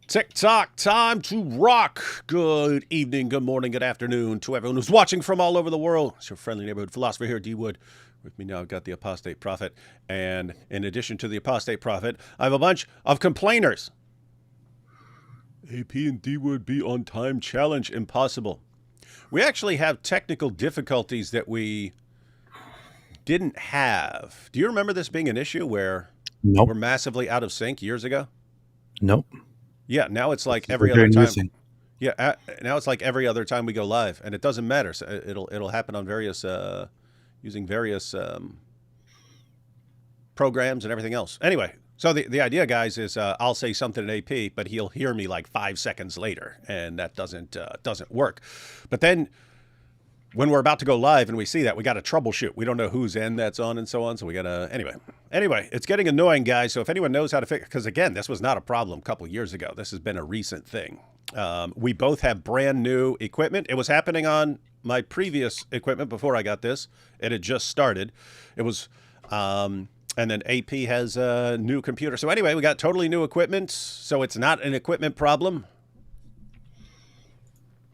TikTok, time to rock. Good evening, good morning, good afternoon to everyone who's watching from all over the world. It's your friendly neighborhood philosopher here, D. Wood. With me now, I've got the apostate prophet. And in addition to the apostate prophet, I have a bunch of complainers. AP and D. Wood be on time challenge impossible. We actually have technical difficulties that we didn't have. Do you remember this being an issue where Nope. we're massively out of sync years ago? Nope. Yeah, now it's like every other Very time. missing. Yeah, now it's like every other time we go live, and it doesn't matter. So it'll happen on various using various programs and everything else. Anyway, so the idea, guys, is I'll say something in AP, but he'll hear me like 5 seconds later, and that doesn't work. But then when we're about to go live and we see that, we got to troubleshoot. We don't know whose end that's on and so on. So we got to, anyway, it's getting annoying, guys. So if anyone knows how to fix, because again, this was not a problem a couple of years ago. This has been a recent thing. We both have brand new equipment. It was happening on my previous equipment before I got this. It had just started. It was, and then AP has a new computer. So anyway, we got totally new equipment. So it's not an equipment problem.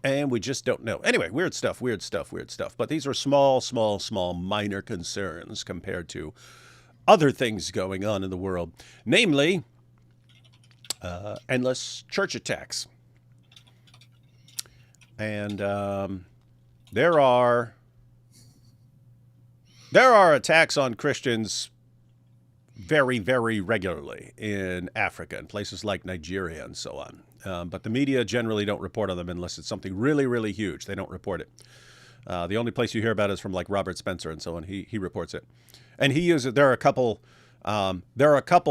And we just don't know. Anyway, weird stuff. But these are small, minor concerns compared to other things going on in the world. Namely, endless church attacks. And there are attacks on Christians very, very regularly in Africa and places like Nigeria and so on. But the media generally don't report on them unless it's something really, really huge. They don't report it. The only place you hear about it is from like Robert Spencer and so on. He reports it, and he uses. There are a couple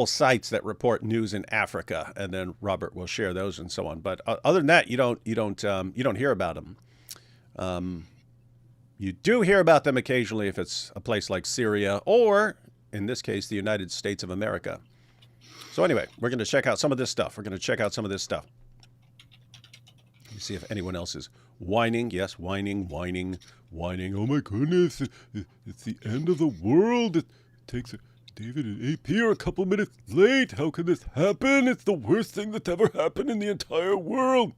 sites that report news in Africa, and then Robert will share those and so on. But other than that, you don't hear about them. You do hear about them occasionally if it's a place like Syria or, in this case, the United States of America. So anyway, we're going to check out some of this stuff. Let me see if anyone else is whining. Yes, whining. Oh my goodness, it's the end of the world. It takes David and AP are a couple minutes late. How can this happen? It's the worst thing that's ever happened in the entire world.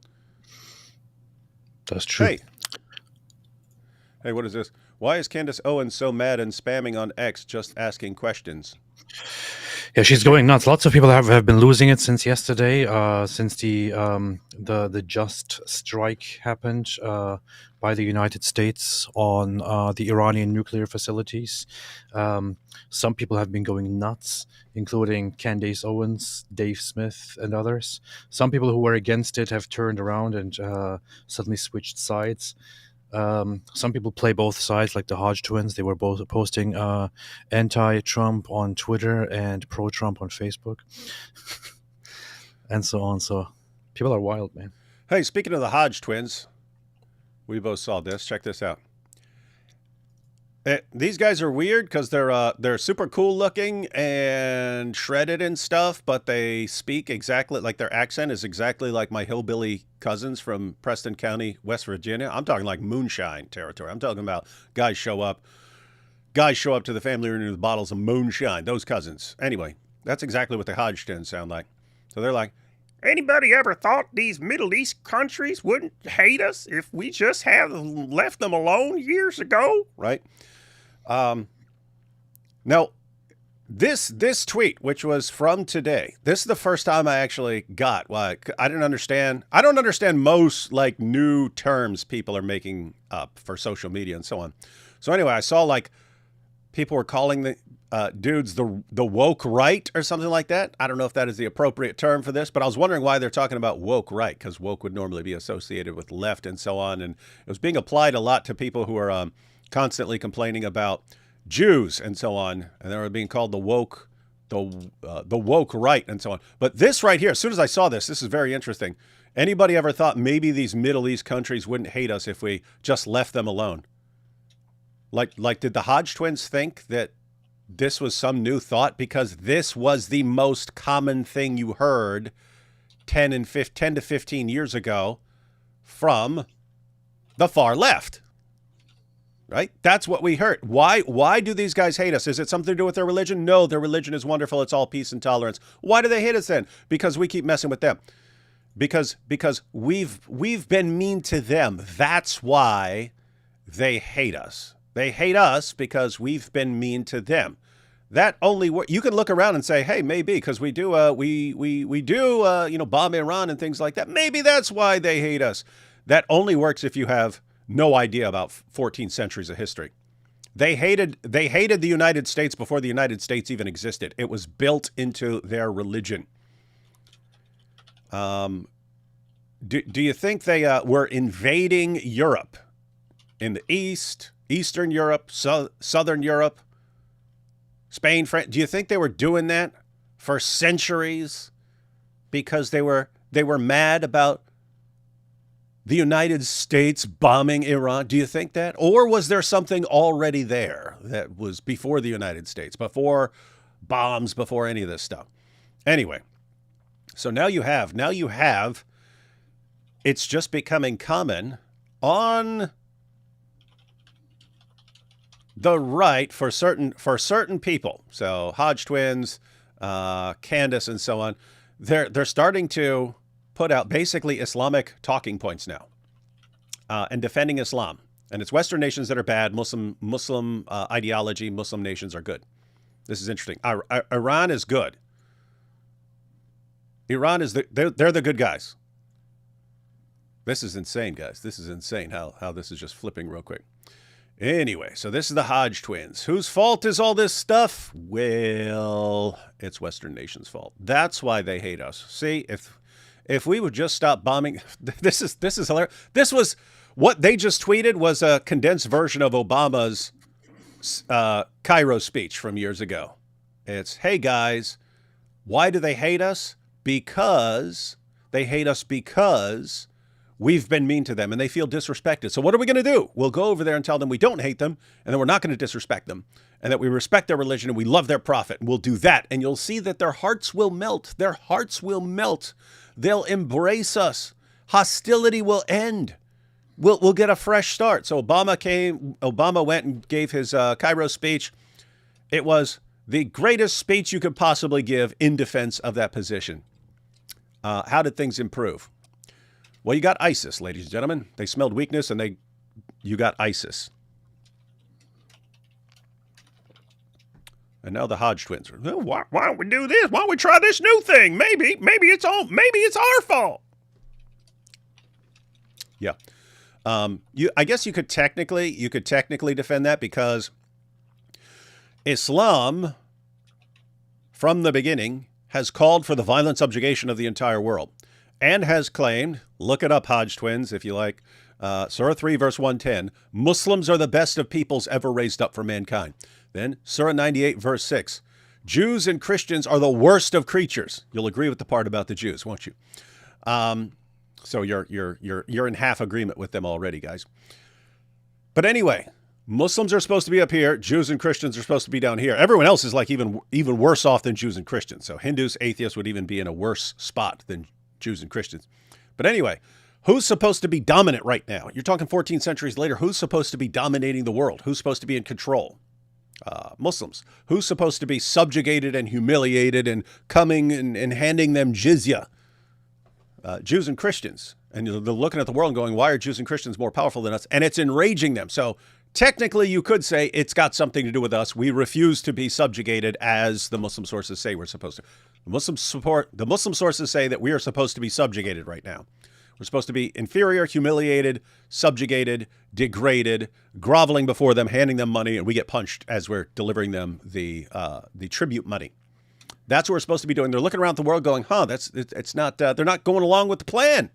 That's true. Hey, what is this? Why is Candace Owens so mad and spamming on X just asking questions? Yeah, she's going nuts. Lots of people have been losing it since yesterday, since the just strike happened by the United States on the Iranian nuclear facilities. Some people have been going nuts, including Candace Owens, Dave Smith, and others. Some people who were against it have turned around and suddenly switched sides. Some people play both sides, like the Hodge Twins. They were both posting anti-Trump on Twitter and pro-Trump on Facebook, and so on. So people are wild, man. Hey, speaking of the Hodge Twins, we both saw this. Check this out. These guys are weird because they're super cool looking and shredded and stuff, but they speak exactly like their accent is exactly like my hillbilly cousins from Preston County, West Virginia. I'm talking like moonshine territory. I'm talking about guys show up to the family reunion with bottles of moonshine. Those cousins. Anyway, that's exactly what the Hodge Twins sound like. So they're like, anybody ever thought these Middle East countries wouldn't hate us if we just have left them alone years ago? Right? Now, this tweet, which was from today, this is the first time I actually got why I didn't understand. I don't understand most like new terms people are making up for social media and so on. So anyway, I saw like people were calling the dudes the woke right or something like that. I don't know if that is the appropriate term for this, but I was wondering why they're talking about woke right, because woke would normally be associated with left and so on. And it was being applied a lot to people who are constantly complaining about Jews and so on, and they were being called the woke right and so on. But this right here, as soon as I saw this is very interesting. Anybody ever thought maybe these Middle East countries wouldn't hate us if we just left them alone? Like did the Hodge Twins think that this was some new thought? Because this was the most common thing you heard 10 to 15 years ago from the far left. Right? That's what we heard. Why do these guys hate us? Is it something to do with their religion? No, their religion is wonderful. It's all peace and tolerance. Why do they hate us then? Because we keep messing with them. because we've been mean to them. That's why they hate us. They hate us because we've been mean to them. That only you can look around and say, hey, maybe because we do bomb Iran and things like that. Maybe that's why they hate us. That only works if you have no idea about 14 centuries of history. They hated the United States before the United States even existed. It was built into their religion. Do you think they were invading Europe in the East, Eastern Europe, Southern Europe, Spain, France? Do you think they were doing that for centuries because they were mad about the United States bombing Iran? Do you think that? Or was there something already there that was before the United States, before bombs, before any of this stuff? Anyway, so now you have, it's just becoming common on the right for certain people. So Hodge Twins, Candace, and so on, they're starting to put out basically Islamic talking points now, and defending Islam. And it's Western nations that are bad. Muslim ideology, Muslim nations are good. This is interesting. Iran is good. Iran is they're the good guys. This is insane, guys. This is insane how this is just flipping real quick. Anyway, so this is the Hodge Twins. Whose fault is all this stuff? Well, it's Western nations' fault. That's why they hate us. See, if we would just stop bombing, this is hilarious. This was what they just tweeted was a condensed version of Obama's Cairo speech from years ago. It's, hey guys, why do they hate us? Because they hate us because we've been mean to them and they feel disrespected. So what are we going to do? We'll go over there and tell them we don't hate them and then we're not going to disrespect them and that we respect their religion and we love their prophet. And we'll do that. And you'll see that their hearts will melt. Their hearts will melt. They'll embrace us. Hostility will end. We'll get a fresh start. So Obama went and gave his Cairo speech. It was the greatest speech you could possibly give in defense of that position. How did things improve? Well, you got ISIS, ladies and gentlemen. They smelled weakness and you got ISIS. And now the Hodge Twins are, oh, why don't we do this? Why don't we try this new thing? Maybe it's our fault. Yeah. I guess you could technically defend that because Islam from the beginning has called for the violent subjugation of the entire world. And has claimed, look it up, Hodge Twins, if you like, Surah 3, verse 110, Muslims are the best of peoples ever raised up for mankind. Then Surah 98, verse 6, Jews and Christians are the worst of creatures. You'll agree with the part about the Jews, won't you? So you're in half agreement with them already, guys. But anyway, Muslims are supposed to be up here. Jews and Christians are supposed to be down here. Everyone else is like even worse off than Jews and Christians. So Hindus, atheists would even be in a worse spot than Jews and Christians. But anyway, who's supposed to be dominant right now? You're talking 14 centuries later. Who's supposed to be dominating the world? Who's supposed to be in control? Muslims. Who's supposed to be subjugated and humiliated and coming and handing them jizya? Jews and Christians. And they're looking at the world and going, why are Jews and Christians more powerful than us? And it's enraging them. So technically, you could say it's got something to do with us. We refuse to be subjugated as the Muslim sources say we're supposed to. The Muslim sources say that we are supposed to be subjugated right now. We're supposed to be inferior, humiliated, subjugated, degraded, groveling before them, handing them money, and we get punched as we're delivering them the tribute money. That's what we're supposed to be doing. They're looking around the world going, it's not. They're not going along with the plan.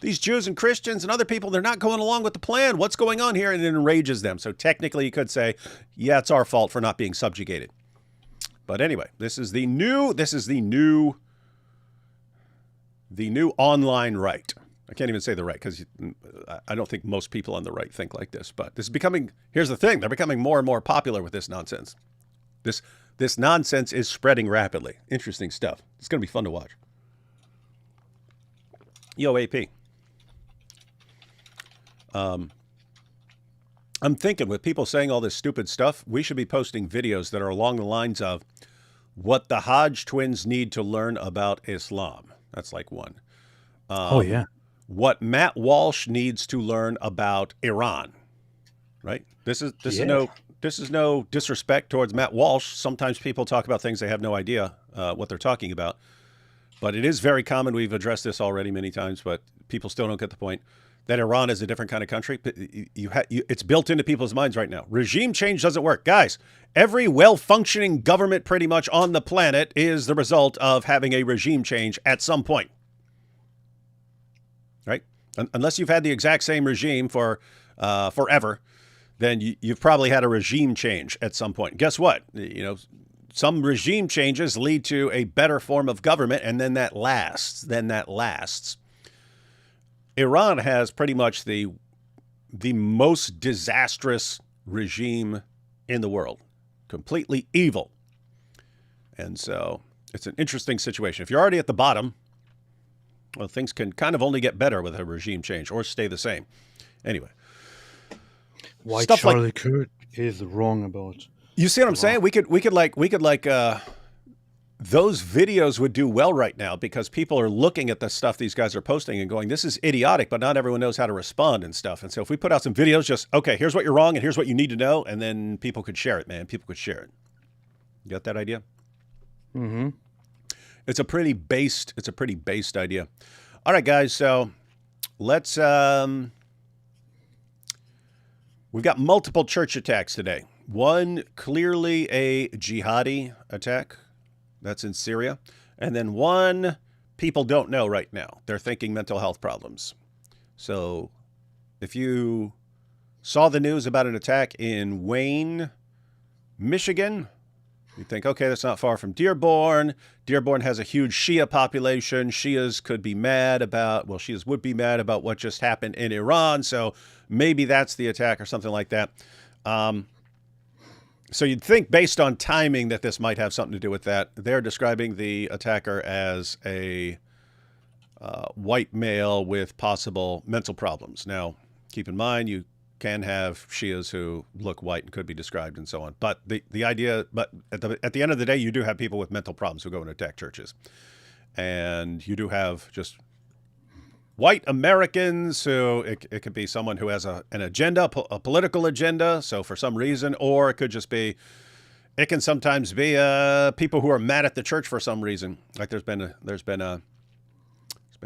These Jews and Christians and other people, they're not going along with the plan. What's going on here? And it enrages them. So technically, you could say, yeah, it's our fault for not being subjugated. But anyway, this is the new online right. I can't even say the right because I don't think most people on the right think like this. But this is becoming, here's the thing, they're becoming more and more popular with this nonsense. This nonsense is spreading rapidly. Interesting stuff. It's going to be fun to watch. Yo, AP. I'm thinking with people saying all this stupid stuff, we should be posting videos that are along the lines of what the Hodge Twins need to learn about Islam. That's like one. Oh yeah. What Matt Walsh needs to learn about Iran, right? Yeah. This is no disrespect towards Matt Walsh. Sometimes people talk about things they have no idea what they're talking about, but it is very common. We've addressed this already many times, but people still don't get the point that Iran is a different kind of country. It's built into people's minds right now. Regime change doesn't work, guys. Every well-functioning government, pretty much on the planet, is the result of having a regime change at some point, right? Unless you've had the exact same regime for forever, then you've probably had a regime change at some point. Guess what? Some regime changes lead to a better form of government, and then that lasts. Iran has pretty much the most disastrous regime in the world, completely evil. And so it's an interesting situation. If you're already at the bottom, well, things can kind of only get better with a regime change or stay the same. Anyway. Why Charlie Kirk is wrong about. You see what I'm saying? We could those videos would do well right now because people are looking at the stuff these guys are posting and going, this is idiotic, but not everyone knows how to respond and stuff. And so if we put out some videos, just, okay, here's what you're wrong and here's what you need to know. And then people could share it, man. People could share it. You got that idea? Mm-hmm. It's a pretty based idea. All right, guys. So let's, we've got multiple church attacks today. One clearly a jihadi attack. That's in Syria. And then one people don't know right now. They're thinking mental health problems. So if you saw the news about an attack in Wayne, Michigan, you think, okay, that's not far from Dearborn. Dearborn has a huge Shia population. Shias would be mad about what just happened in Iran. So maybe that's the attack or something like that. So you'd think based on timing that this might have something to do with that. They're describing the attacker as a white male with possible mental problems. Now, keep in mind, you can have Shias who look white and could be described and so on. But the idea, but at the end of the day, you do have people with mental problems who go and attack churches. And you do have just white Americans who it could be someone who has an agenda, a political agenda. So for some reason, or it could just be, it can sometimes be people who are mad at the church for some reason. Like there's been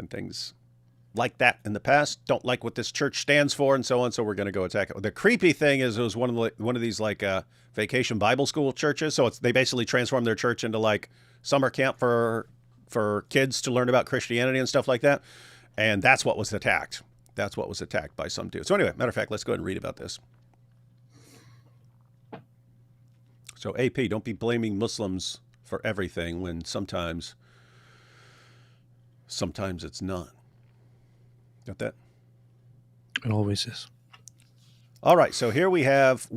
things like that in the past. Don't like what this church stands for and so on. So we're going to go attack it. The creepy thing is it was one of these like vacation Bible school churches. So they basically transformed their church into like summer camp for kids to learn about Christianity and stuff like that. And that's what was attacked. That's what was attacked by some dude. So anyway, matter of fact, let's go ahead and read about this. So AP, don't be blaming Muslims for everything when sometimes it's not. Got that? It always is. All right, so here we have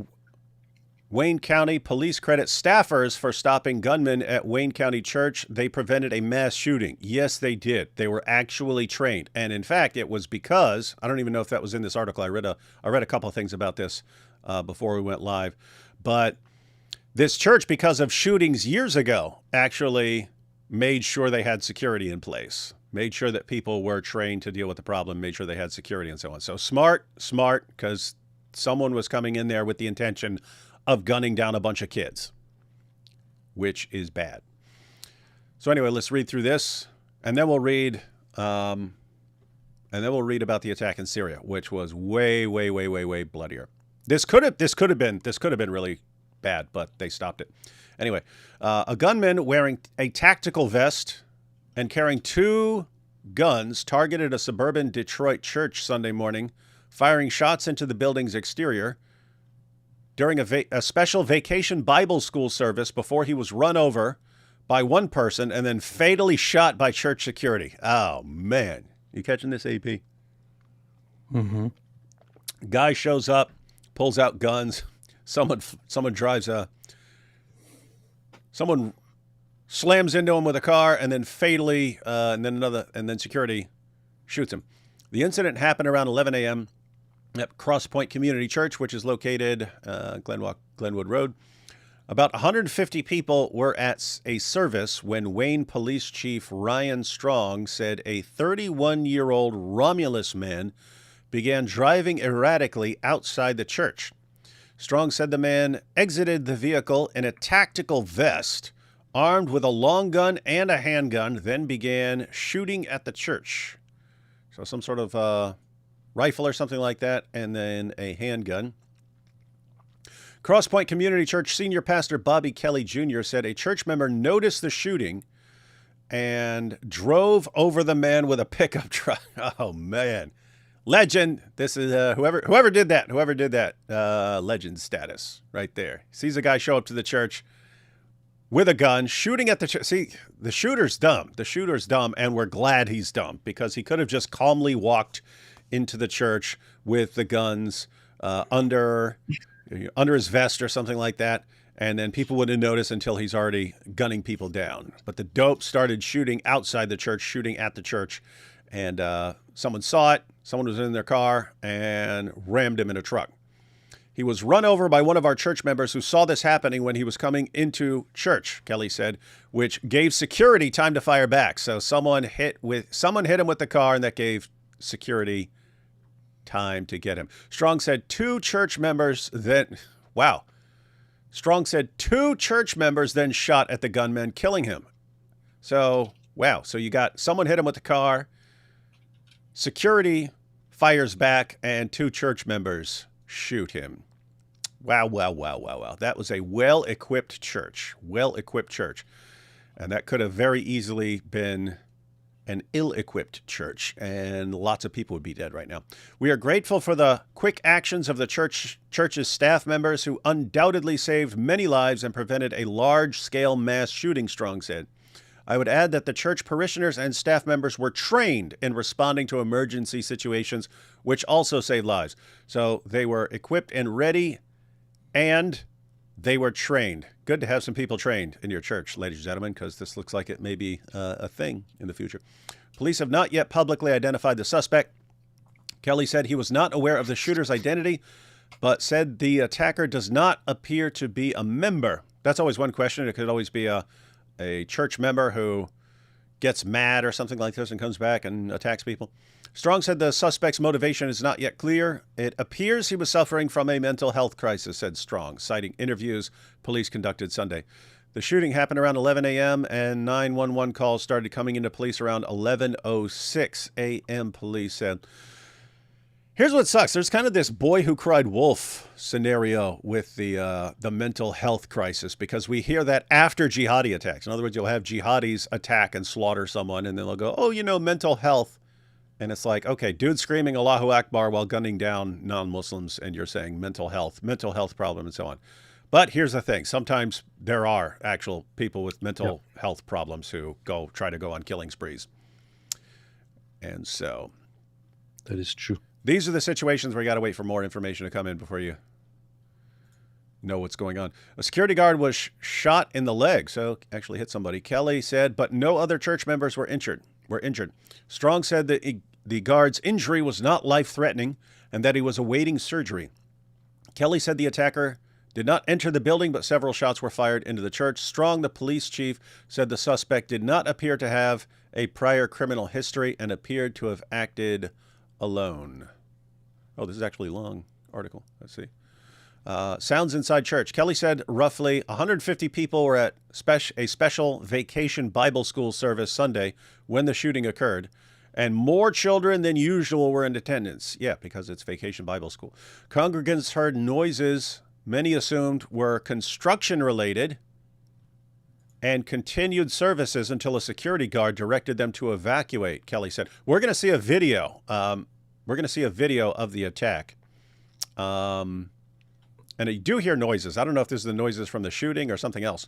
Wayne County police credit staffers for stopping gunmen at Wayne County Church. They prevented a mass shooting. Yes, they did. They were actually trained. And in fact, it was because, I don't even know if that was in this article. I read a couple of things about this before we went live. But this church, because of shootings years ago, actually made sure they had security in place. Made sure that people were trained to deal with the problem, made sure they had security and so on. So smart, because someone was coming in there with the intention of gunning down a bunch of kids, which is bad. So anyway, let's read through this, and then we'll read about the attack in Syria, which was way, way, way, way, way bloodier. This could have been really bad, but they stopped it. Anyway, a gunman wearing a tactical vest and carrying 2 guns targeted a suburban Detroit church Sunday morning, firing shots into the building's exterior during a special vacation Bible school service before he was run over by one person and then fatally shot by church security. Oh, man. You catching this, AP? Mm-hmm. Guy shows up, pulls out guns. Someone slams into him with a car and then fatally, and then security shoots him. The incident happened around 11 a.m. at Cross Point Community Church, which is located Glenwood Road. About 150 people were at a service when Wayne Police Chief Ryan Strong said a 31-year-old Romulus man began driving erratically outside the church. Strong said the man exited the vehicle in a tactical vest, armed with a long gun and a handgun, then began shooting at the church. So some sort of rifle or something like that, and then a handgun. Crosspoint Community Church Senior Pastor Bobby Kelly Jr. said a church member noticed the shooting and drove over the man with a pickup truck. Oh, man. Legend. This is whoever did that. Legend status right there. Sees a guy show up to the church with a gun, shooting at the church. See, the shooter's dumb. And we're glad he's dumb because he could have just calmly walked into the church with the guns under his vest or something like that, and then people wouldn't notice until he's already gunning people down. But the dope started shooting outside the church, shooting at the church, and someone saw it. Someone was in their car and rammed him in a truck. He was run over by one of our church members who saw this happening when he was coming into church, Kelly said, which gave security time to fire back. So someone hit him with the car, and that gave security time to get him. Strong said two church members then shot at the gunman, killing him. So, wow. So you got someone hit him with the car, security fires back, and two church members shoot him. Wow. That was a well-equipped church. And that could have very easily been an ill-equipped church, and lots of people would be dead right now. We are grateful for the quick actions of the church's staff members who undoubtedly saved many lives and prevented a large-scale mass shooting, Strong said. I would add that the church parishioners and staff members were trained in responding to emergency situations, which also saved lives. So they were equipped and ready, and they were trained. Good to have some people trained in your church, ladies and gentlemen, because this looks like it may be a thing in the future. Police have not yet publicly identified the suspect. Kelly said he was not aware of the shooter's identity, but said the attacker does not appear to be a member. That's always one question. It could always be a church member who gets mad or something like this and comes back and attacks people. Strong said the suspect's motivation is not yet clear. It appears he was suffering from a mental health crisis, said Strong, citing interviews police conducted Sunday. The shooting happened around 11 a.m. and 911 calls started coming into police around 11:06 a.m., police said. Here's what sucks. There's kind of this boy who cried wolf scenario with the mental health crisis, because we hear that after jihadi attacks. In other words, you'll have jihadis attack and slaughter someone, and then they'll go, oh, mental health. And it's like, okay, dude screaming Allahu Akbar while gunning down non-Muslims, and you're saying mental health problem, and so on. But here's the thing. Sometimes there are actual people with mental health problems who try to go on killing sprees. And so that is true. These are the situations where you got to wait for more information to come in before you know what's going on. A security guard was shot in the leg, so actually hit somebody. Kelly said, but no other church members were injured. Strong said that the guard's injury was not life-threatening and that he was awaiting surgery. Kelly said the attacker did not enter the building, but several shots were fired into the church. Strong, the police chief, said the suspect did not appear to have a prior criminal history and appeared to have acted alone. Oh, this is actually a long article. Let's see. Sounds inside church. Kelly said roughly 150 people were at a special vacation Bible school service Sunday when the shooting occurred, and more children than usual were in attendance. Yeah, because it's vacation Bible school. Congregants heard noises many assumed were construction-related and continued services until a security guard directed them to evacuate, Kelly said. We're going to see a video. We're going to see a video of the attack. And you do hear noises. I don't know if this is the noises from the shooting or something else.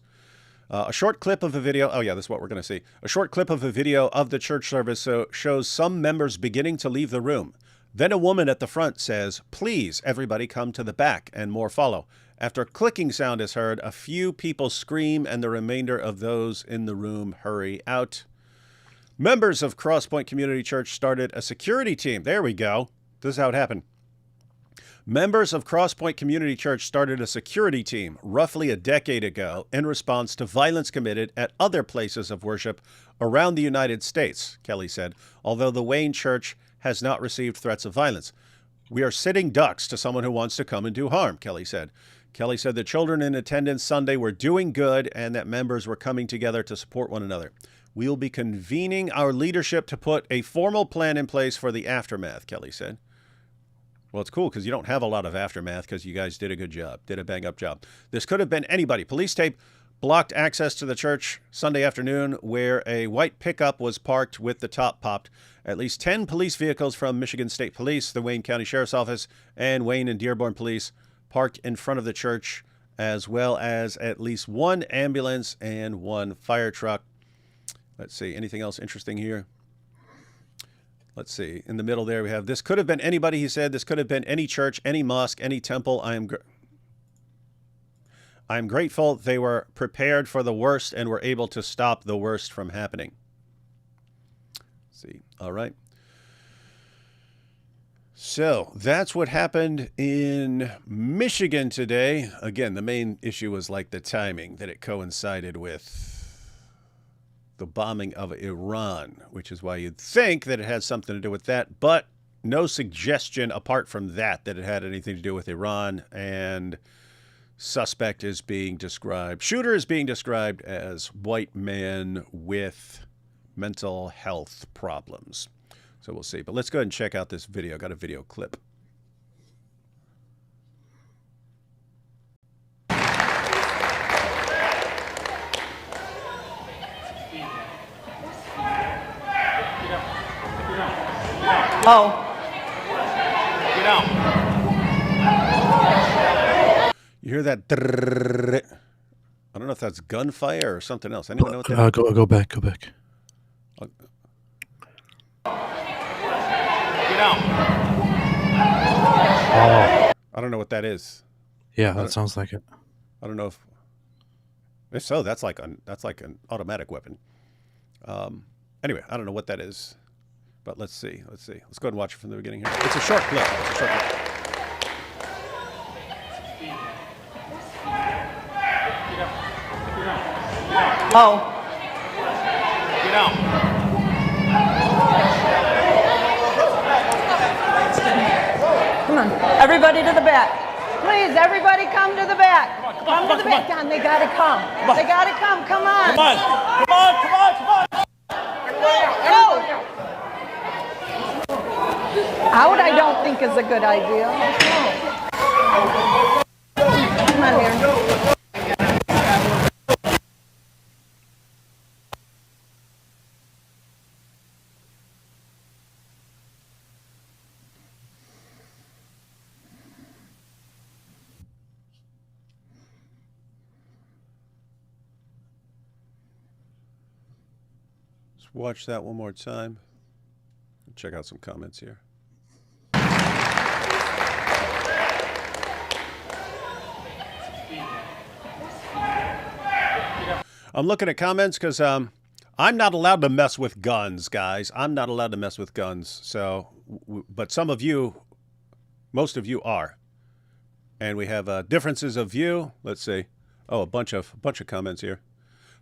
A short clip of a video. Oh, yeah, this is what we're going to see. A short clip of a video of the church service shows some members beginning to leave the room. Then a woman at the front says, please, everybody come to the back, and more follow. After a clicking sound is heard, a few people scream, and the remainder of those in the room hurry out. Members of Crosspoint Community Church started a security team. There we go. This is how it happened. Members of Crosspoint Community Church started a security team roughly a decade ago in response to violence committed at other places of worship around the United States, Kelly said, although the Wayne Church has not received threats of violence. We are sitting ducks to someone who wants to come and do harm, Kelly said. Kelly said the children in attendance Sunday were doing good and that members were coming together to support one another. We will be convening our leadership to put a formal plan in place for the aftermath, Kelly said. Well, it's cool because you don't have a lot of aftermath because you guys did a good job, did a bang-up job. This could have been anybody. Police tape blocked access to the church Sunday afternoon where a white pickup was parked with the top popped. At least 10 police vehicles from Michigan State Police, the Wayne County Sheriff's Office, and Wayne and Dearborn Police parked in front of the church, as well as at least one ambulance and one fire truck. Let's see, anything else interesting here? Let's see. In the middle there we have, this could have been anybody, he said. This could have been any church, any mosque, any temple. I am grateful they were prepared for the worst and were able to stop the worst from happening. Let's see. All right. So that's what happened in Michigan today. Again, the main issue was like the timing, that it coincided with the bombing of Iran, which is why you'd think that it had something to do with that, but no suggestion apart from that it had anything to do with Iran. And suspect is being described, shooter is being described as white man with mental health problems. So we'll see. But let's go ahead and check out this video. I got a video clip. Oh. You hear that? I don't know if that's gunfire or something else. Anyone know what that is? Go back. Oh. I don't know what that is. Yeah, that sounds like it. I don't know if so, that's like an automatic weapon. Anyway, I don't know what that is. But let's see. Let's go ahead and watch it from the beginning here. It's a short clip. Oh. Come on. Everybody to the back. Please, everybody come to the back. Come to the back. Don, they gotta come. They gotta come. Come on. Come on. Go. Out, I don't think is a good idea. Come on here. Let's watch that one more time. Check out some comments here. I'm looking at comments because I'm not allowed to mess with guns, guys. I'm not allowed to mess with guns. So, but some of you, most of you are, and we have differences of view. Let's see. Oh, a bunch of comments here.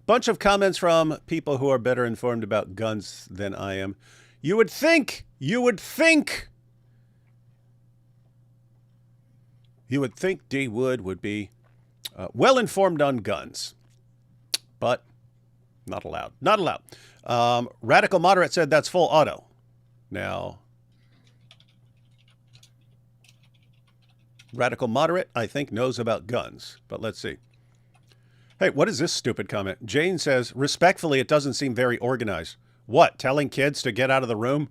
Bunch of comments from people who are better informed about guns than I am. You would think D Wood would be well informed on guns. But not allowed. Not allowed. Radical Moderate said that's full auto. Now, Radical Moderate, I think, knows about guns. But let's see. Hey, what is this stupid comment? Jane says, respectfully, it doesn't seem very organized. What, telling kids to get out of the room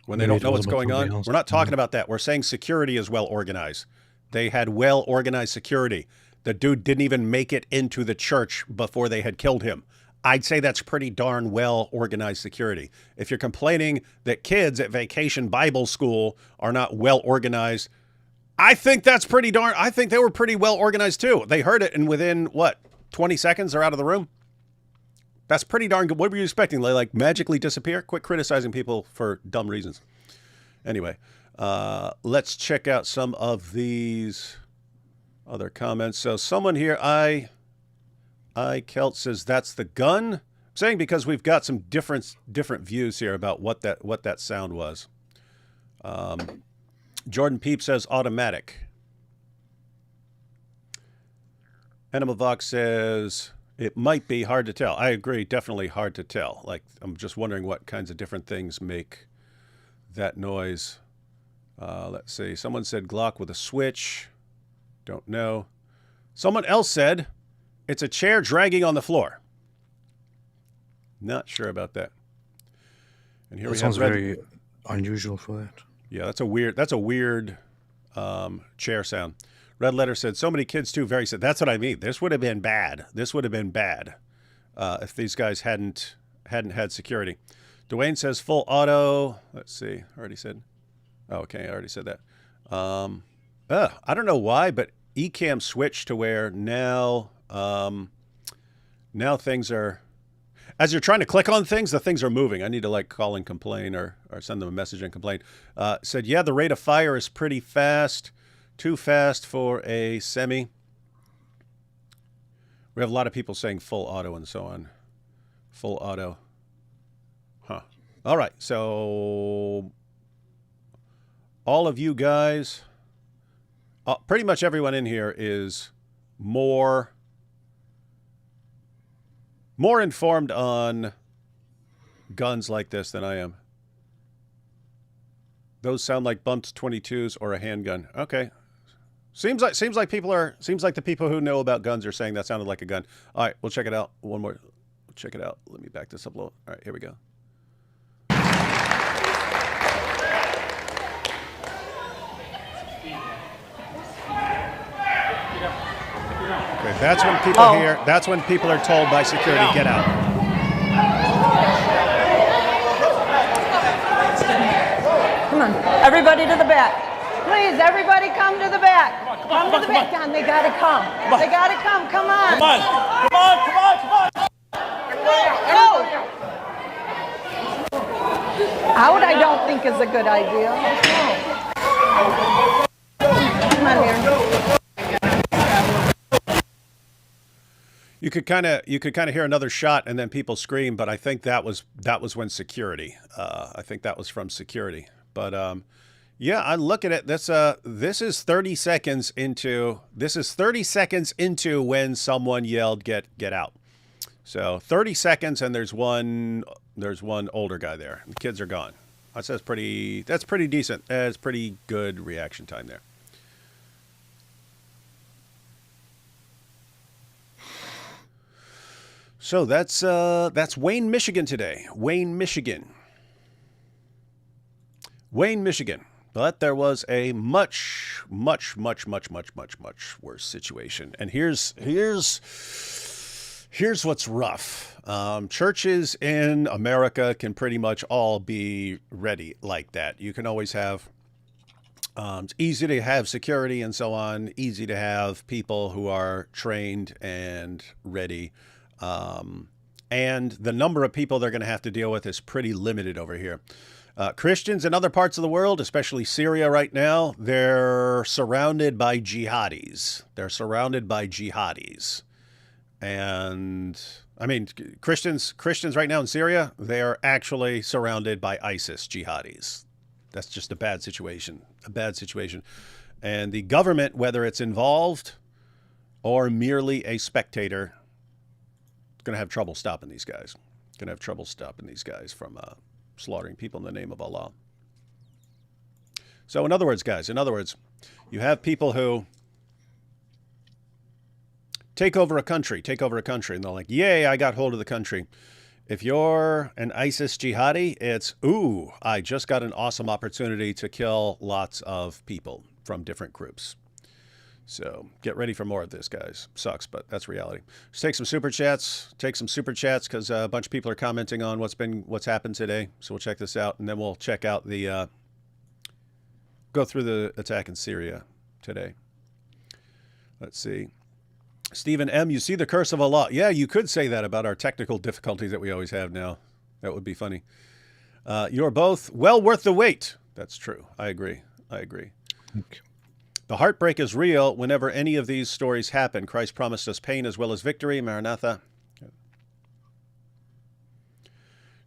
when they don't know what's going on? We're not talking about that. We're saying security is well organized. They had well organized security. The dude didn't even make it into the church before they had killed him. I'd say that's pretty darn well organized security. If you're complaining that kids at Vacation Bible School are not well organized, I think that's pretty darn, I think they were pretty well organized too. They heard it and within, what, 20 seconds they're out of the room? That's pretty darn good. What were you expecting? They like magically disappear? Quit criticizing people for dumb reasons. Anyway, Let's check out some of these other comments. So someone here, I Kelt says that's the gun. I'm saying because we've got some different views here about what that sound was. Jordan Peep says automatic. Enema Vox says it might be hard to tell. I agree, definitely hard to tell. Like, I'm just wondering what kinds of different things make that noise. Let's see. Someone said Glock with a switch. Don't know. Someone else said it's a chair dragging on the floor. Not sure about that. And here that we sounds have very unusual for that. Yeah, that's a weird chair sound. Red Letter said, so many kids too, very sad. That's what I mean. This would have been bad. This would have been bad if these guys hadn't had security. Dwayne says full auto. Let's see. I already said. Oh, okay, I already said that. I don't know why, but Ecamm switched to where now things are, as you're trying to click on things, the things are moving. I need to like call and complain or send them a message and complain. Said, yeah, the rate of fire is pretty fast. Too fast for a semi. We have a lot of people saying full auto and so on. Full auto. Huh. All right. So all of you guys, pretty much everyone in here is more informed on guns like this than I am. Those sound like bumped 22s or a handgun. Okay. Seems like the people who know about guns are saying that sounded like a gun. All right, we'll check it out. One more. We'll check it out. Let me back this up a little. All right, here we go. Okay, that's when people hear. That's when people are told by security, get out. Come on, everybody to the back. Please, everybody come to the back. Come to the back. Don, they gotta come. They gotta come. Come on. Come on. Go. Out, I don't think is a good idea. Come on here. You could kind of hear another shot and then people scream, but I think that was when security. I think that was from security. But yeah, I look at it. This is 30 seconds into when someone yelled get out. So 30 seconds and there's one older guy there. The kids are gone. That's pretty decent. That's pretty good reaction time there. So that's Wayne, Michigan today. Wayne, Michigan. But there was a much worse situation. And here's what's rough. Churches in America can pretty much all be ready like that. You can always have, it's easy to have security and so on, easy to have people who are trained and ready. And the number of people they're going to have to deal with is pretty limited over here. Christians in other parts of the world, especially Syria right now, they're surrounded by jihadis. And I mean, Christians right now in Syria, they are actually surrounded by ISIS jihadis. That's just a bad situation. And the government, whether it's involved or merely a spectator, is going to have trouble stopping these guys. From slaughtering people in the name of Allah. So in other words, guys, you have people who take over a country, and they're like, yay, I got hold of the country. If you're an ISIS jihadi, it's, ooh, I just got an awesome opportunity to kill lots of people from different groups. So get ready for more of this, guys. Sucks, but that's reality. Let's take some super chats. Because a bunch of people are commenting on what's happened today. So we'll check this out, and then we'll check out go through the attack in Syria today. Let's see. Stephen M., you see the curse of Allah. Yeah, you could say that about our technical difficulties that we always have now. That would be funny. You're both well worth the wait. That's true. I agree. Okay. The heartbreak is real whenever any of these stories happen. Christ promised us pain as well as victory. Maranatha.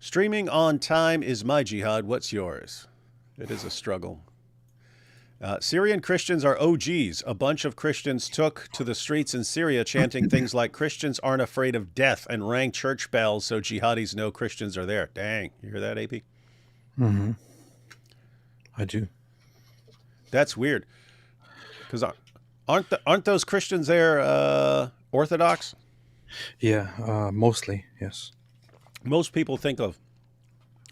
Streaming on time is my jihad. What's yours? It is a struggle. Syrian Christians are OGs. A bunch of Christians took to the streets in Syria chanting things like Christians aren't afraid of death and rang church bells so jihadis know Christians are there. Dang. You hear that, AP? Mm-hmm. I do. That's weird. Because aren't those Christians there Orthodox? Yeah, mostly, yes. Most people think of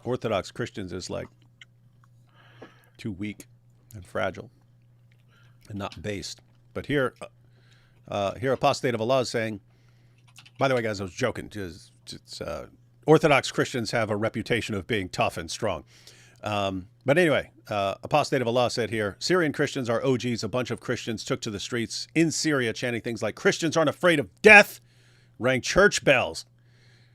Orthodox Christians as like too weak and fragile and not based. But here Apostate of Allah is saying, by the way, guys, I was joking. Orthodox Christians have a reputation of being tough and strong. But anyway, Apostate of Allah said here, Syrian Christians are OGs. A bunch of Christians took to the streets in Syria chanting things like Christians aren't afraid of death, rang church bells.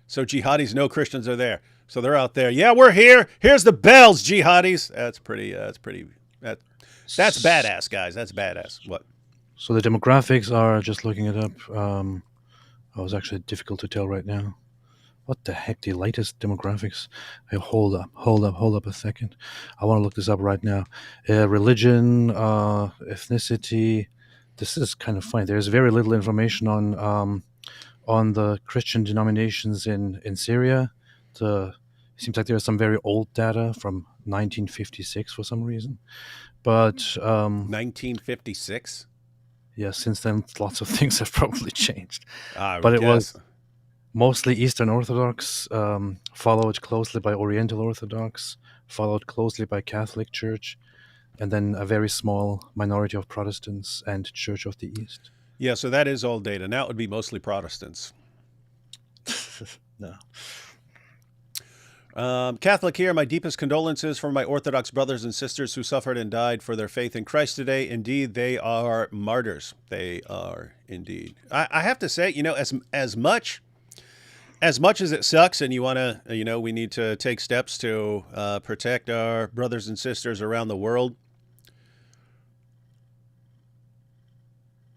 So jihadis know Christians are there. So they're out there. Yeah, we're here. Here's the bells, jihadis. That's badass, guys. That's badass. What? So the demographics are, just looking it up. It was actually difficult to tell right now. What the heck? The latest demographics? Hey, hold up a second. I want to look this up right now. Religion, ethnicity. This is kind of funny. There's very little information on the Christian denominations in Syria. It seems like there's some very old data from 1956 for some reason. But 1956? Yeah, since then lots of things have probably changed. But it was mostly Eastern Orthodox, followed closely by Oriental Orthodox, followed closely by Catholic Church, and then a very small minority of Protestants and Church of the East. Yeah, so that is old data. Now it would be mostly Protestants. No. Catholic here, my deepest condolences for my Orthodox brothers and sisters who suffered and died for their faith in Christ today. Indeed, they are martyrs. They are indeed. I have to say, as much as it sucks and you want to, we need to take steps to protect our brothers and sisters around the world.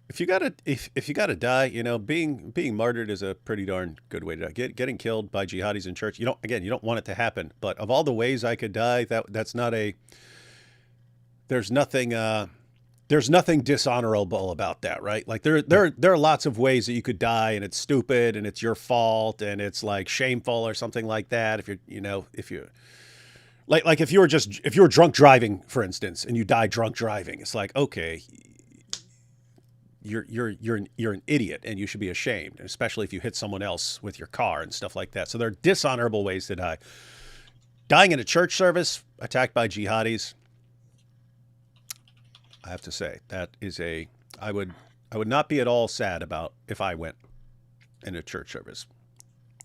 If you gotta die, being martyred is a pretty darn good way to die. Getting killed by jihadis in church, you don't want it to happen. But of all the ways I could die, that's not there's nothing dishonorable about that, right? Like there are lots of ways that you could die, and it's stupid, and it's your fault, and it's like shameful or something like that. If you were drunk driving, for instance, and you die drunk driving, it's like, okay, you're an idiot and you should be ashamed, especially if you hit someone else with your car and stuff like that. So there are dishonorable ways to die. Dying in a church service, attacked by jihadis, I have to say that is I would not be at all sad about if I went in a church service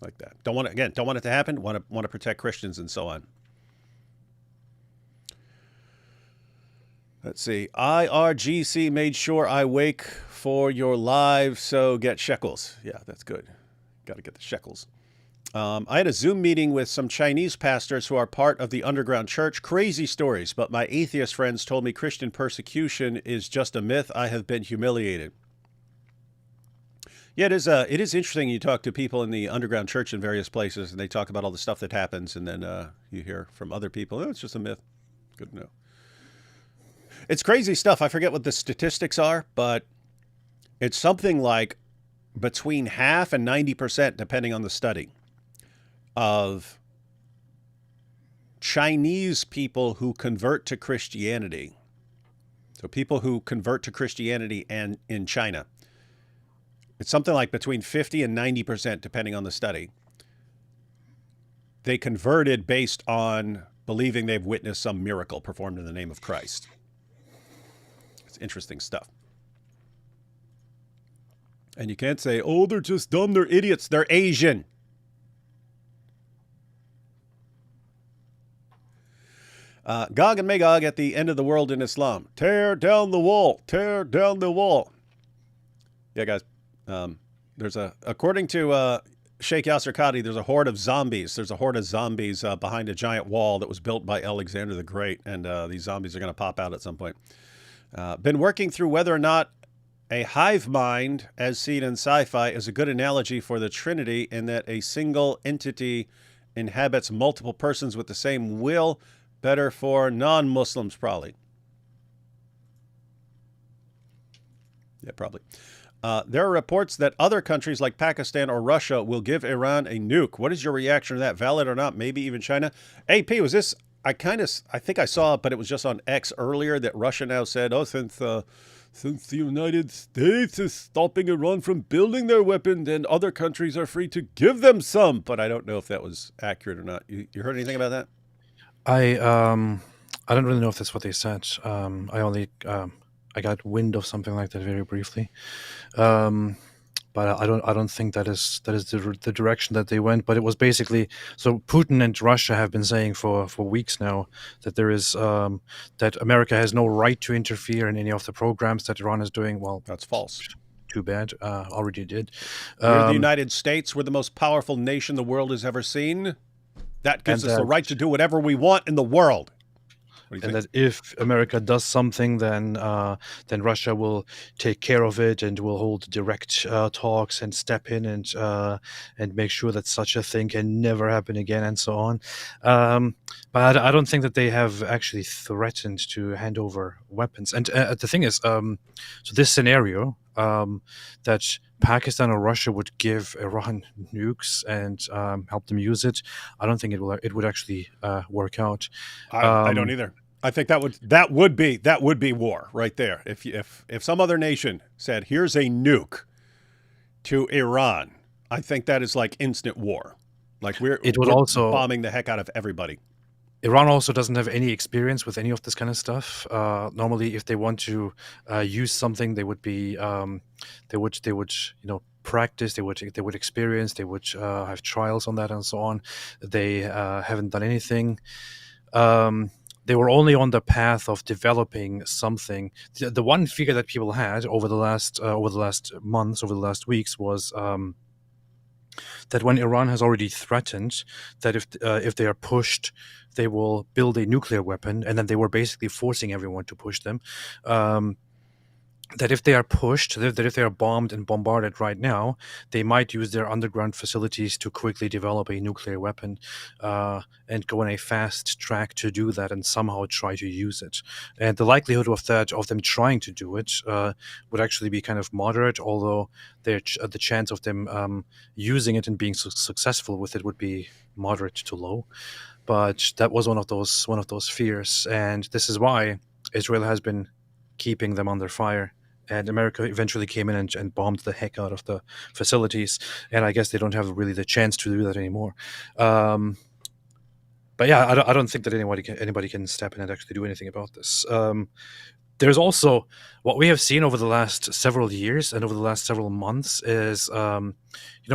like that. Don't want it to happen. Want to protect Christians and so on. Let's see. IRGC made sure I wake for your live, so get shekels. Yeah, that's good. Got to get the shekels. I had a Zoom meeting with some Chinese pastors who are part of the underground church. Crazy stories, but my atheist friends told me Christian persecution is just a myth. I have been humiliated. Yeah, it is interesting. You talk to people in the underground church in various places, and they talk about all the stuff that happens, and then you hear from other people, oh, it's just a myth. Good to know. It's crazy stuff. I forget what the statistics are, but it's something like between half and 90%, depending on the study, of Chinese people who convert to Christianity. So people who convert to Christianity and in China. It's something like between 50 and 90%, depending on the study. They converted based on believing they've witnessed some miracle performed in the name of Christ. It's interesting stuff. And you can't say, oh, they're just dumb, they're idiots, they're Asian. Gog and Magog at the end of the world in Islam. Tear down the wall, tear down the wall. Yeah, guys, according to Sheikh Yasser Qadi, there's a horde of zombies. There's a horde of zombies behind a giant wall that was built by Alexander the Great, and these zombies are going to pop out at some point. Been working through whether or not a hive mind, as seen in sci-fi, is a good analogy for the Trinity in that a single entity inhabits multiple persons with the same will. Better for non-Muslims, probably. Yeah, probably. There are reports that other countries like Pakistan or Russia will give Iran a nuke. What is your reaction to that? Valid or not? Maybe even China. AP, was this? I think I saw it, but it was just on X earlier that Russia now said, oh, since the United States is stopping Iran from building their weapons, then other countries are free to give them some. But I don't know if that was accurate or not. You heard anything about that? I don't really know if that's what they said. I got wind of something like that very briefly, but I don't think that is the direction that they went. But it was basically, so Putin and Russia have been saying for weeks now that there is that America has no right to interfere in any of the programs that Iran is doing. Well, that's false. Too bad. Already did. We're the United States. We're the most powerful nation the world has ever seen. That gives us the right to do whatever we want in the world. And that if America does something, then Russia will take care of it and will hold direct talks and step in and make sure that such a thing can never happen again and so on. But I don't think that they have actually threatened to hand over weapons. And the thing is, so this scenario that Pakistan or Russia would give Iran nukes and help them use it, I don't think it would actually work out. I don't either. I think that would be war right there. If some other nation said, "Here's a nuke to Iran," I think that is like instant war. Like we're also bombing the heck out of everybody. Iran also doesn't have any experience with any of this kind of stuff. Normally, if they want to use something, they would be they would practice. They would experience. They would have trials on that and so on. They haven't done anything. They were only on the path of developing something. The one fear that people had over the last months, over the last weeks, was that when Iran has already threatened that if they are pushed, they will build a nuclear weapon, and then they were basically forcing everyone to push them. That if they are pushed, that if they are bombed and bombarded right now, they might use their underground facilities to quickly develop a nuclear weapon and go on a fast track to do that and somehow try to use it. And the likelihood of them trying to do it would actually be kind of moderate, although the chance of them using it and being successful with it would be moderate to low. But that was one of those fears, and this is why Israel has been keeping them under fire. And America eventually came in and bombed the heck out of the facilities. And I guess they don't have really the chance to do that anymore. But yeah, I don't think that anybody can step in and actually do anything about this. There's also what we have seen over the last several years and over the last several months is,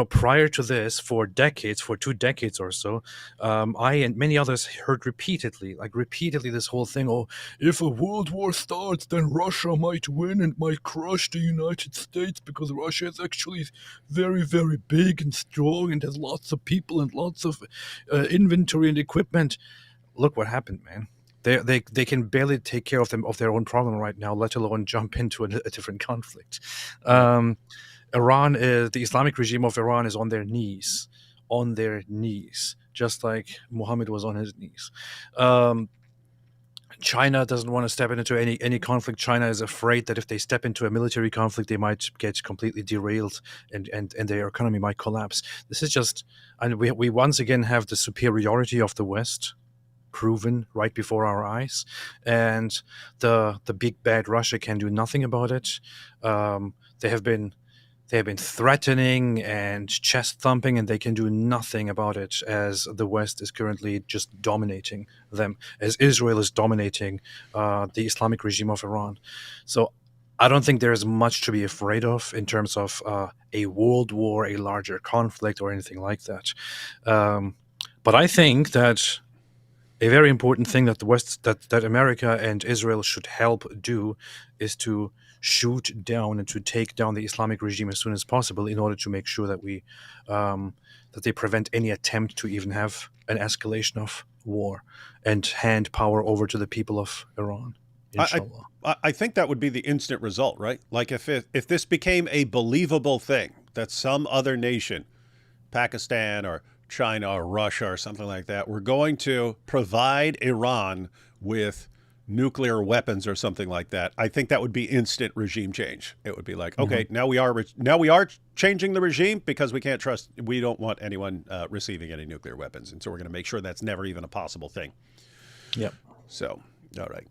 prior to this, for 2 decades or so, I and many others heard repeatedly this whole thing, oh, if a world war starts, then Russia might win and might crush the United States because Russia is actually very, very big and strong and has lots of people and lots of inventory and equipment. Look what happened, man. They can barely take care of their own problem right now, let alone jump into a different conflict. Iran is the Islamic regime of Iran is on their knees, just like Muhammad was on his knees. China doesn't want to step into any conflict. China is afraid that if they step into a military conflict, they might get completely derailed and their economy might collapse. This is just, and we once again have the superiority of the West proven right before our eyes, and the big bad Russia can do nothing about it. They have been threatening and chest thumping, and they can do nothing about it, as the West is currently just dominating them, as Israel is dominating the Islamic regime of Iran. So I don't think there's much to be afraid of in terms of a world war, a larger conflict, or anything like that. But I think that a very important thing that the West, that America and Israel should help do, is to shoot down and to take down the Islamic regime as soon as possible in order to make sure that that they prevent any attempt to even have an escalation of war and hand power over to the people of Iran. Inshallah. I think that would be the instant result, right? Like if this became a believable thing that some other nation, Pakistan or China or Russia or something like that, were going to provide Iran with nuclear weapons or something like that, I think that would be instant regime change. It would be like, okay, now we are changing the regime because we don't want anyone receiving any nuclear weapons, and so we're going to make sure that's never even a possible thing. Yep. So, all right.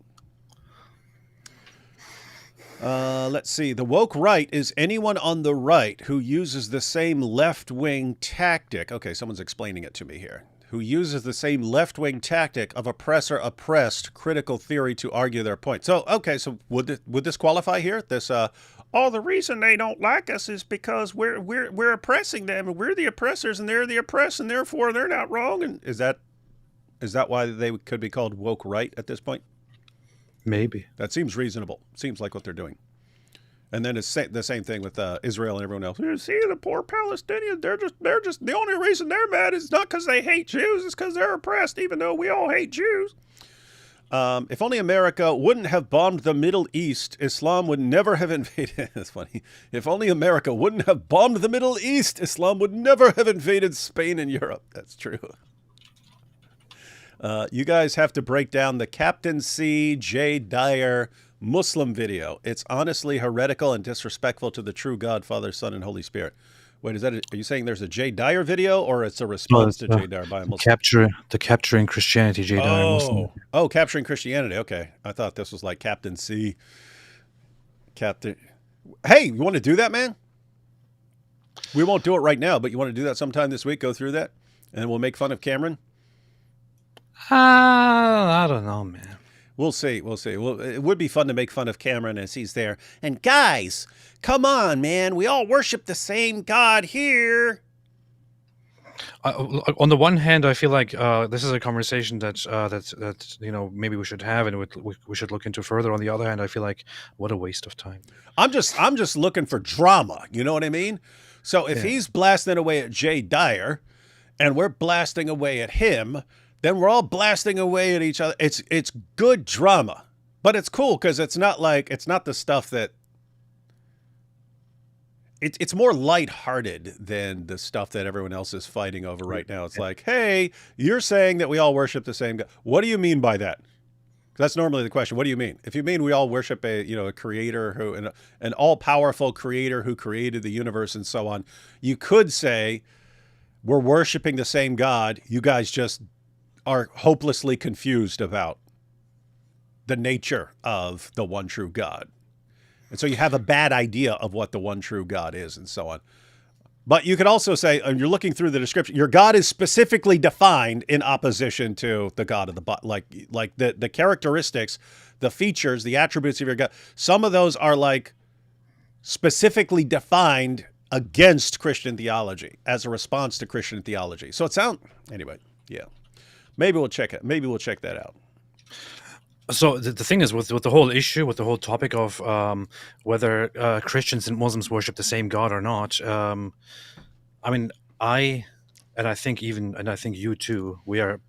Let's see. The woke right is anyone on the right who uses the same left-wing tactic. Okay, someone's explaining it to me here. Who uses the same left-wing tactic of oppressor-oppressed critical theory to argue their point. So, okay, so would this qualify here? This, the reason they don't like us is because we're oppressing them, and we're the oppressors, and they're the oppressed, and therefore they're not wrong. And is that why they could be called woke right at this point? Maybe. That seems reasonable. Seems like what they're doing. And then it's the same thing with Israel and everyone else. You see, the poor Palestinians, they're just the only reason they're mad is not because they hate Jews, it's because they're oppressed, even though we all hate Jews. If only America wouldn't have bombed the Middle East, Islam would never have invaded. That's funny. If only America wouldn't have bombed the Middle East, Islam would never have invaded Spain and Europe. That's true. You guys have to break down the Captain C. J. Dyer Muslim video. It's honestly heretical and disrespectful to the true God, Father, Son, and Holy Spirit. Wait, are you saying there's a J. Dyer video, or it's a response to J. Dyer by a Muslim? Capturing Christianity, J. Dyer Muslim. Oh, Capturing Christianity. Okay. I thought this was like Captain C. Hey, you want to do that, man? We won't do it right now, but you want to do that sometime this week? Go through that, and then we'll make fun of Cameron? I don't know, man. We'll see. Well, it would be fun to make fun of Cameron as he's there. And guys, come on, man. We all worship the same God here. On the one hand, I feel like this is a conversation that maybe we should have and we should look into further. On the other hand, I feel like what a waste of time. I'm just looking for drama. You know what I mean? So if he's blasting away at Jay Dyer, and we're blasting away at him, then we're all blasting away at each other. It's good drama, but it's cool because it's not the stuff that it's more lighthearted than the stuff that everyone else is fighting over right now. It's like, hey, you're saying that we all worship the same God. What do you mean by that? That's normally the question. What do you mean? If you mean we all worship a creator an all-powerful creator who created the universe and so on, you could say we're worshiping the same God. You guys just are hopelessly confused about the nature of the one true God. And so you have a bad idea of what the one true God is and so on. But you could also say, and you're looking through the description, your God is specifically defined in opposition to the God of the Bible. Like the characteristics, the features, the attributes of your God, some of those are like specifically defined against Christian theology as a response to Christian theology. So anyway, yeah. Maybe we'll check it. Maybe we'll check that out. So the thing is with the whole issue, with the whole topic of whether Christians and Muslims worship the same God or not. I mean, I think you too. We are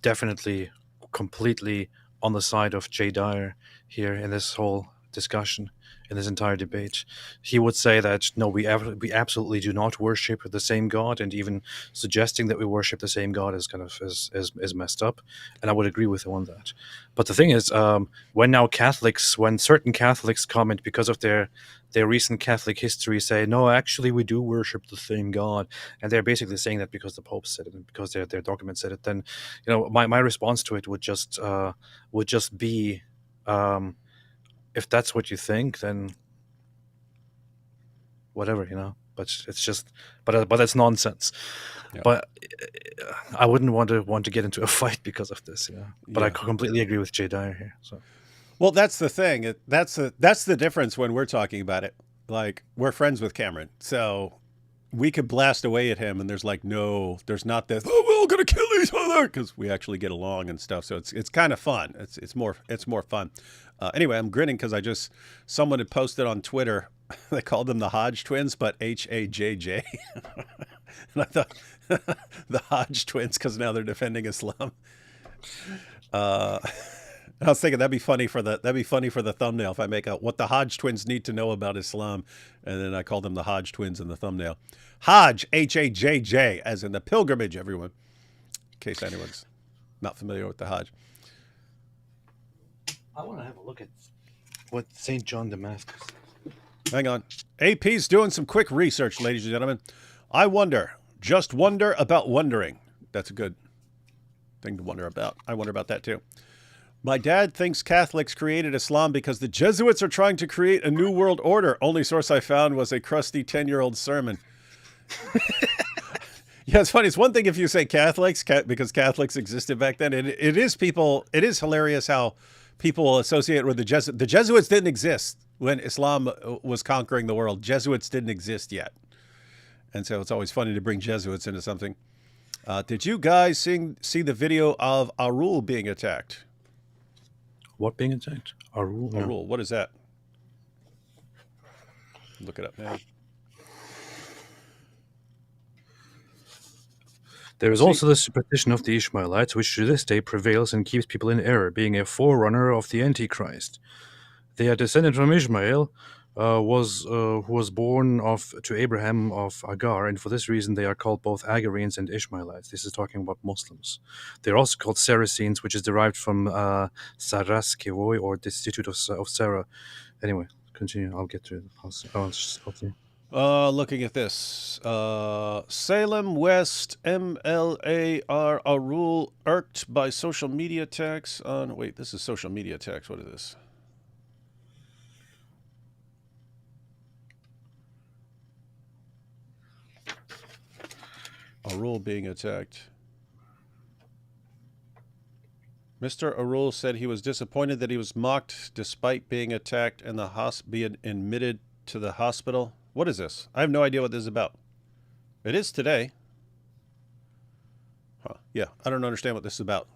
definitely completely on the side of Jay Dyer here in this whole discussion, in this entire debate. He would say that no, we absolutely do not worship the same God, and even suggesting that we worship the same God is kind of is messed up, and I would agree with him on that. But the thing is, when certain Catholics comment because of their recent Catholic history, say no, actually we do worship the same God, and they're basically saying that because the Pope said it and because their document said it, then my response to it would just be. If that's what you think, then whatever, but it's just, but it's nonsense. Yeah. But I wouldn't want to get into a fight because of this, But I completely agree with Jay Dyer here. So, well, that's the thing. That's the difference when we're talking about it. Like, we're friends with Cameron, so we could blast away at him, and there's not this. Oh, we're all gonna kill each other because we actually get along and stuff. So it's kind of fun. It's more fun. Anyway, I'm grinning because someone had posted on Twitter. They called them the Hodge Twins, but HAJJ. And I thought the Hodge Twins because now they're defending Islam. I was thinking that'd be funny for the thumbnail if I make out what the Hodge Twins need to know about Islam, and then I call them the Hodge Twins in the thumbnail. Hajj, Hajj, as in the pilgrimage, everyone. In case anyone's not familiar with the Hajj. I want to have a look at what St. John Damascus. Hang on. AP's doing some quick research, ladies and gentlemen. I wonder, just wonder about wondering. That's a good thing to wonder about. I wonder about that too. My dad thinks Catholics created Islam because the Jesuits are trying to create a new world order. Only source I found was a crusty 10-year-old sermon. Yeah, it's funny. It's one thing if you say Catholics, because Catholics existed back then. It is hilarious how people associate with the Jesuits. The Jesuits didn't exist when Islam was conquering the world. Jesuits didn't exist yet. And so it's always funny to bring Jesuits into something. Did you guys see the video of Arul being attacked? What being attacked? Arul? No. Arul, what is that? Look it up now. There is also the superstition of the IshRaelites, which to this day prevails and keeps people in error, being a forerunner of the Antichrist. They are descended from Ishmael, who was born to Abraham of Agar, and for this reason they are called both Agarenes and Ishmaelites. This is talking about Muslims. They're also called Saracenes, which is derived from Saras Kevoy, or the Institute of Sarah. Anyway, continue. I'll get to it. I'll stop there. Looking at this. Salem West MLAR Arul irked by social media attacks on... Wait, this is social media attacks. What is this? Arul being attacked. Mr. Arul said he was disappointed that he was mocked despite being attacked and being admitted to the hospital. What is this? I have no idea what this is about. It is today. Huh. Yeah, I don't understand what this is about.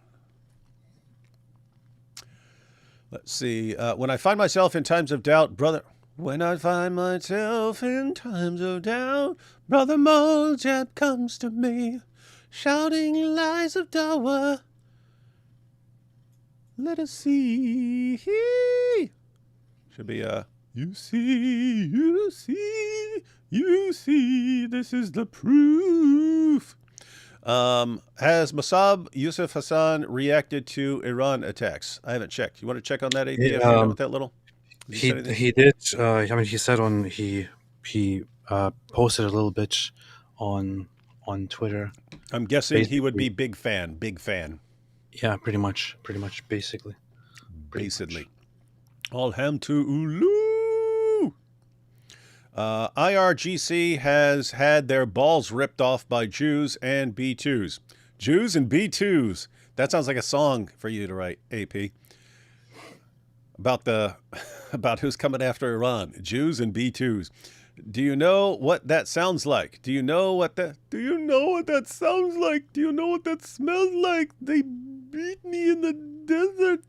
Let's see. When I find myself in times of doubt, brother... When I find myself in times of doubt, Brother Mojab comes to me, shouting lies of Dawa. Let us see. Should be, you see, this is the proof. Has Mossab Yusuf Hassan reacted to Iran attacks? I haven't checked. You want to check on that, AD? Have you done with that little? He did. I mean, he said he posted a little bit on Twitter. I'm guessing basically, he would be big fan. Yeah, pretty much, basically. Alhamdulillah. IRGC has had their balls ripped off by Jews and B2s. Jews and B2s. That sounds like a song for you to write, AP. About who's coming after Iran. Jews and B2s. Do you know what that sounds like? Do you know what that sounds like? Do you know what that smells like? They beat me in the desert.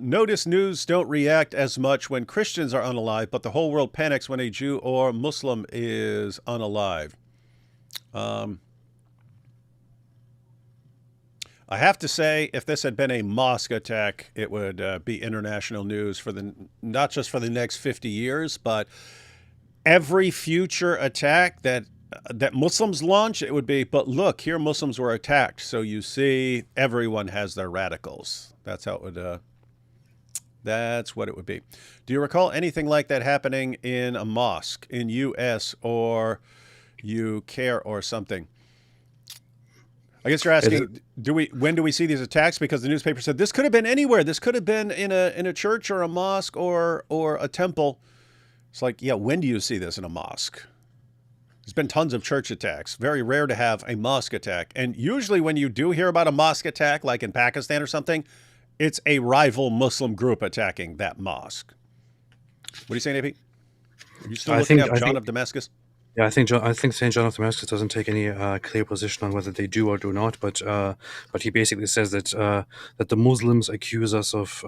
Notice news don't react as much when Christians are unalive, but the whole world panics when a Jew or Muslim is unalive. I have to say, if this had been a mosque attack, it would be international news for not just for the next 50 years, but every future attack that Muslims launch, it would be, but look, here Muslims were attacked. So you see, everyone has their radicals. That's how it would, that's what it would be. Do you recall anything like that happening in a mosque in U.S. or UK or something? I guess you're asking, when do we see these attacks? Because the newspaper said this could have been anywhere. This could have been in a church or a mosque or a temple. It's like, yeah, when do you see this in a mosque? There's been tons of church attacks. Very rare to have a mosque attack. And usually when you do hear about a mosque attack, like in Pakistan or something, it's a rival Muslim group attacking that mosque. What are you saying, AP? Are you still looking up John of Damascus? Yeah, I think Saint John of Damascus doesn't take any clear position on whether they do or do not, but he basically says that the Muslims accuse us of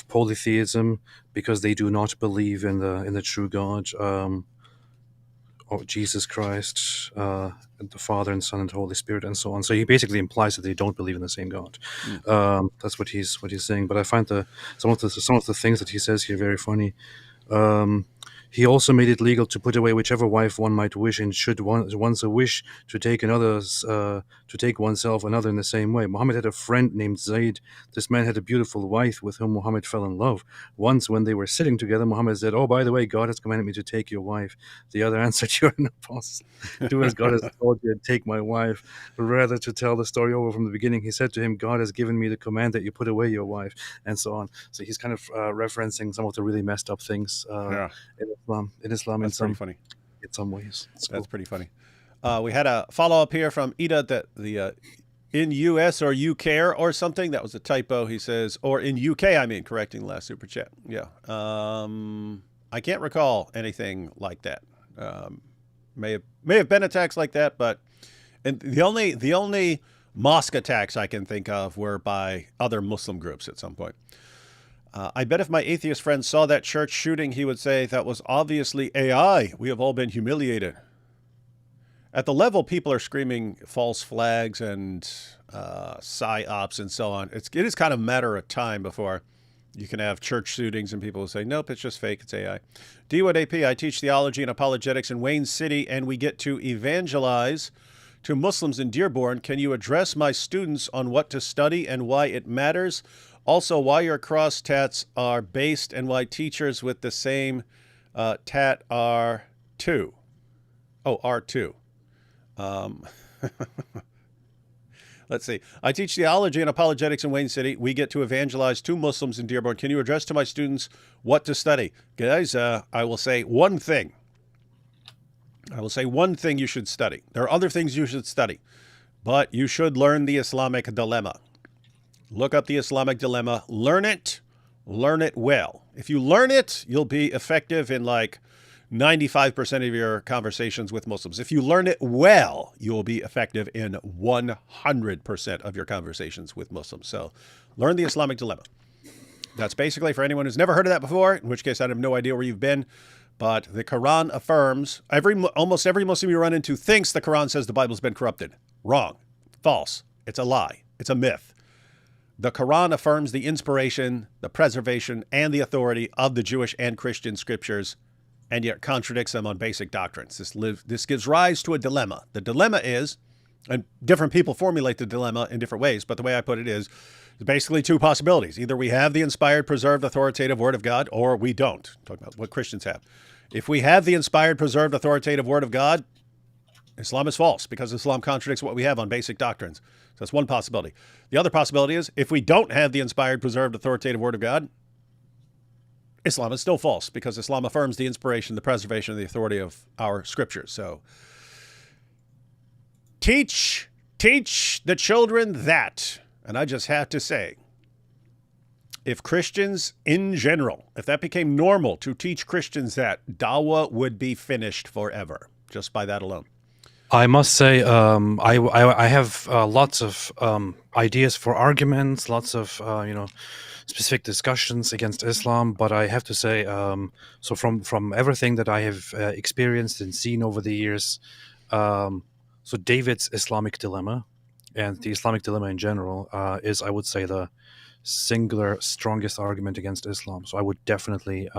polytheism because they do not believe in the true God, or Jesus Christ, and the Father and Son and Holy Spirit, and so on. So he basically implies that they don't believe in the same God. That's what he's saying. But I find some of the things that he says here very funny. Um, he also made it legal to put away whichever wife one might wish, and should once a wish to take to take oneself another in the same way. Muhammad had a friend named Zayd. This man had a beautiful wife with whom Muhammad fell in love. Once, when they were sitting together, Muhammad said, "Oh, by the way, God has commanded me to take your wife." The other answered, "You're an apostle. Do as God has told you and take my wife." But rather, to tell the story over from the beginning, he said to him, "God has given me the command that you put away your wife," and so on. So he's kind of referencing some of the really messed up things Yeah, in Islam that's pretty funny. in some ways. It's That's cool. pretty funny. We had a follow up here from Ida that the in US or UK or something. That was a typo. He says, or in UK, I mean, correcting the last super chat. Yeah. I can't recall anything like that. May have been attacks like that, but and the only mosque attacks I can think of were by other Muslim groups at some point. I bet if my atheist friend saw that church shooting, he would say that was obviously AI. We have all been humiliated. At the level people are screaming false flags and psyops and so on, it is kind of a matter of time before you can have church shootings and people will say, nope, it's just fake, it's AI. DWOD AP, I teach theology and apologetics in Wayne City, and we get to evangelize to Muslims in Dearborn. Can you address my students on what to study and why it matters? Also, why your cross tats are based and why teachers with the same tat are too. Oh, are too. Let's see. I teach theology and apologetics in Wayne City. We get to evangelize to Muslims in Dearborn. Can you address to my students what to study? Guys, I will say one thing. I will say one thing you should study. There are other things you should study, but you should learn the Islamic Dilemma. Look up the Islamic Dilemma. Learn it well. If you learn it, you'll be effective in like 95% of your conversations with Muslims. If you learn it well, you will be effective in 100% of your conversations with Muslims. So learn the Islamic Dilemma. That's basically for anyone who's never heard of that before, in which case I have no idea where you've been. But the Quran affirms, almost every Muslim you run into thinks the Quran says the Bible's been corrupted. Wrong. False. It's a lie. It's a myth. The Quran affirms the inspiration, the preservation, and the authority of the Jewish and Christian scriptures, and yet contradicts them on basic doctrines. This gives rise to a dilemma. The dilemma is, and different people formulate the dilemma in different ways, but the way I put it is basically two possibilities. Either we have the inspired, preserved, authoritative Word of God, or we don't. I'm talking about what Christians have. If we have the inspired, preserved, authoritative Word of God, Islam is false because Islam contradicts what we have on basic doctrines. So that's one possibility. The other possibility is if we don't have the inspired, preserved, authoritative Word of God, Islam is still false because Islam affirms the inspiration, the preservation, and the authority of our scriptures. So teach the children that. And I just have to say, if Christians in general, if that became normal to teach Christians that, dawah would be finished forever, just by that alone. I must say, I have lots of ideas for arguments, lots of specific discussions against Islam. But I have to say, so from everything that I have experienced and seen over the years, so David's Islamic Dilemma and the Islamic Dilemma in general is, I would say, the singular strongest argument against Islam. So I would definitely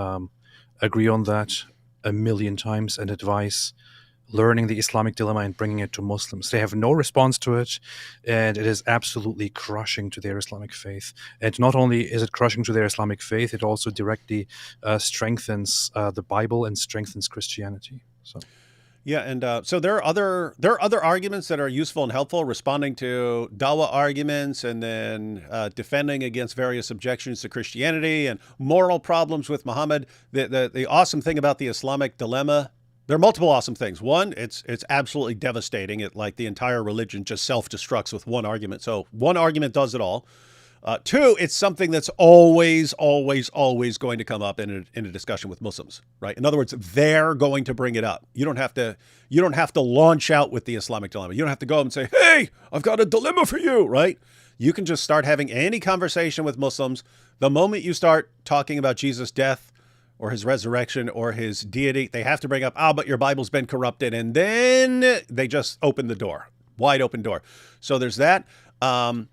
agree on that a million times and advise learning the Islamic Dilemma and bringing it to Muslims. They have no response to it, and it is absolutely crushing to their Islamic faith. And not only is it crushing to their Islamic faith, it also directly strengthens the Bible and strengthens Christianity. So. Yeah, and so there are other arguments that are useful and helpful, responding to dawah arguments and then defending against various objections to Christianity and moral problems with Muhammad. The awesome thing about the Islamic Dilemma, there are multiple awesome things. One, it's absolutely devastating. It, like the entire religion just self-destructs with one argument. So one argument does it all. Two, it's something that's always going to come up in a discussion with Muslims, right? In other words, they're going to bring it up. You don't have to launch out with the Islamic dilemma. You don't have to go up and say, hey, I've got a dilemma for you, right? You can just start having any conversation with Muslims. The moment you start talking about Jesus' death or his resurrection or his deity, they have to bring up, but your Bible's been corrupted. And then they just open the door, wide open door. So there's that. The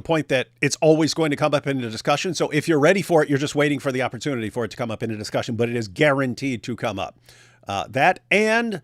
point that it's always going to come up in a discussion. So if you're ready for it, you're just waiting for the opportunity for it to come up in a discussion, but it is guaranteed to come up. That, and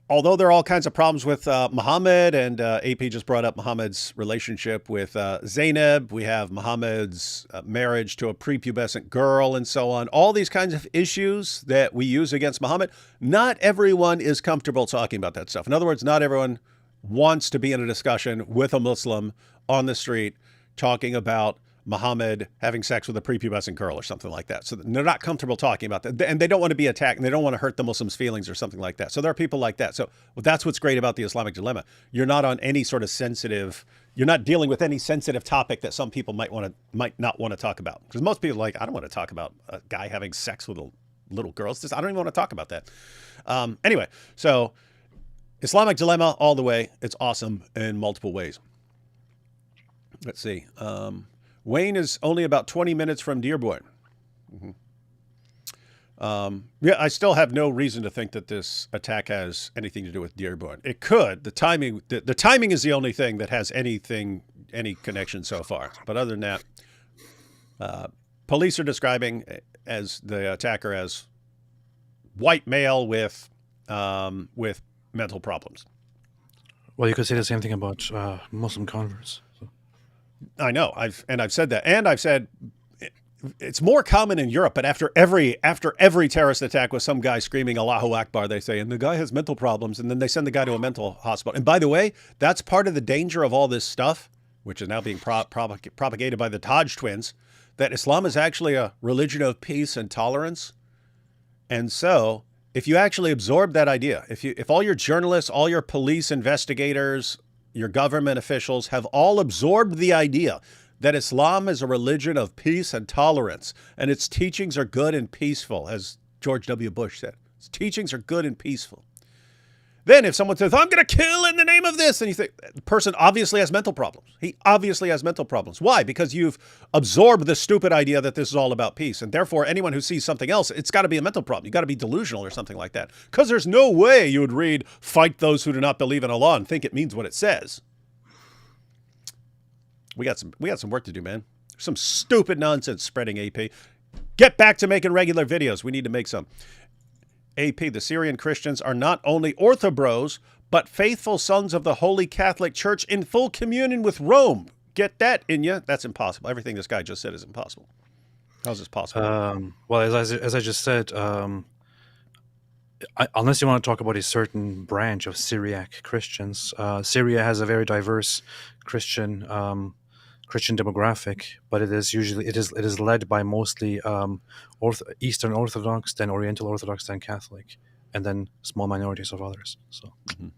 although there are all kinds of problems with Muhammad, and AP just brought up Muhammad's relationship with Zainab, we have Muhammad's marriage to a prepubescent girl and so on, all these kinds of issues that we use against Muhammad, not everyone is comfortable talking about that stuff. In other words, not everyone wants to be in a discussion with a Muslim on the street talking about Muhammad having sex with a prepubescent girl or something like that. So they're not comfortable talking about that. And they don't want to be attacked, and they don't want to hurt the Muslims' feelings or something like that. So there are people like that. So that's what's great about the Islamic dilemma. You're not on any sort of you're not dealing with any sensitive topic that some people might not want to talk about. Because most people are like, I don't want to talk about a guy having sex with a little girl. It's just, I don't even want to talk about that. Anyway, so Islamic dilemma all the way. It's awesome in multiple ways. Let's see. Wayne is only about 20 minutes from Dearborn. Yeah, I still have no reason to think that this attack has anything to do with Dearborn. It could. The timing is the only thing that has any connection so far. But other than that, police are describing as the attacker as white male with mental problems. Well, you could say the same thing about Muslim converts. So. I know. I've said that, and I've said it's more common in Europe. But after every terrorist attack with some guy screaming Allahu Akbar, they say, and the guy has mental problems, and then they send the guy to a mental hospital. And by the way, that's part of the danger of all this stuff, which is now being propagated by the Hodge Twins, that Islam is actually a religion of peace and tolerance. And so, if you actually absorb that idea, if all your journalists, all your police investigators, your government officials have all absorbed the idea that Islam is a religion of peace and tolerance, and its teachings are good and peaceful, as George W. Bush said. Its teachings are good and peaceful. Then if someone says, I'm going to kill in the name of this, and you think, the person obviously has mental problems. He obviously has mental problems. Why? Because you've absorbed the stupid idea that this is all about peace. And therefore, anyone who sees something else, it's got to be a mental problem. You got to be delusional or something like that. Because there's no way you would read, fight those who do not believe in Allah and think it means what it says. We got some work to do, man. Some stupid nonsense spreading, AP. Get back to making regular videos. We need to make some. AP, the Syrian Christians are not only orthobros, but faithful sons of the Holy Catholic Church in full communion with Rome. Get that in you? That's impossible. Everything this guy just said is impossible. How's this possible? Well, as I just said, unless you want to talk about a certain branch of Syriac Christians, Syria has a very diverse Christian demographic, but it is led by mostly Eastern Orthodox, then Oriental Orthodox, then Catholic, and then small minorities of others. So, all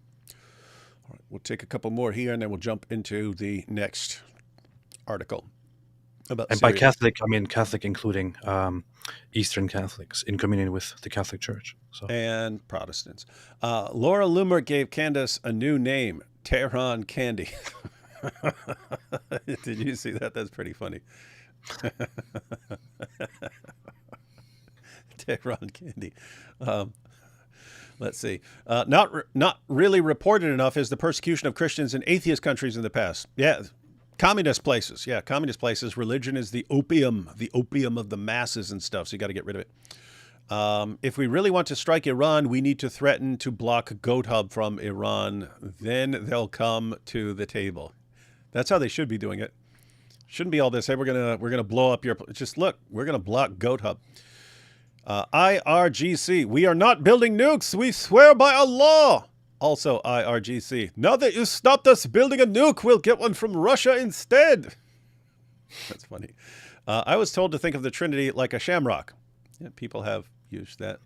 right, we'll take a couple more here, and then we'll jump into the next article about. And Syria. by Catholic, I mean Catholic including Eastern Catholics in communion with the Catholic Church. So. And Protestants. Laura Loomer gave Candace a new name, Terron Candy. Did you see that? That's pretty funny. Terron Candy. Let's see. Not really reported enough is the persecution of Christians in atheist countries in the past. Yeah, communist places. Yeah, communist places. Religion is the opium of the masses and stuff. So you got to get rid of it. If we really want to strike Iran, we need to threaten to block Goat Hub from Iran. Then they'll come to the table. That's how they should be doing it. Shouldn't be all this. Hey, we're gonna blow up your. Just look, we're gonna block Goat Hub. IRGC. We are not building nukes. We swear by Allah. Also IRGC. Now that you stopped us building a nuke, we'll get one from Russia instead. That's funny. I was told to think of the Trinity like a shamrock. Yeah, people have used that.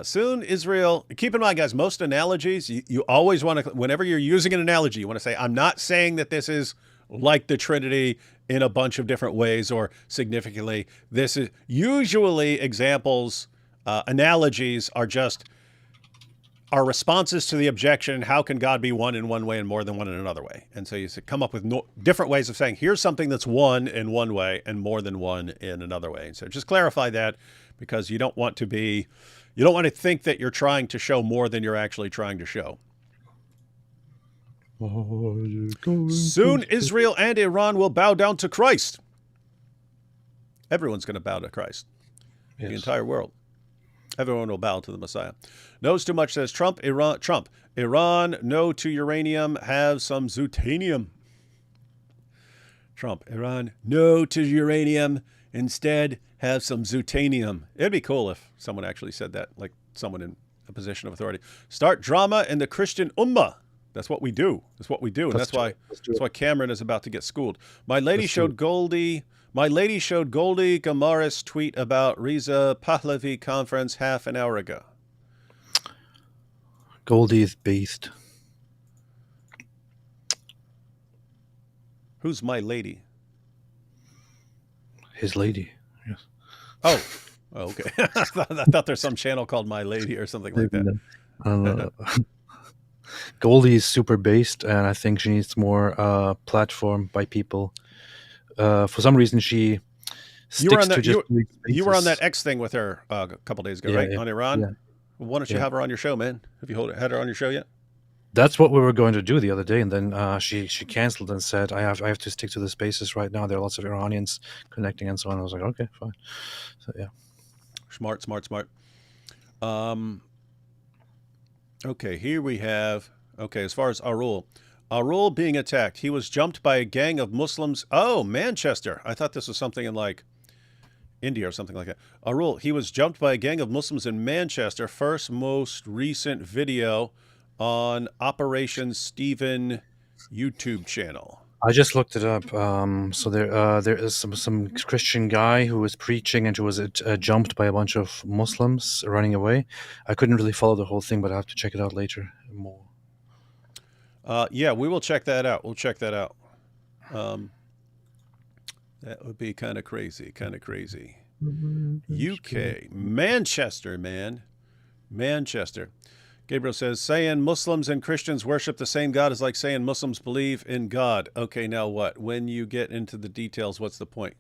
Soon Israel, keep in mind, guys, most analogies, you always want to, whenever you're using an analogy, you want to say, I'm not saying that this is like the Trinity in a bunch of different ways or significantly. This is usually examples, analogies are just our responses to the objection, how can God be one in one way and more than one in another way? And so you come up with different ways of saying, here's something that's one in one way and more than one in another way. And so just clarify that, because you don't want to think that you're trying to show more than you're actually trying to show. Soon Israel and Iran will bow down to Christ. Everyone's going to bow to Christ. Yes. The entire world. Everyone will bow to the Messiah. Knows too much, says Trump. Iran, no to uranium, have some zutanium. Trump, Iran, no to uranium, instead have some zutanium. It'd be cool if someone actually said that, like someone in a position of authority. Start drama in the Christian Ummah. That's what we do. That's what we do. And that's why Cameron is about to get schooled. My lady showed Goldie Gamara's tweet about Reza Pahlavi conference half an hour ago. Goldie is based. Who's my lady? His lady. Yes. Oh, okay. I thought there's some channel called My Lady or something like that. Goldie is super based, and I think she needs more platform by people. For some reason, she sticks to just. You were on that X thing with her a couple days ago, right? On Iran. Yeah. Why don't you have her on your show, man? Have you had her on your show yet? That's what we were going to do the other day, and then she canceled and said, "I have to stick to the spaces right now. There are lots of Iranians connecting and so on." I was like, "Okay, fine." So yeah, smart. Okay, here we have. Okay, as far as Arul being attacked, he was jumped by a gang of Muslims. Oh, Manchester. I thought this was something in like India or something like that. Arul, he was jumped by a gang of Muslims in Manchester. First, most recent video on Operation Stephen YouTube channel. I just looked it up. So there is some Christian guy who was preaching and who was jumped by a bunch of Muslims running away. I couldn't really follow the whole thing, but I have to check it out later more. Yeah, we will check that out. We'll check that out. That would be kind of crazy. UK, Manchester, man. Manchester. Gabriel says, saying Muslims and Christians worship the same God is like saying Muslims believe in God. Okay, now what? When you get into the details, what's the point?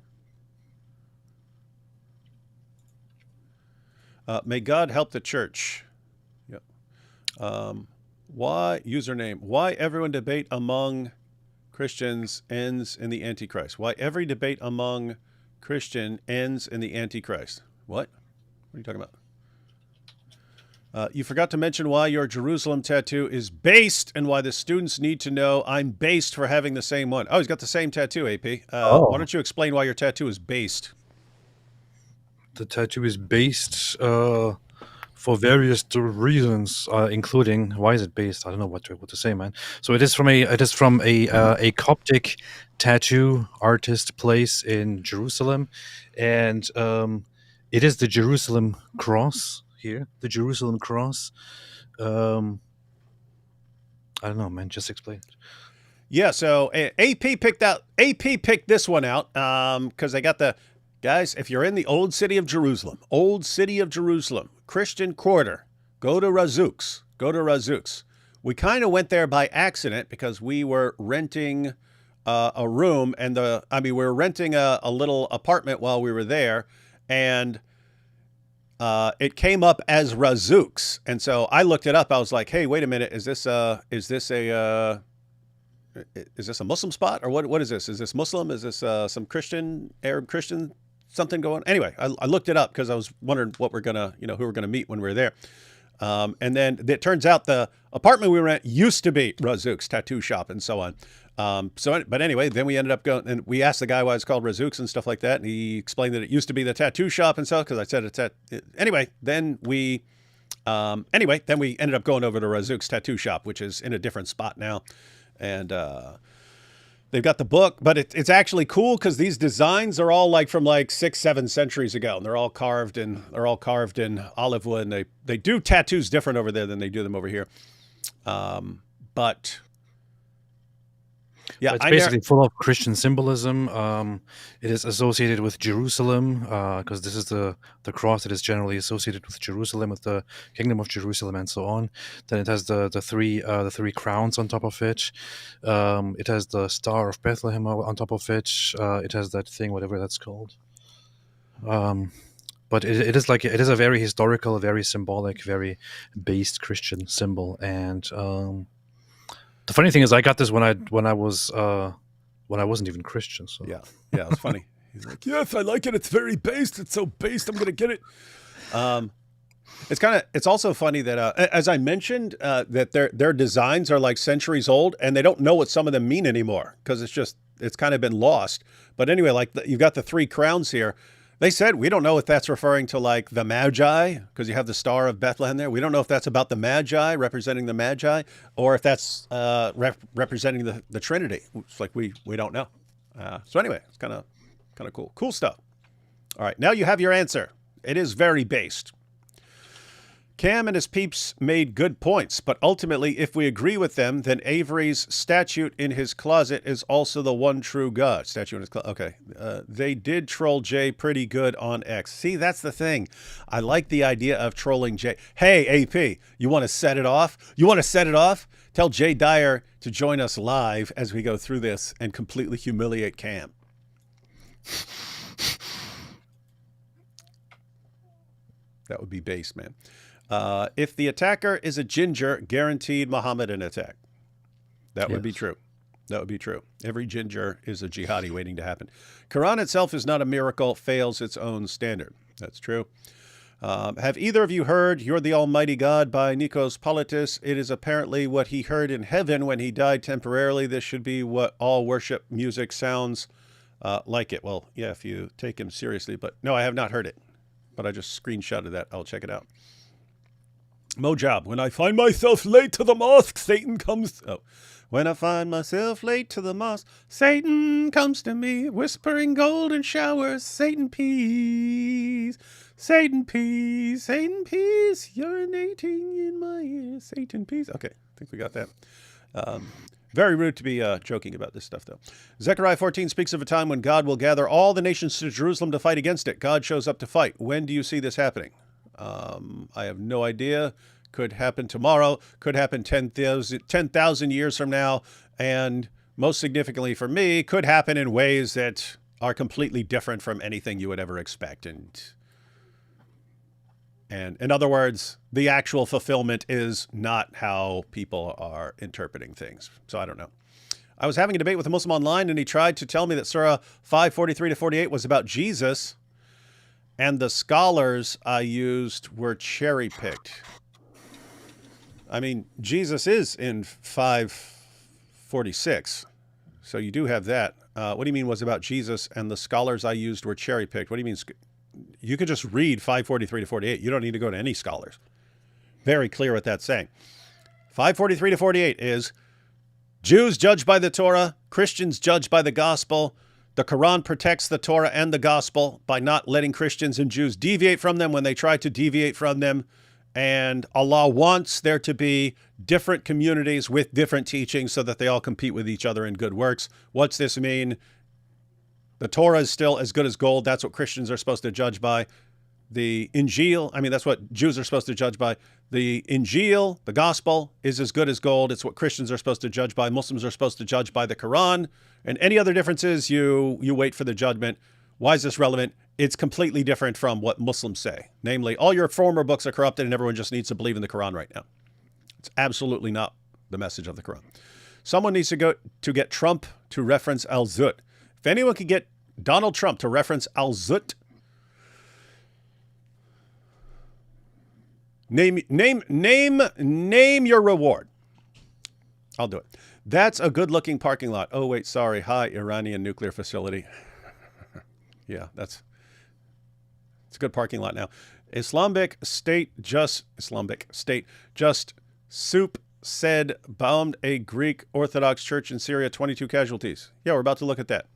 May God help the church. Yep. Why everyone debate among Christians ends in the Antichrist? Why every debate among Christian ends in the Antichrist? What? What are you talking about? You forgot to mention why your Jerusalem tattoo is based and why the students need to know I'm based for having the same one. Oh, he's got the same tattoo, AP. Why don't you explain why your tattoo is based? The tattoo is based for various reasons, including why is it based? I don't know what to say, man. So it is from a Coptic tattoo artist place in Jerusalem, and it is the Jerusalem cross. Here, the Jerusalem cross. I don't know, man. Just explain. Yeah, so AP picked this one out because they got the guys. If you're in the old city of Jerusalem, Christian Quarter, go to Razuk's. We kind of went there by accident because we were renting a room, and we were renting a little apartment while we were there, and it came up as Razuk's, and so I looked it up. I was like, "Hey, wait a minute! Is this a Muslim spot, or what is this? Is this Muslim? Is this some Arab Christian something going?" Anyway, I looked it up because I was wondering what who we're gonna meet when we were there. And then it turns out the apartment we rent used to be Razuk's tattoo shop and so on. But anyway, then we ended up going and we asked the guy why it's called Razuk's and stuff like that. And he explained that it used to be the tattoo shop and stuff because I said anyway, then we ended up going over to Razuk's tattoo shop, which is in a different spot now. And They've got the book, but it's actually cool because these designs are all like from like 6-7 centuries ago, and they're all carved in olive wood. And they do tattoos different over there than they do them over here. But yeah, it's basically full of Christian symbolism. It is associated with Jerusalem because this is the cross that is generally associated with Jerusalem, with the kingdom of Jerusalem, and so on. Then it has the three crowns on top of it. It has the Star of Bethlehem on top of it. It has that thing, whatever that's called. But it is a very historical, very symbolic, very based Christian symbol. And the funny thing is, I got this when I wasn't even Christian. So yeah, it's funny. He's like, yes, I like it. It's very based. It's so based. I'm gonna get it. It's also funny that as I mentioned that their designs are like centuries old, and they don't know what some of them mean anymore because it's kind of been lost. But anyway, like you've got the three crowns here. They said, we don't know if that's referring to like the Magi, because you have the Star of Bethlehem there. We don't know if that's about the Magi, representing the Magi, or if that's representing the Trinity. It's like we don't know. So anyway, it's kind of cool. Cool stuff. All right, now you have your answer. It is very based. Cam and his peeps made good points, but ultimately, if we agree with them, then Avery's statue in his closet is also the one true God. Statue in his closet. Okay. They did troll Jay pretty good on X. See, that's the thing. I like the idea of trolling Jay. Hey, AP, you want to set it off? Tell Jay Dyer to join us live as we go through this and completely humiliate Cam. That would be base, man. If the attacker is a ginger, guaranteed Mohammedan attack. That would be true. That would be true. Every ginger is a jihadi waiting to happen. Quran itself is not a miracle, fails its own standard. That's true. Have either of you heard You're the Almighty God by Nikos Politis? It is apparently what he heard in heaven when he died temporarily. This should be what all worship music sounds like it. Well, yeah, if you take him seriously. But no, I have not heard it. But I just screenshotted that. I'll check it out. Mojab, when I find myself late to the mosque, Satan comes. Oh, when I find myself late to the mosque, Satan comes to me, whispering golden showers. Satan peace, Satan peace, Satan peace, urinating in my ear. Satan peace. Okay, I think we got that. Very rude to be joking about this stuff, though. Zechariah 14 speaks of a time when God will gather all the nations to Jerusalem to fight against it. God shows up to fight. When do you see this happening? I have no idea. Could happen tomorrow. Could happen 10,000 years from now. And most significantly for me, could happen in ways that are completely different from anything you would ever expect. And in other words, the actual fulfillment is not how people are interpreting things. So I don't know. I was having a debate with a Muslim online, and he tried to tell me that Surah 5:43-48 was about Jesus, and the scholars I used were cherry-picked. I mean, Jesus is in 5:46, so you do have that. What do you mean was about Jesus, and the scholars I used were cherry-picked? What do you mean? You could just read 5:43-48. You don't need to go to any scholars. Very clear what that's saying. 5:43-48 is Jews judged by the Torah, Christians judged by the gospel. The Quran protects the Torah and the gospel by not letting Christians and Jews deviate from them when they try to deviate from them. And Allah wants there to be different communities with different teachings so that they all compete with each other in good works. What's this mean? The Torah is still as good as gold. That's what Christians are supposed to judge by. The Injil, that's what Jews are supposed to judge by. The Injil, the gospel, is as good as gold. It's what Christians are supposed to judge by. Muslims are supposed to judge by the Quran. And any other differences, you wait for the judgment. Why is this relevant? It's completely different from what Muslims say. Namely, all your former books are corrupted and everyone just needs to believe in the Quran right now. It's absolutely not the message of the Quran. Someone needs to go to get Trump to reference Al-Zut. If anyone could get Donald Trump to reference Al-Zut, name your reward. I'll do it. That's a good-looking parking lot. Oh, wait, sorry. Hi, Iranian nuclear facility. Yeah, it's a good parking lot now. Islamic State just soup said bombed a Greek Orthodox church in Syria, 22 casualties. Yeah, we're about to look at that.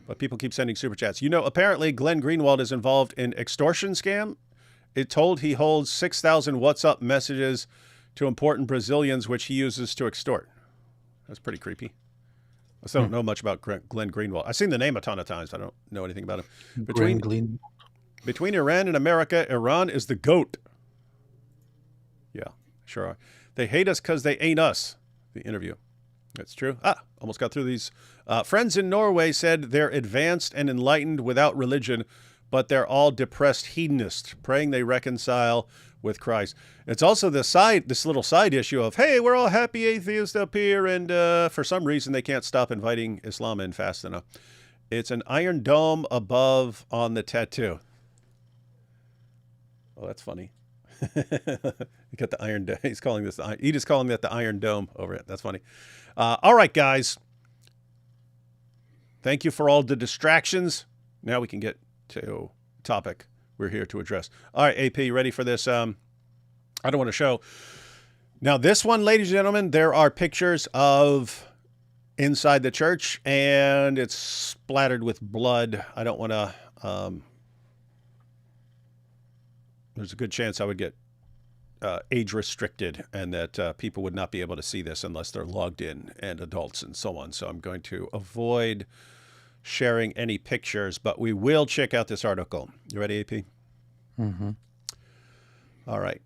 But people keep sending super chats. You know, apparently Glenn Greenwald is involved in extortion scam. It told he holds 6,000 WhatsApp messages to important Brazilians, which he uses to extort. That's pretty creepy. I still don't know much about Glenn Greenwald. I've seen the name a ton of times. I don't know anything about him. Between Iran and America, Iran is the GOAT. Yeah, sure are. They hate us because they ain't us. The interview. That's true. Almost got through these. Friends in Norway said they're advanced and enlightened without religion, but they're all depressed hedonists, praying they reconcile with Christ. It's also this little side issue of, hey, we're all happy atheists up here, and for some reason they can't stop inviting Islam in fast enough. It's an iron dome above on the tattoo. Oh, that's funny. You got the iron dome. He's calling this calling that the Iron Dome over it. That's funny. All right, guys. Thank you for all the distractions. Now we can get to the topic we're here to address. All right, AP, ready for this? I don't want to show. Now, this one, ladies and gentlemen, there are pictures of inside the church, and it's splattered with blood. I don't want to... there's a good chance I would get age restricted and that people would not be able to see this unless they're logged in, and adults and so on. So I'm going to avoid sharing any pictures, but we will check out this article. You ready, AP? Mm-hmm. All right.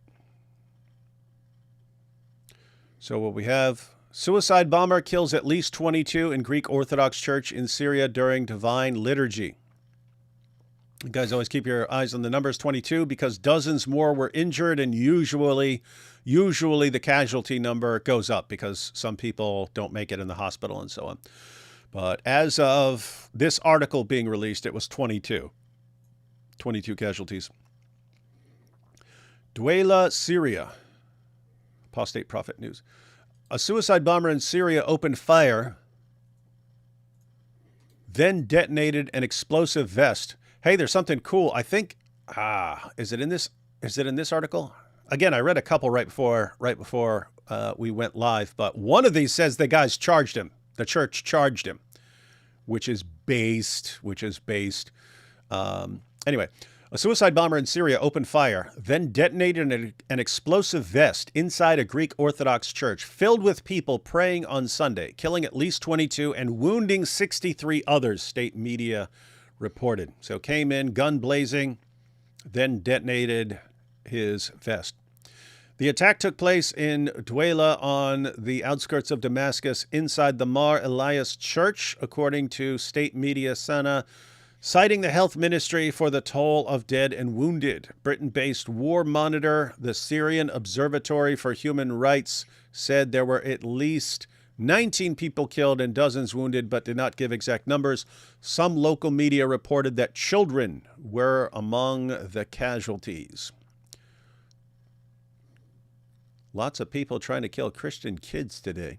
So what we have, suicide bomber kills at least 22 in Greek Orthodox church in Syria during divine liturgy. You guys always keep your eyes on the numbers, 22, because dozens more were injured, and usually the casualty number goes up because some people don't make it in the hospital and so on. But as of this article being released, it was 22 casualties. Douala, Syria. Apostate Prophet News. A suicide bomber in Syria opened fire, then detonated an explosive vest. Hey, there's something cool. I think, is it in this article? Again, I read a couple right before we went live, but one of these says the guys charged him. The church charged him, which is based. Anyway, a suicide bomber in Syria opened fire, then detonated an explosive vest inside a Greek Orthodox church filled with people praying on Sunday, killing at least 22 and wounding 63 others, state media reported. So came in, gun blazing, then detonated his vest. The attack took place in Douala on the outskirts of Damascus inside the Mar Elias Church, according to state media Sana, citing the health ministry for the toll of dead and wounded. Britain-based War Monitor, the Syrian Observatory for Human Rights, said there were at least 19 people killed and dozens wounded, but did not give exact numbers. Some local media reported that children were among the casualties. Lots of people trying to kill Christian kids today.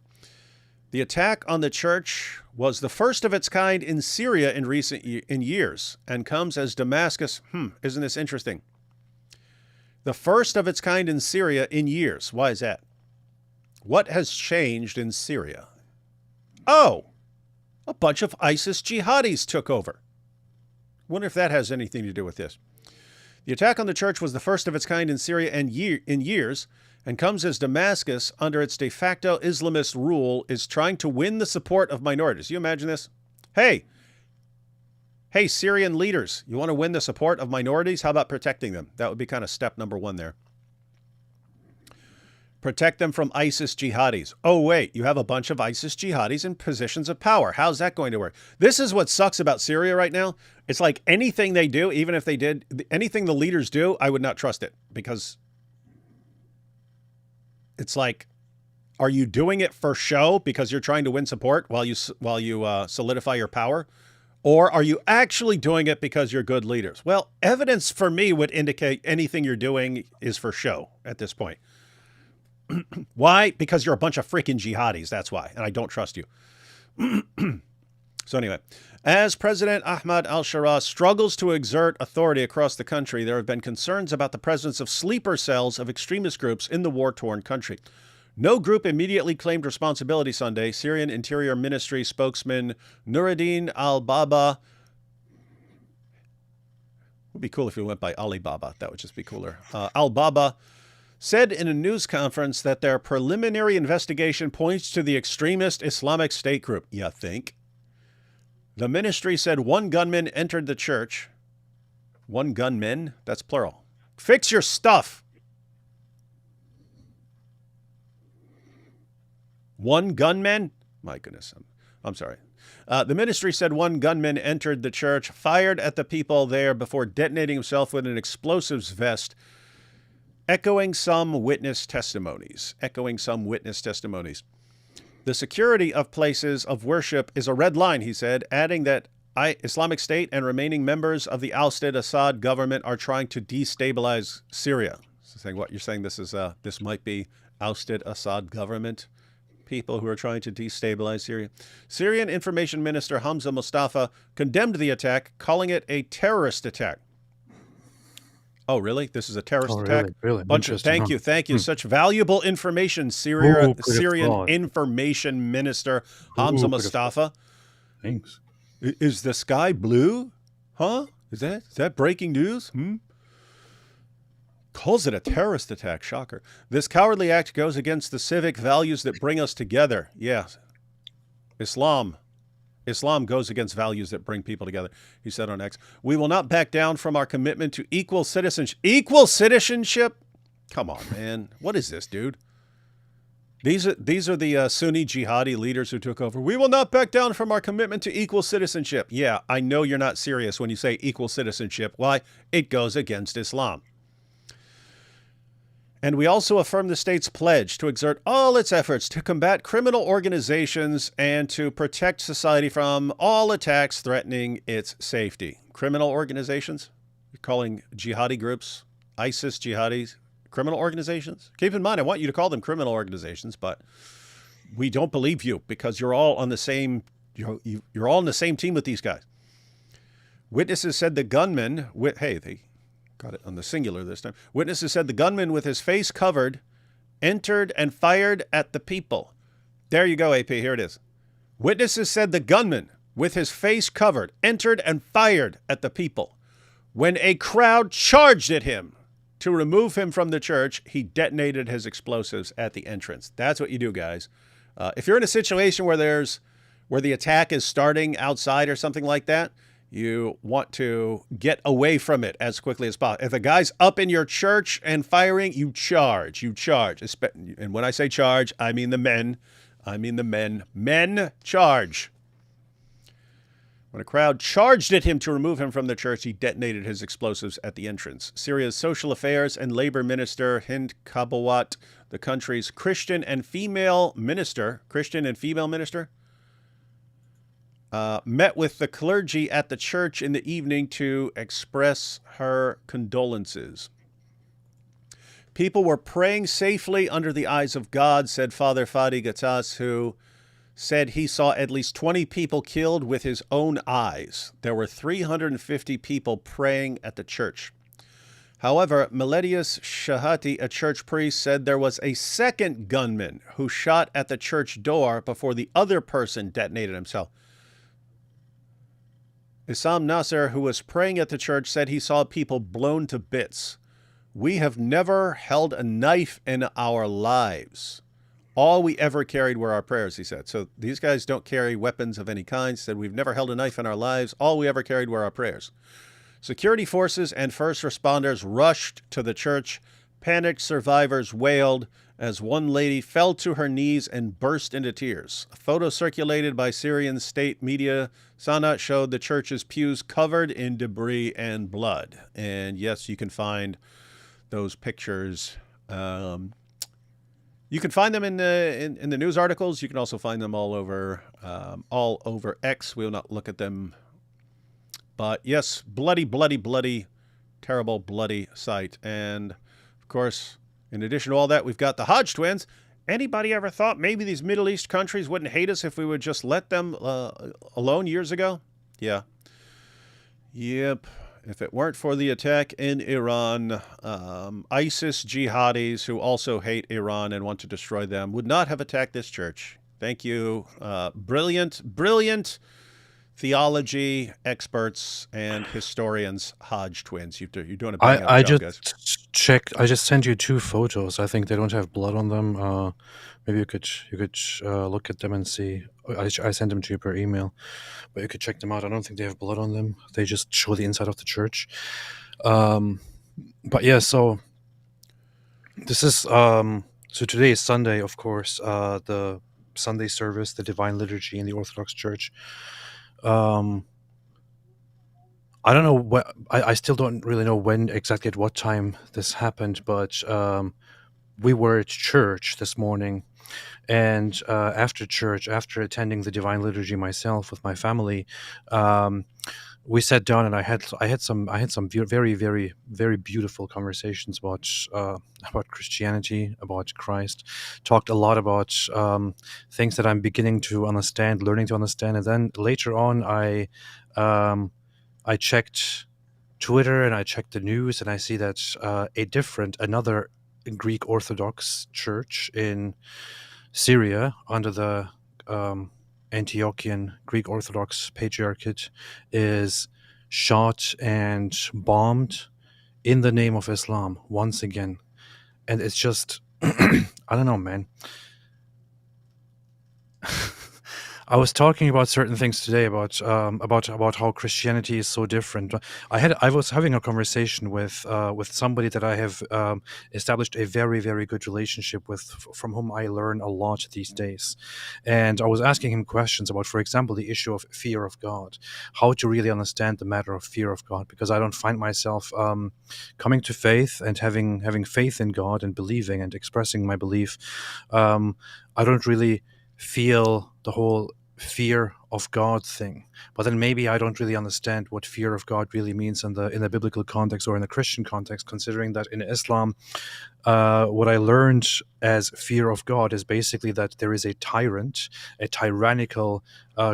The attack on the church was the first of its kind in Syria in years, and comes as Damascus. Isn't this interesting? The first of its kind in Syria in years. Why is that? What has changed in Syria? Oh, a bunch of ISIS jihadis took over. Wonder if that has anything to do with this. The attack on the church was the first of its kind in Syria in years, and comes as Damascus, under its de facto Islamist rule, is trying to win the support of minorities. You imagine this? Hey, Syrian leaders, you want to win the support of minorities? How about protecting them? That would be kind of step number one there. Protect them from ISIS jihadis. Oh, wait, you have a bunch of ISIS jihadis in positions of power. How's that going to work? This is what sucks about Syria right now. It's like anything they do, even if they did, anything the leaders do, I would not trust it. Because it's like, are you doing it for show because you're trying to win support while you solidify your power? Or are you actually doing it because you're good leaders? Well, evidence for me would indicate anything you're doing is for show at this point. Why? Because you're a bunch of freaking jihadis. That's why. And I don't trust you. So anyway, as President Ahmad al-Sharaa struggles to exert authority across the country, there have been concerns about the presence of sleeper cells of extremist groups in the war-torn country. No group immediately claimed responsibility Sunday. Syrian Interior Ministry spokesman Nuruddin al-Baba. It would be cool if we went by Alibaba. That would just be cooler. Al-Baba said in a news conference that their preliminary investigation points to the extremist Islamic State group. You think? The ministry said one gunman entered the church. One gunman? That's plural. Fix your stuff. One gunman? My goodness. I'm sorry. The ministry said one gunman entered the church, fired at the people there before detonating himself with an explosives vest, echoing some witness testimonies. The security of places of worship is a red line, he said, adding that Islamic State and remaining members of the ousted Assad government are trying to destabilize Syria. So saying what you're saying, this might be ousted Assad government people who are trying to destabilize Syria. Syrian Information Minister Hamza Mustafa condemned the attack, calling it a terrorist attack. Oh, really? This is a terrorist attack? Really? Thank you. Such valuable information, Syrian Information Minister Hamza Mustafa. Thanks. Is the sky blue? Huh? Is that breaking news? Calls it a terrorist attack. Shocker. This cowardly act goes against the civic values that bring us together. Yeah. Islam goes against values that bring people together, he said on X. We will not back down from our commitment to equal citizenship. Equal citizenship? Come on, man. What is this, dude? These are the Sunni jihadi leaders who took over. We will not back down from our commitment to equal citizenship. Yeah, I know you're not serious when you say equal citizenship. Why? It goes against Islam. And we also affirm the state's pledge to exert all its efforts to combat criminal organizations and to protect society from all attacks threatening its safety. Criminal organizations? You're calling jihadi groups, ISIS jihadis, criminal organizations? Keep in mind, I want you to call them criminal organizations, but we don't believe you because you're all on the same you're all on the same team with these guys. Witnesses said the gunman they got it on the singular this time. Witnesses said the gunman with his face covered entered and fired at the people. There you go, AP. Here it is. Witnesses said the gunman with his face covered entered and fired at the people. When a crowd charged at him to remove him from the church, he detonated his explosives at the entrance. That's what you do, guys. If you're in a situation where the attack is starting outside or something like that, you want to get away from it as quickly as possible. If a guy's up in your church and firing, you charge. And when I say charge, I mean the men. Men charge. When a crowd charged at him to remove him from the church, he detonated his explosives at the entrance. Syria's Social Affairs and Labor Minister Hind Kabawat, the country's Christian and female minister, met with the clergy at the church in the evening to express her condolences. People were praying safely under the eyes of God, said Father Fadi Gattas, who said he saw at least 20 people killed with his own eyes. There were 350 people praying at the church. However, Meletius Shahati, a church priest, said there was a second gunman who shot at the church door before the other person detonated himself. Issam Nasser, who was praying at the church, said he saw people blown to bits. We have never held a knife in our lives. All we ever carried were our prayers, he said. So these guys don't carry weapons of any kind. He said, we've never held a knife in our lives. All we ever carried were our prayers. Security forces and first responders rushed to the church. Panicked survivors wailed as one lady fell to her knees and burst into tears. A photo circulated by Syrian state media, Sana, showed the church's pews covered in debris and blood. And yes, you can find those pictures. You can find them in the news articles. You can also find them all over X. We will not look at them. But yes, bloody, terrible, bloody sight. And of course, in addition to all that, we've got the Hodge Twins. Anybody ever thought maybe these Middle East countries wouldn't hate us if we would just let them alone years ago? Yeah. Yep. If it weren't for the attack in Iran, ISIS jihadis who also hate Iran and want to destroy them would not have attacked this church. Thank you. Brilliant theology experts and historians, Hodge Twins. You're doing a bang up I job, guys. just checked. I just sent you 2 photos. I think they don't have blood on them. Maybe you could look at them and see. I sent them to you per email, but you could check them out. I don't think they have blood on them. They just show the inside of the church. But yeah, so this is so today is Sunday, of course. The Sunday service, the Divine Liturgy in the Orthodox Church. I don't know what I still don't really know when exactly at what time this happened, but we were at church this morning, and after church, after attending the Divine Liturgy myself with my family, we sat down and I had some very very very beautiful conversations about Christianity, about Christ. Talked a lot about things that I'm beginning to understand, learning to understand, and then later on I checked Twitter and I checked the news and I see that another Greek Orthodox church in Syria under the Antiochian Greek Orthodox Patriarchate is shot and bombed in the name of Islam once again. And it's just, I don't know, man. I was talking about certain things today about how Christianity is so different. I was having a conversation with somebody that I have established a very very good relationship with, from whom I learn a lot these days, and I was asking him questions about, for example, the issue of fear of God, how to really understand the matter of fear of God, because I don't find myself coming to faith and having faith in God and believing and expressing my belief. I don't really feel the whole fear of God thing, but then maybe I don't really understand what fear of God really means in the biblical context or in the Christian context, considering that in Islam, what I learned as fear of God is basically that there is a tyrant, a tyrannical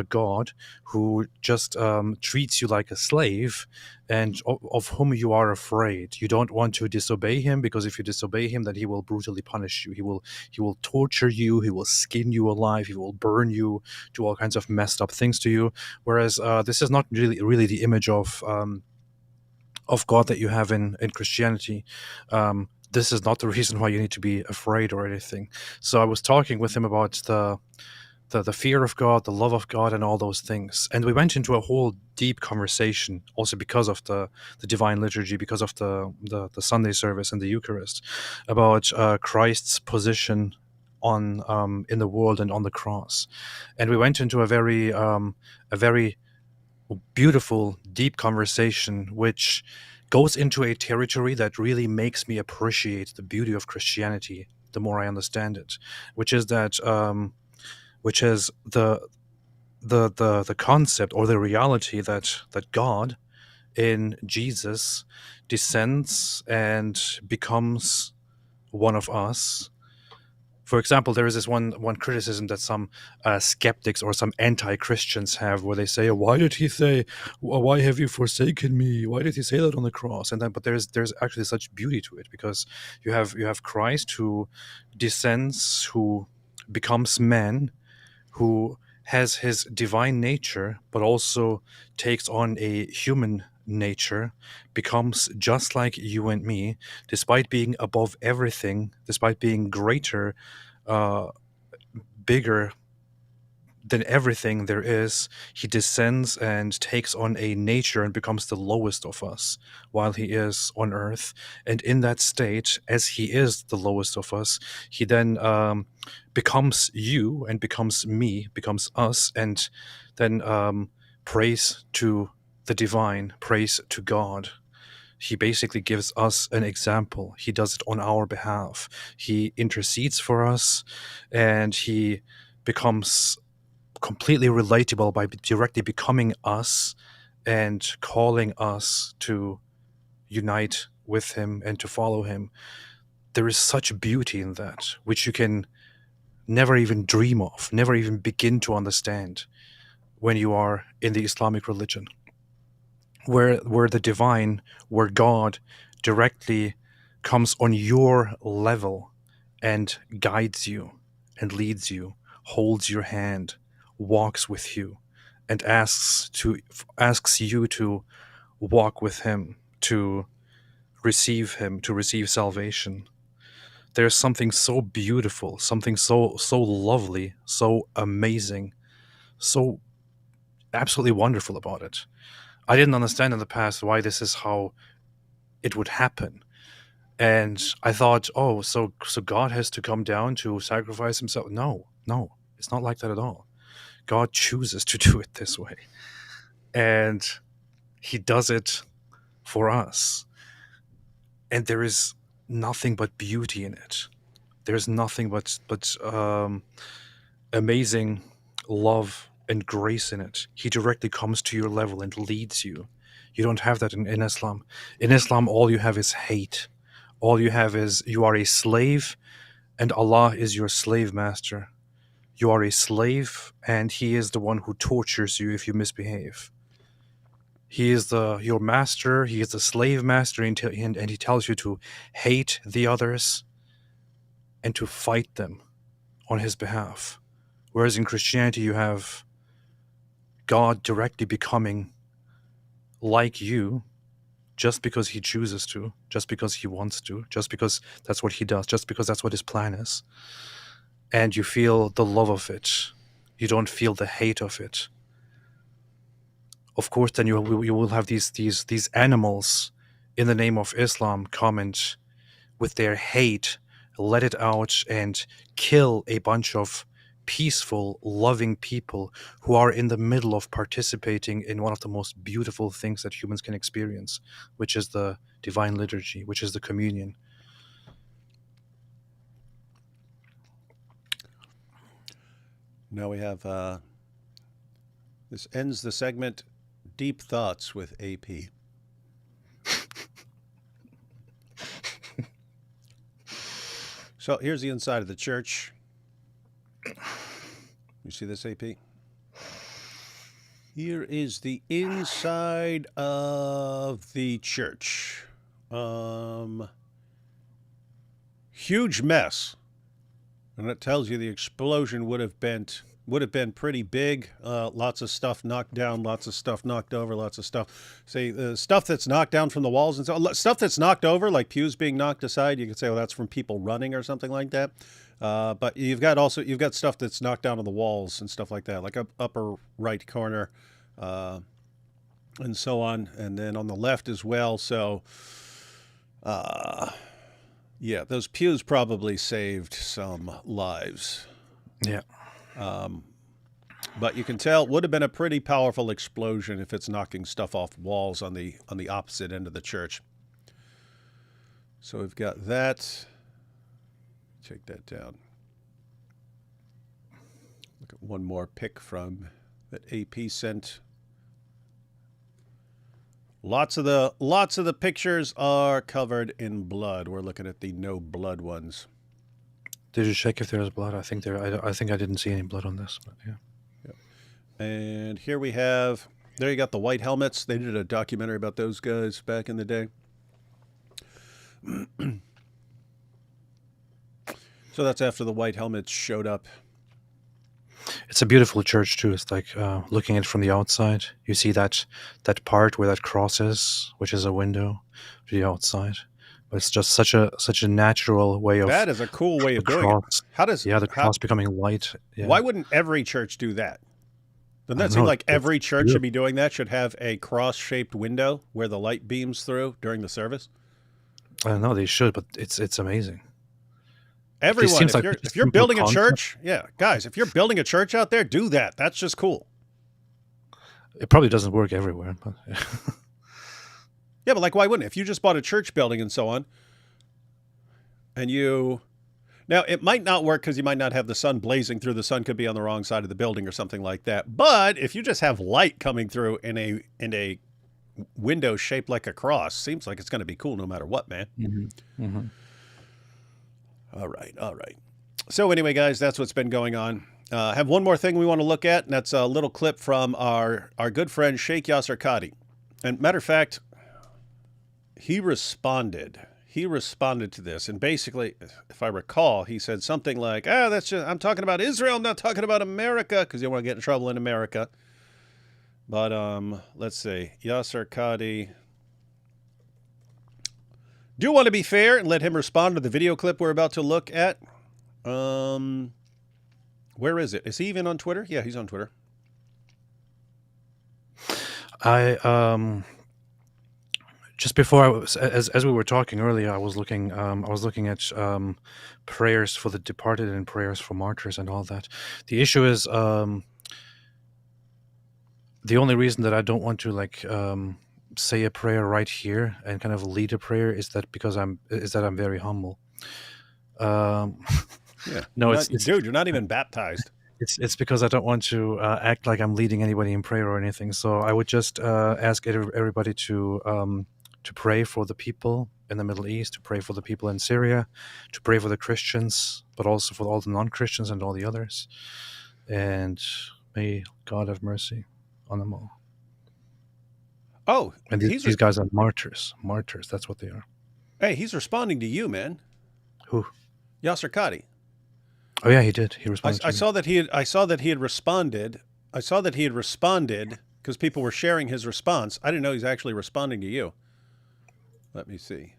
God who just treats you like a slave, and of whom you are afraid. You don't want to disobey him, because if you disobey him, then he will brutally punish you. He will torture you. He will skin you alive. He will burn you, do all kinds of messed up things to you. Whereas this is not really the image of God that you have in Christianity. This is not the reason why you need to be afraid or anything. So I was talking with him about the fear of God, the love of God, and all those things. And we went into a whole deep conversation, also because of the Divine Liturgy, because of the Sunday service and the Eucharist, about Christ's position on in the world and on the cross. And we went into a very beautiful, deep conversation, which goes into a territory that really makes me appreciate the beauty of Christianity the more I understand it, which is that which is the concept or the reality that God in Jesus descends and becomes one of us. For example, there is this one criticism that some skeptics or some anti-Christians have, where they say, "Why did he say, why have you forsaken me? Why did he say that on the cross?" And then, but there's actually such beauty to it, because you have Christ who descends, who becomes man, who has his divine nature, but also takes on a human nature, becomes just like you and me, despite being above everything, despite being greater, bigger than everything there is. He descends and takes on a nature and becomes the lowest of us while he is on earth. And in that state, as he is the lowest of us, he then becomes you and becomes me, becomes us, and then prays to the divine, prays to God. He basically gives us an example. He does it on our behalf. He intercedes for us, and he becomes completely relatable by directly becoming us and calling us to unite with him and to follow him. There is such beauty in that, which you can never even dream of, never even begin to understand when you are in the Islamic religion. where the divine, where God directly comes on your level and guides you and leads you, holds your hand, walks with you, and asks you to walk with him, to receive salvation. There's something so beautiful, something so lovely, so amazing, so absolutely wonderful about it. I didn't understand in the past why this is how it would happen. And I thought, oh, so God has to come down to sacrifice himself. No, it's not like that at all. God chooses to do it this way. And he does it for us. And there is nothing but beauty in it. There's nothing but amazing love and grace in it. He directly comes to your level and leads you. You don't have that in Islam. In Islam, all you have is hate. All you have is you are a slave and Allah is your slave master. You are a slave and he is the one who tortures you if you misbehave. He is your master, he is the slave master, and he tells you to hate the others and to fight them on his behalf. Whereas in Christianity, you have God directly becoming like you just because he chooses to, just because he wants to, just because that's what he does, just because that's what his plan is. And you feel the love of it. You don't feel the hate of it. Of course, then you will have these animals in the name of Islam come and with their hate let it out and kill a bunch of peaceful, loving people who are in the middle of participating in one of the most beautiful things that humans can experience, which is the divine liturgy, which is the communion. Now we have, this ends the segment, Deep Thoughts with AP. So here's the inside of the church. You see this, AP? Here is the inside of the church. Huge mess. And it tells you the explosion would have been pretty big. Lots of stuff knocked down, lots of stuff knocked over, lots of stuff. Say the stuff that's knocked down from the walls and stuff that's knocked over, like pews being knocked aside. You could say, well, that's from people running or something like that. But you've got stuff that's knocked down on the walls and stuff like that, like upper right corner, and so on, and then on the left as well. So, yeah, those pews probably saved some lives. Yeah. But you can tell it would have been a pretty powerful explosion if it's knocking stuff off walls on the opposite end of the church. So we've got that. Take that down. Look at one more pic from that AP sent. Lots of the pictures are covered in blood. We're looking at the no blood ones. Did you check if there's blood? I think I didn't see any blood on this, but yeah. Yep. And here we have, there you got the white helmets. They did a documentary about those guys back in the day. So that's after the white helmets showed up. It's a beautiful church too. It's like looking at it from the outside. You see that part where that cross is, which is a window to the outside. But it's just such a natural way of. That is a cool way of doing cross. it. How does the cross becoming light? Yeah. Why wouldn't every church do that? Doesn't that seem like every church should be doing that? Should have a cross-shaped window where the light beams through during the service? I don't know. They should, but it's amazing. Everyone, if you're building a church, yeah, guys, if you're building a church out there, do that. That's just cool. It probably doesn't work everywhere, but yeah. Yeah, but like, why wouldn't it? If you just bought a church building and so on, and now it might not work because you might not have the sun blazing through. The sun could be on the wrong side of the building or something like that. But if you just have light coming through in a window shaped like a cross, seems like it's going to be cool no matter what, man. Mm-hmm. Mm-hmm. All right. So anyway, guys, that's what's been going on. Have one more thing we want to look at, and that's a little clip from our good friend Sheikh Yasser Qadi. And matter of fact, he responded. He responded to this, and basically, if I recall, he said something like, that's just, I'm talking about Israel, I'm not talking about America, because you don't want to get in trouble in America. But let's see. Yasser Qadi. Do want to be fair and let him respond to the video clip we're about to look at. Where is it? Is he even on Twitter? Yeah, he's on Twitter. Just before I was, as we were talking earlier, I was looking at prayers for the departed and prayers for martyrs and all that. The issue is the only reason that I don't want to say a prayer right here and kind of lead a prayer is that I'm very humble. Yeah. No, dude, you're not even baptized. It's because I don't want to act like I'm leading anybody in prayer or anything. So I would just ask everybody to pray for the people in the Middle East, to pray for the people in Syria, to pray for the Christians, but also for all the non-Christians and all the others. And may God have mercy on them all. Oh, and these guys are martyrs. Martyrs, that's what they are. Hey, he's responding to you, man. Who? Yasser Qadi. Oh yeah, he did. He responded. I saw that he had responded. I saw that he had responded because people were sharing his response. I didn't know he's actually responding to you. Let me see.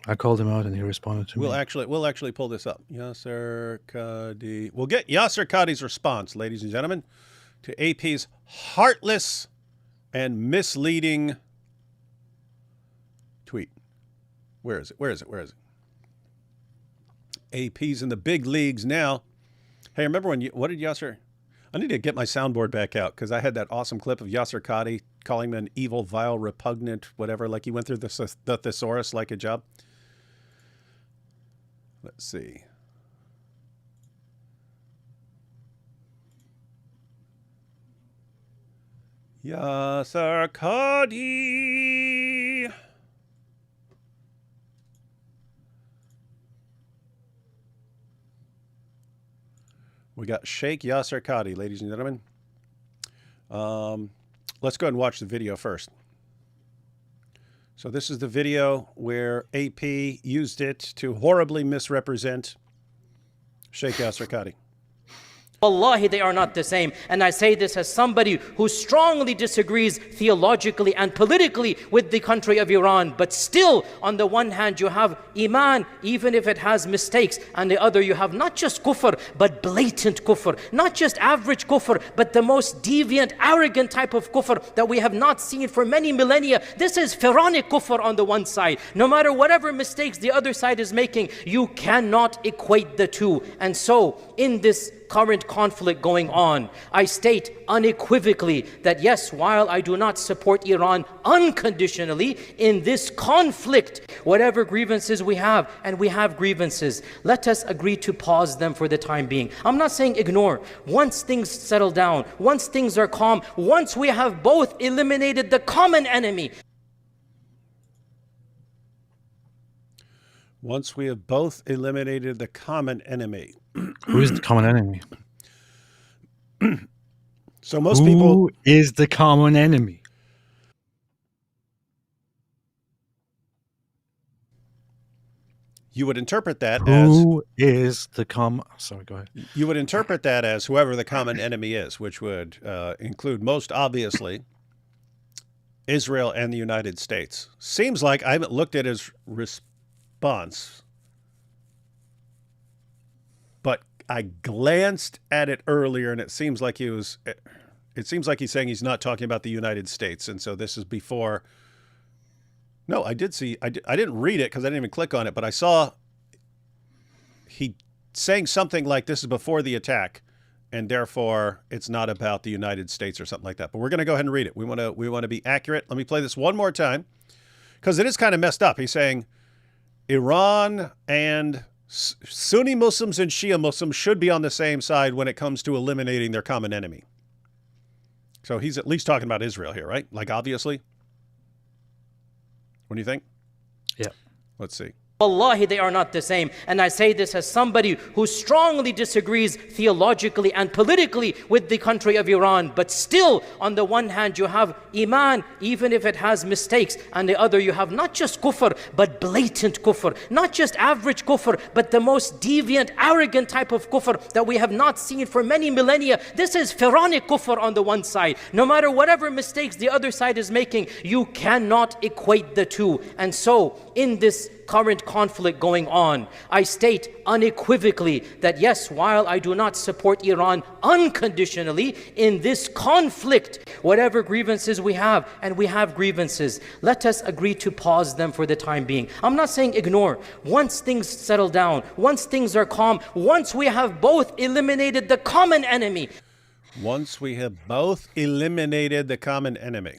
I called him out and he responded to me. We'll actually pull this up. Yasser Qadi. We'll get Yasser Qadi's response, ladies and gentlemen, to AP's heartless and misleading tweet. Where is it? AP's in the big leagues now. Hey, remember what did Yasser? I need to get my soundboard back out because I had that awesome clip of Yasser Qadi calling him an evil, vile, repugnant, whatever, like he went through the thesaurus like a job. Let's see. Yasser Qadi. We got Sheikh Yasser Qadi, ladies and gentlemen. Let's go ahead and watch the video first. So this is the video where AP used it to horribly misrepresent Sheikh Yasser Qadi. Wallahi, they are not the same. And I say this as somebody who strongly disagrees theologically and politically with the country of Iran. But still, on the one hand, you have Iman, even if it has mistakes. And the other, you have not just kufr, but blatant kufr. Not just average kufr, but the most deviant, arrogant type of kufr that we have not seen for many millennia. This is pharaonic kufr on the one side. No matter whatever mistakes the other side is making, you cannot equate the two. And so, in this current conflict going on, I state unequivocally that yes, while I do not support Iran unconditionally in this conflict, whatever grievances we have, and we have grievances, let us agree to pause them for the time being. I'm not saying ignore. Once things settle down, once things are calm, once we have both eliminated the common enemy. Once we have both eliminated the common enemy. Who is the common enemy? So most people... Who is the common enemy? You would interpret that Who is the common... Sorry, go ahead. You would interpret that as whoever the common enemy is, which would include most obviously Israel and the United States. Seems like I haven't looked at his response, but I glanced at it earlier, and it seems like he's saying he's not talking about the United States, and so this is before. No, I didn't read it because I didn't even click on it, but I saw he saying something like this is before the attack, and therefore it's not about the United States or something like that. But we're going to go ahead and read it. We want to be accurate. Let me play this one more time because it is kind of messed up. He's saying Iran and Sunni Muslims and Shia Muslims should be on the same side when it comes to eliminating their common enemy. So he's at least talking about Israel here, right? Like, obviously. What do you think? Yeah. Let's see. Wallahi, they are not the same. And I say this as somebody who strongly disagrees theologically and politically with the country of Iran. But still, on the one hand, you have Iman, even if it has mistakes. On the other, you have not just kufr, but blatant kufr. Not just average kufr, but the most deviant, arrogant type of kufr that we have not seen for many millennia. This is pharaonic kufr on the one side. No matter whatever mistakes the other side is making, you cannot equate the two. And so, in this current conflict going on, I state unequivocally that yes, while I do not support Iran unconditionally in this conflict, whatever grievances we have, and we have grievances, let us agree to pause them for the time being. I'm not saying ignore. Once things settle down, once things are calm, once we have both eliminated the common enemy. Once we have both eliminated the common enemy.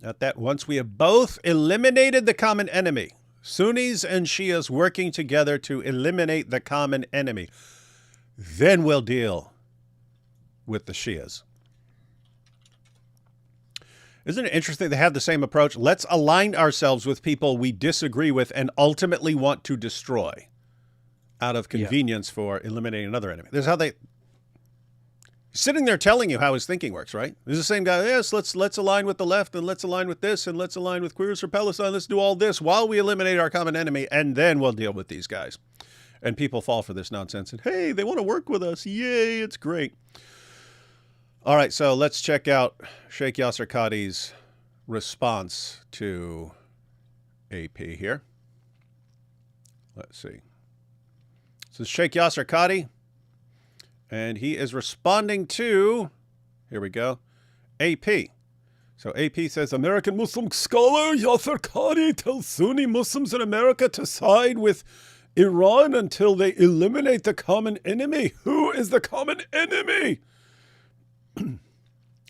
Not that. Once we have both eliminated the common enemy. Sunnis and Shias working together to eliminate the common enemy. Then we'll deal with the Shias. Isn't it interesting they have the same approach? Let's align ourselves with people we disagree with and ultimately want to destroy out of convenience for eliminating another enemy. This is how they... Sitting there telling you how his thinking works, right? He's the same guy. Yes, let's align with the left, and let's align with this, and let's align with Queers for Palestine. Let's do all this while we eliminate our common enemy, and then we'll deal with these guys. And people fall for this nonsense. And hey, they want to work with us. Yay, it's great. All right, so let's check out Sheikh Yasser Qadhi's response to AP here. Let's see. This is Sheikh Yasser Qadhi. And he is responding to, here we go, AP. So AP says, American Muslim scholar Yasser Qadhi tells Sunni Muslims in America to side with Iran until they eliminate the common enemy. Who is the common enemy?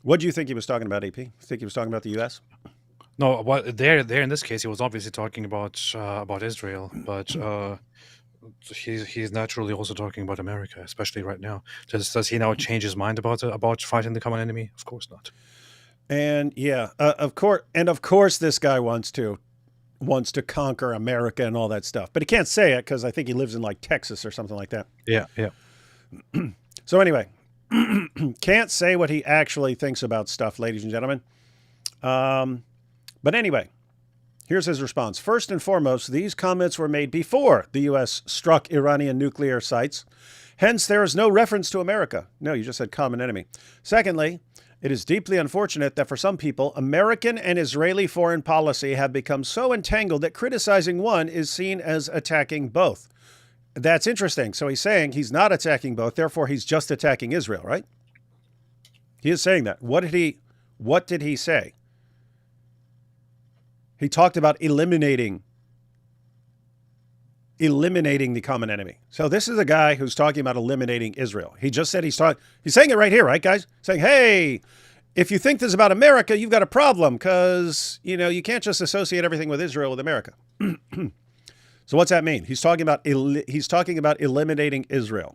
What do you think he was talking about, AP? Think he was talking about the U.S.? No, well, there in this case, he was obviously talking about Israel, but he's naturally also talking about America, especially right now. Does he now change his mind about fighting the common enemy? Of course not. And yeah, of course, this guy wants to conquer America and all that stuff, but he can't say it because I think he lives in like Texas or something like that. Yeah. So anyway, can't say what he actually thinks about stuff, ladies and gentlemen. But anyway. Here's his response. First and foremost, these comments were made before the U.S. struck Iranian nuclear sites. Hence, there is no reference to America. No, you just said common enemy. Secondly, it is deeply unfortunate that for some people, American and Israeli foreign policy have become so entangled that criticizing one is seen as attacking both. That's interesting. So he's saying he's not attacking both, therefore he's just attacking Israel, right? He is saying that. What did he say? He talked about eliminating the common enemy. So this is a guy who's talking about eliminating Israel. He just said he's saying it right here, right, guys? Saying, hey, if you think this is about America, you've got a problem because, you can't just associate everything with Israel with America. So what's that mean? He's talking about eliminating Israel.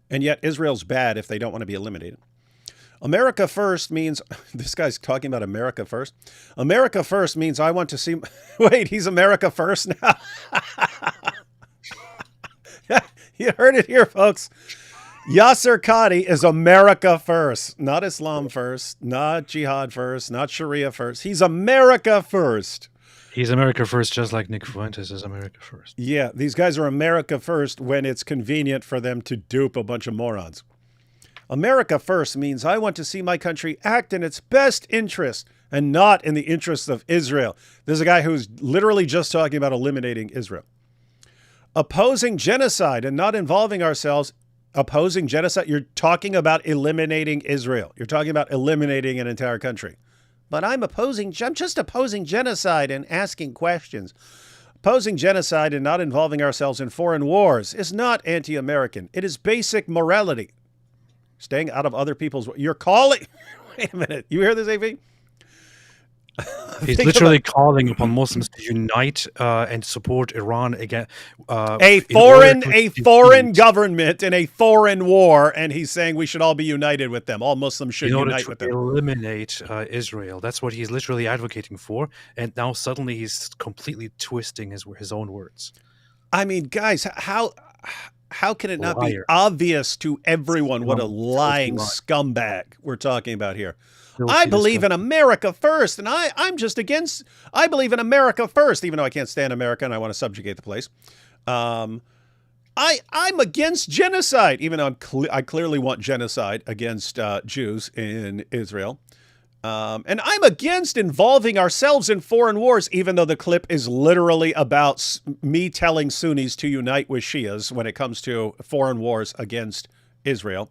And yet Israel's bad if they don't want to be eliminated. America first means, this guy's talking about America first. America first means I want to see, wait, he's America first now? You heard it here, folks. Yasser Qadhi is America first, not Islam first, not jihad first, not Sharia first. He's America first. He's America first, just like Nick Fuentes is America first. Yeah, these guys are America first when it's convenient for them to dupe a bunch of morons. America first means I want to see my country act in its best interest and not in the interests of Israel. There's a guy who's literally just talking about eliminating Israel. Opposing genocide and not involving ourselves. Opposing genocide. You're talking about eliminating Israel. You're talking about eliminating an entire country. But I'm just opposing genocide and asking questions. Opposing genocide and not involving ourselves in foreign wars is not anti-American. It is basic morality. Staying out of other people's... You're calling... Wait a minute. You hear this, AP? He's think literally calling upon Muslims to unite and support Iran again. a foreign government in a foreign war, and he's saying we should all be united with them. All Muslims should in order unite to with them. eliminate Israel. That's what he's literally advocating for. And now suddenly he's completely twisting his own words. I mean, guys, how can it not be Liar. obvious to everyone what a Filthy lying liar. scumbag we're talking about here? Filthy I believe in disgusting. America first, and I'm just against. I believe in America first, even though I can't stand America and I want to subjugate the place. I'm against genocide, even though I clearly want genocide against Jews in Israel. And I'm against involving ourselves in foreign wars, even though the clip is literally about me telling Sunnis to unite with Shias when it comes to foreign wars against Israel.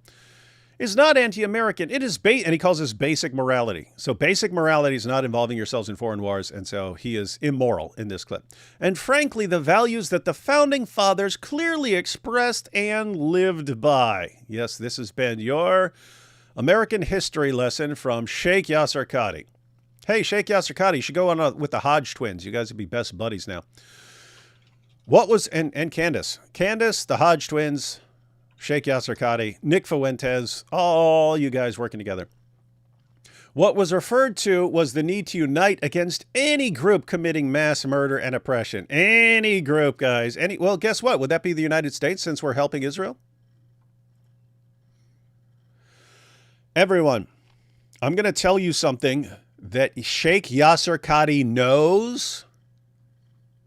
Is not anti-American. It is and he calls this basic morality. So basic morality is not involving yourselves in foreign wars, and so he is immoral in this clip. And frankly, the values that the founding fathers clearly expressed and lived by. Yes, this has been your American history lesson from Sheikh Yasser Qadhi. Hey, Sheikh Yasser Qadhi, you should go on with the Hodge Twins. You guys would be best buddies now. What was, and Candace, the Hodge Twins, Sheikh Yasser Qadhi, Nick Fuentes, all you guys working together. What was referred to was the need to unite against any group committing mass murder and oppression. Any group, guys. Well, guess what? Would that be the United States since we're helping Israel? Everyone, I'm going to tell you something that Sheikh Yasser Qadhi knows,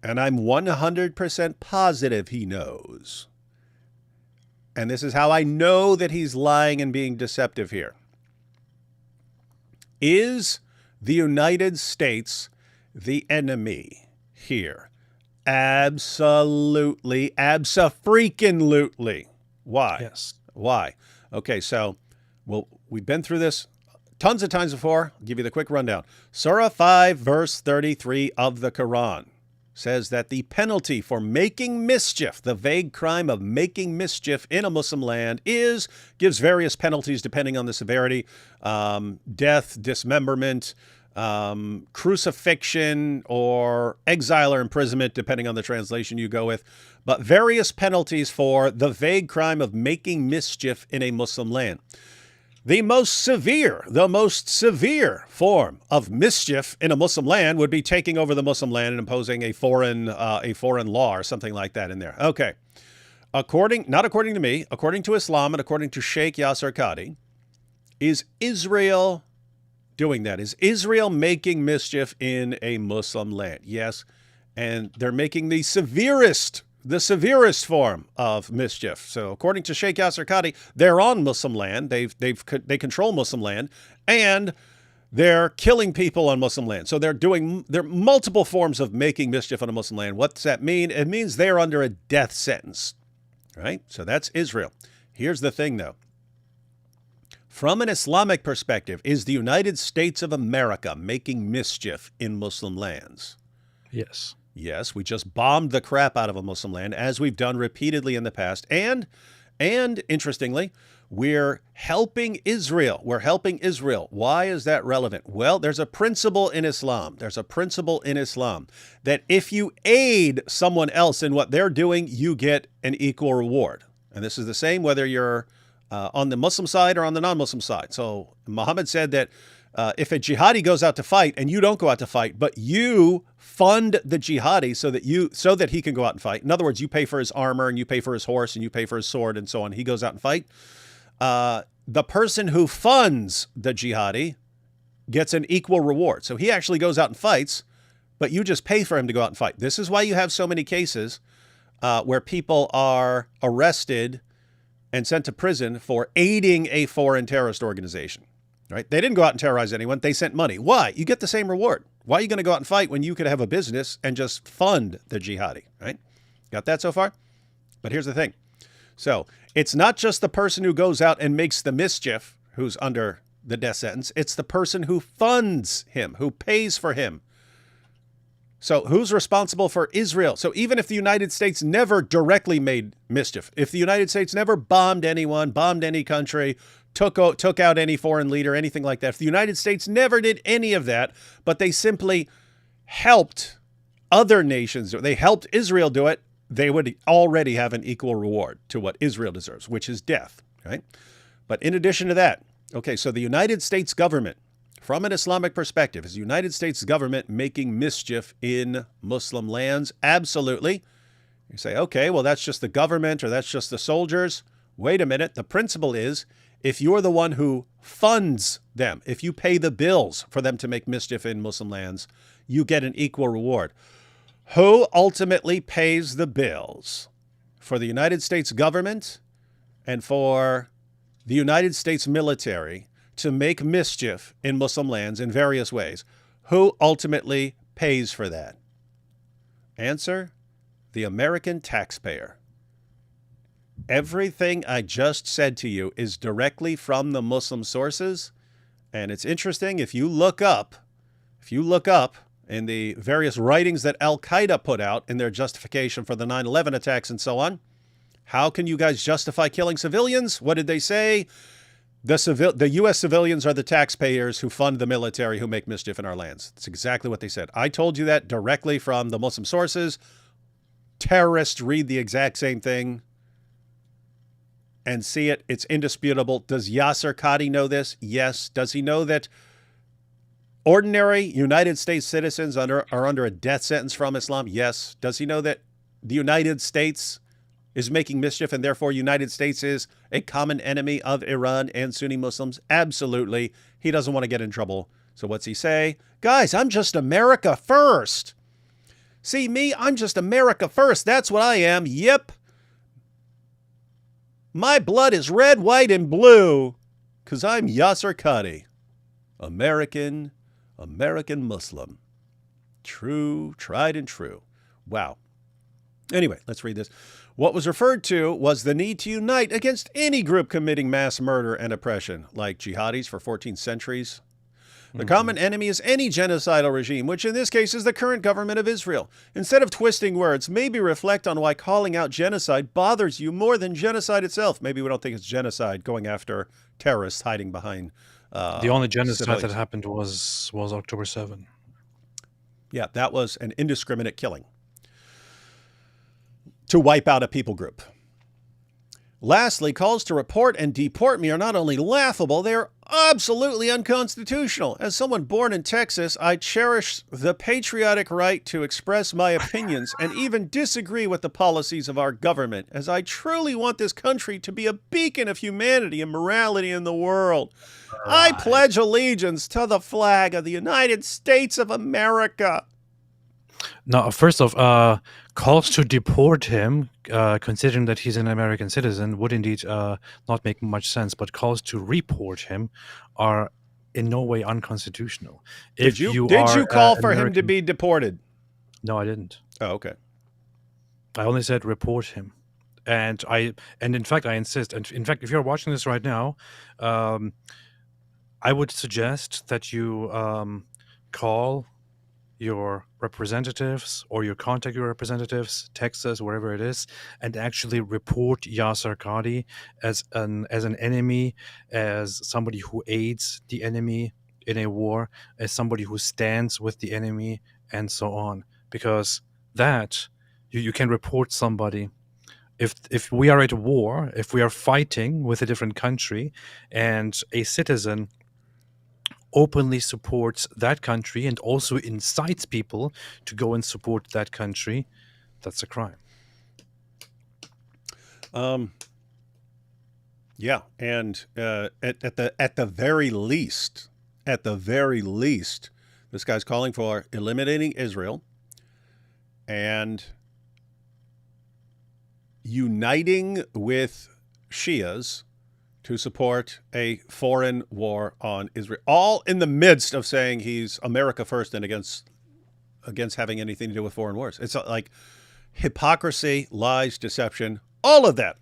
and I'm 100% positive he knows. And this is how I know that he's lying and being deceptive here. Is the United States the enemy here? Absolutely. Abso-freaking-lutely. Why? Yes. Why? Okay, so we've been through this tons of times before. I'll give you the quick rundown. Surah 5, verse 33 of the Quran says that the penalty for making mischief, the vague crime of making mischief in a Muslim land, gives various penalties depending on the severity, death, dismemberment, crucifixion, or exile or imprisonment, depending on the translation you go with, but various penalties for the vague crime of making mischief in a Muslim land. The most severe form of mischief in a Muslim land would be taking over the Muslim land and imposing a foreign law or something like that in there. Okay. Not according to me, according to Islam and according to Sheikh Yasser Qadhi, is Israel doing that? Is Israel making mischief in a Muslim land? Yes. And they're making the severest form of mischief. So according to Sheikh Yasser Qadhi, they're on Muslim land. They control Muslim land, and they're killing people on Muslim land. So there are multiple forms of making mischief on a Muslim land. What does that mean? It means they're under a death sentence, right? So that's Israel. Here's the thing, though. From an Islamic perspective, is the United States of America making mischief in Muslim lands? Yes. Yes, we just bombed the crap out of a Muslim land, as we've done repeatedly in the past. And interestingly, we're helping Israel. Why is that relevant? Well, there's a principle in Islam. That if you aid someone else in what they're doing, you get an equal reward. And this is the same whether you're on the Muslim side or on the non-Muslim side. So Muhammad said that if a jihadi goes out to fight and you don't go out to fight, but you fund the jihadi so that he can go out and fight. In other words, you pay for his armor and you pay for his horse and you pay for his sword and so on. He goes out and fight. The person who funds the jihadi gets an equal reward. So he actually goes out and fights, but you just pay for him to go out and fight. This is why you have so many cases where people are arrested and sent to prison for aiding a foreign terrorist organization. Right? They didn't go out and terrorize anyone. They sent money. Why? You get the same reward. Why are you going to go out and fight when you could have a business and just fund the jihadi? Right? Got that so far? But here's the thing. So it's not just the person who goes out and makes the mischief who's under the death sentence. It's the person who funds him, who pays for him. So who's responsible for Israel? So even if the United States never directly made mischief, if the United States never bombed anyone, bombed any country, took out any foreign leader, anything like that. If the United States never did any of that, but they simply helped other nations, they helped Israel do it, they would already have an equal reward to what Israel deserves, which is death, right? But in addition to that, okay, so the United States government, from an Islamic perspective, is the United States government making mischief in Muslim lands? Absolutely. You say, okay, well, that's just the government or that's just the soldiers. Wait a minute. The principle is, if you're the one who funds them, if you pay the bills for them to make mischief in Muslim lands, you get an equal reward. Who ultimately pays the bills for the United States government and for the United States military to make mischief in Muslim lands in various ways? Who ultimately pays for that? Answer: the American taxpayer. Everything I just said to you is directly from the Muslim sources. And it's interesting, if you look up in the various writings that Al-Qaeda put out in their justification for the 9/11 attacks and so on, how can you guys justify killing civilians? What did they say? The U.S. civilians are the taxpayers who fund the military who make mischief in our lands. That's exactly what they said. I told you that directly from the Muslim sources. Terrorists read the exact same thing and see it. It's indisputable. Does Yasser Qadi know this? Yes. Does he know that ordinary United States citizens are under a death sentence from Islam? Yes. Does he know that the United States is making mischief and therefore United States is a common enemy of Iran and Sunni Muslims? Absolutely. He doesn't want to get in trouble. So what's he say? Guys, I'm just America first. See me? I'm just America first. That's what I am. Yep. My blood is red, white, and blue because I'm Yasser Qadi. American Muslim. True, tried and true. Wow. Anyway, let's read this. What was referred to was the need to unite against any group committing mass murder and oppression, like jihadis for 14 centuries. The common enemy is any genocidal regime, which in this case is the current government of Israel. Instead of twisting words, maybe reflect on why calling out genocide bothers you more than genocide itself. Maybe we don't think it's genocide going after terrorists hiding behind the only genocide civilians. that happened was October 7. Yeah, that was an indiscriminate killing to wipe out a people group. Lastly, calls to report and deport me are not only laughable, they are absolutely unconstitutional. As someone born in Texas, I cherish the patriotic right to express my opinions and even disagree with the policies of our government, as I truly want this country to be a beacon of humanity and morality in the world. I pledge allegiance to the flag of the United States of America. Now, first off, calls to deport him, considering that he's an American citizen, would indeed not make much sense. But calls to report him are in no way unconstitutional. Did you call for him to be deported? No, I didn't. Oh, okay. I only said report him, and in fact I insist. And in fact, if you're watching this right now, I would suggest that you call your representatives or you contact your representatives, text us, wherever it is, and actually report Yasser Qadi as an enemy, as somebody who aids the enemy in a war, as somebody who stands with the enemy, and so on. Because that you can report somebody. If we are at war, if we are fighting with a different country, and a citizen openly supports that country and also incites people to go and support that country, that's a crime. Yeah, and at the very least, this guy's calling for eliminating Israel and uniting with Shias to support a foreign war on Israel, all in the midst of saying he's America first and against having anything to do with foreign wars. It's like hypocrisy, lies, deception, all of that.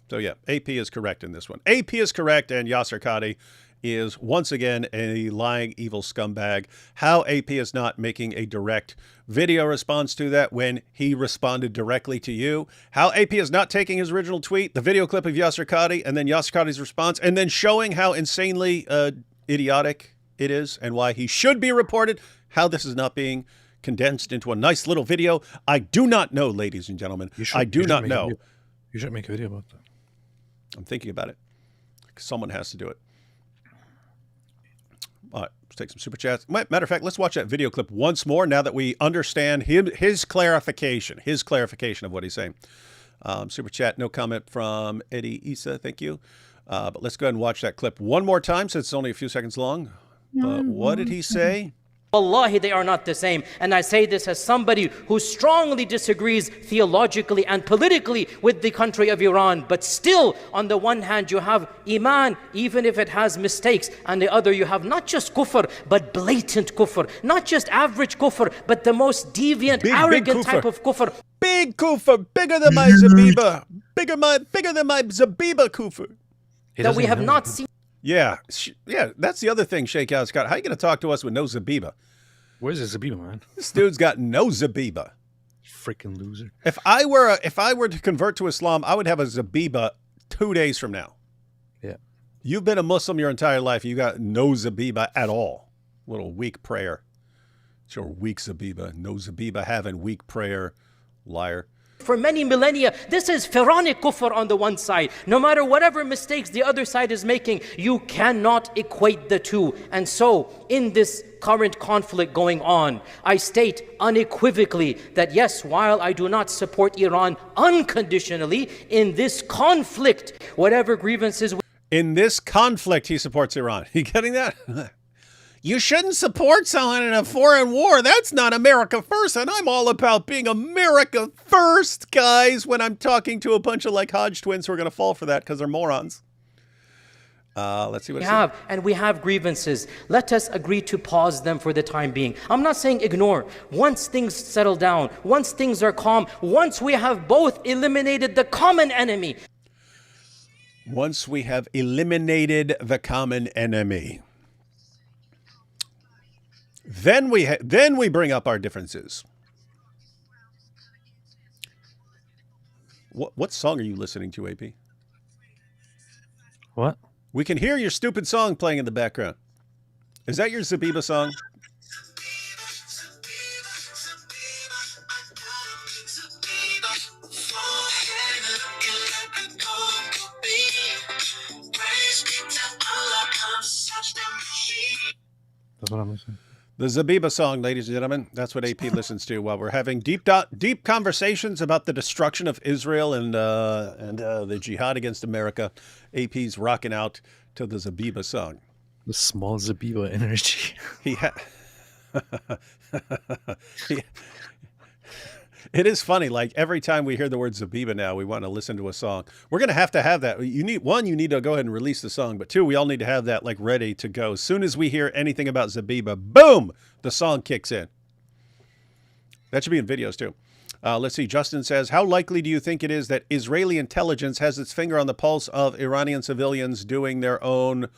So yeah, AP is correct in this one. AP is correct, and Yasser Qadi is once again a lying, evil scumbag. How AP is not making a direct video response to that when he responded directly to you. How AP is not taking his original tweet, the video clip of Yasser Qadhi, and then Yasser Qadhi's response, and then showing how insanely idiotic it is and why he should be reported. How this is not being condensed into a nice little video. I do not know, ladies and gentlemen. I do not know. You should make a video about that. I'm thinking about it. Someone has to do it. All right, let's take some super chats. Matter of fact, let's watch that video clip once more now that we understand his clarification of what he's saying. Super chat, no comment from Eddie Issa, thank you. But let's go ahead and watch that clip one more time since it's only a few seconds long. But what did he say? Wallahi, they are not the same. And I say this as somebody who strongly disagrees theologically and politically with the country of Iran. But still, on the one hand, you have Iman, even if it has mistakes. On the other, you have not just kufr, but blatant kufr. Not just average kufr, but the most deviant, arrogant type of kufr. Big kufr, bigger than my Zabiba. Bigger than my Zabiba kufr. That we have not seen. Yeah, that's the other thing, Shakeout Scott. How are you going to talk to us with no Zabiba? Where's the Zabiba, man? This dude's got no Zabiba. Freaking loser. If I were to convert to Islam, I would have a Zabiba 2 days from now. Yeah. You've been a Muslim your entire life. You got no Zabiba at all. Little weak prayer. It's your weak Zabiba. No Zabiba having weak prayer. Liar. For many millennia, this is pharaonic kufr on the one side. No matter whatever mistakes the other side is making, you cannot equate the two. And so, in this current conflict going on, I state unequivocally that yes, while I do not support Iran unconditionally, in this conflict, whatever grievances... In this conflict, he supports Iran. You getting that? You shouldn't support someone in a foreign war. That's not America first. And I'm all about being America first, guys, when I'm talking to a bunch of like Hodge Twins who are going to fall for that because they're morons. Let's see what we have. And we have grievances. Let us agree to pause them for the time being. I'm not saying ignore. Once things settle down, once things are calm, once we have both eliminated the common enemy. Once we have eliminated the common enemy. Then we bring up our differences. What song are you listening to, AP? What? We can hear your stupid song playing in the background. Is that your Zabiba song? That's what I'm listening. The Zabiba song, ladies and gentlemen, that's what AP listens to while we're having deep conversations about the destruction of Israel and the jihad against America. AP's rocking out to the Zabiba song. The small Zabiba energy. It is funny. Like every time we hear the word Zabiba now, we want to listen to a song. We're going to have that. You need to go ahead and release the song. But two, we all need to have that like ready to go. As soon as we hear anything about Zabiba, boom, the song kicks in. That should be in videos too. Let's see. Justin says, how likely do you think it is that Israeli intelligence has its finger on the pulse of Iranian civilians doing their own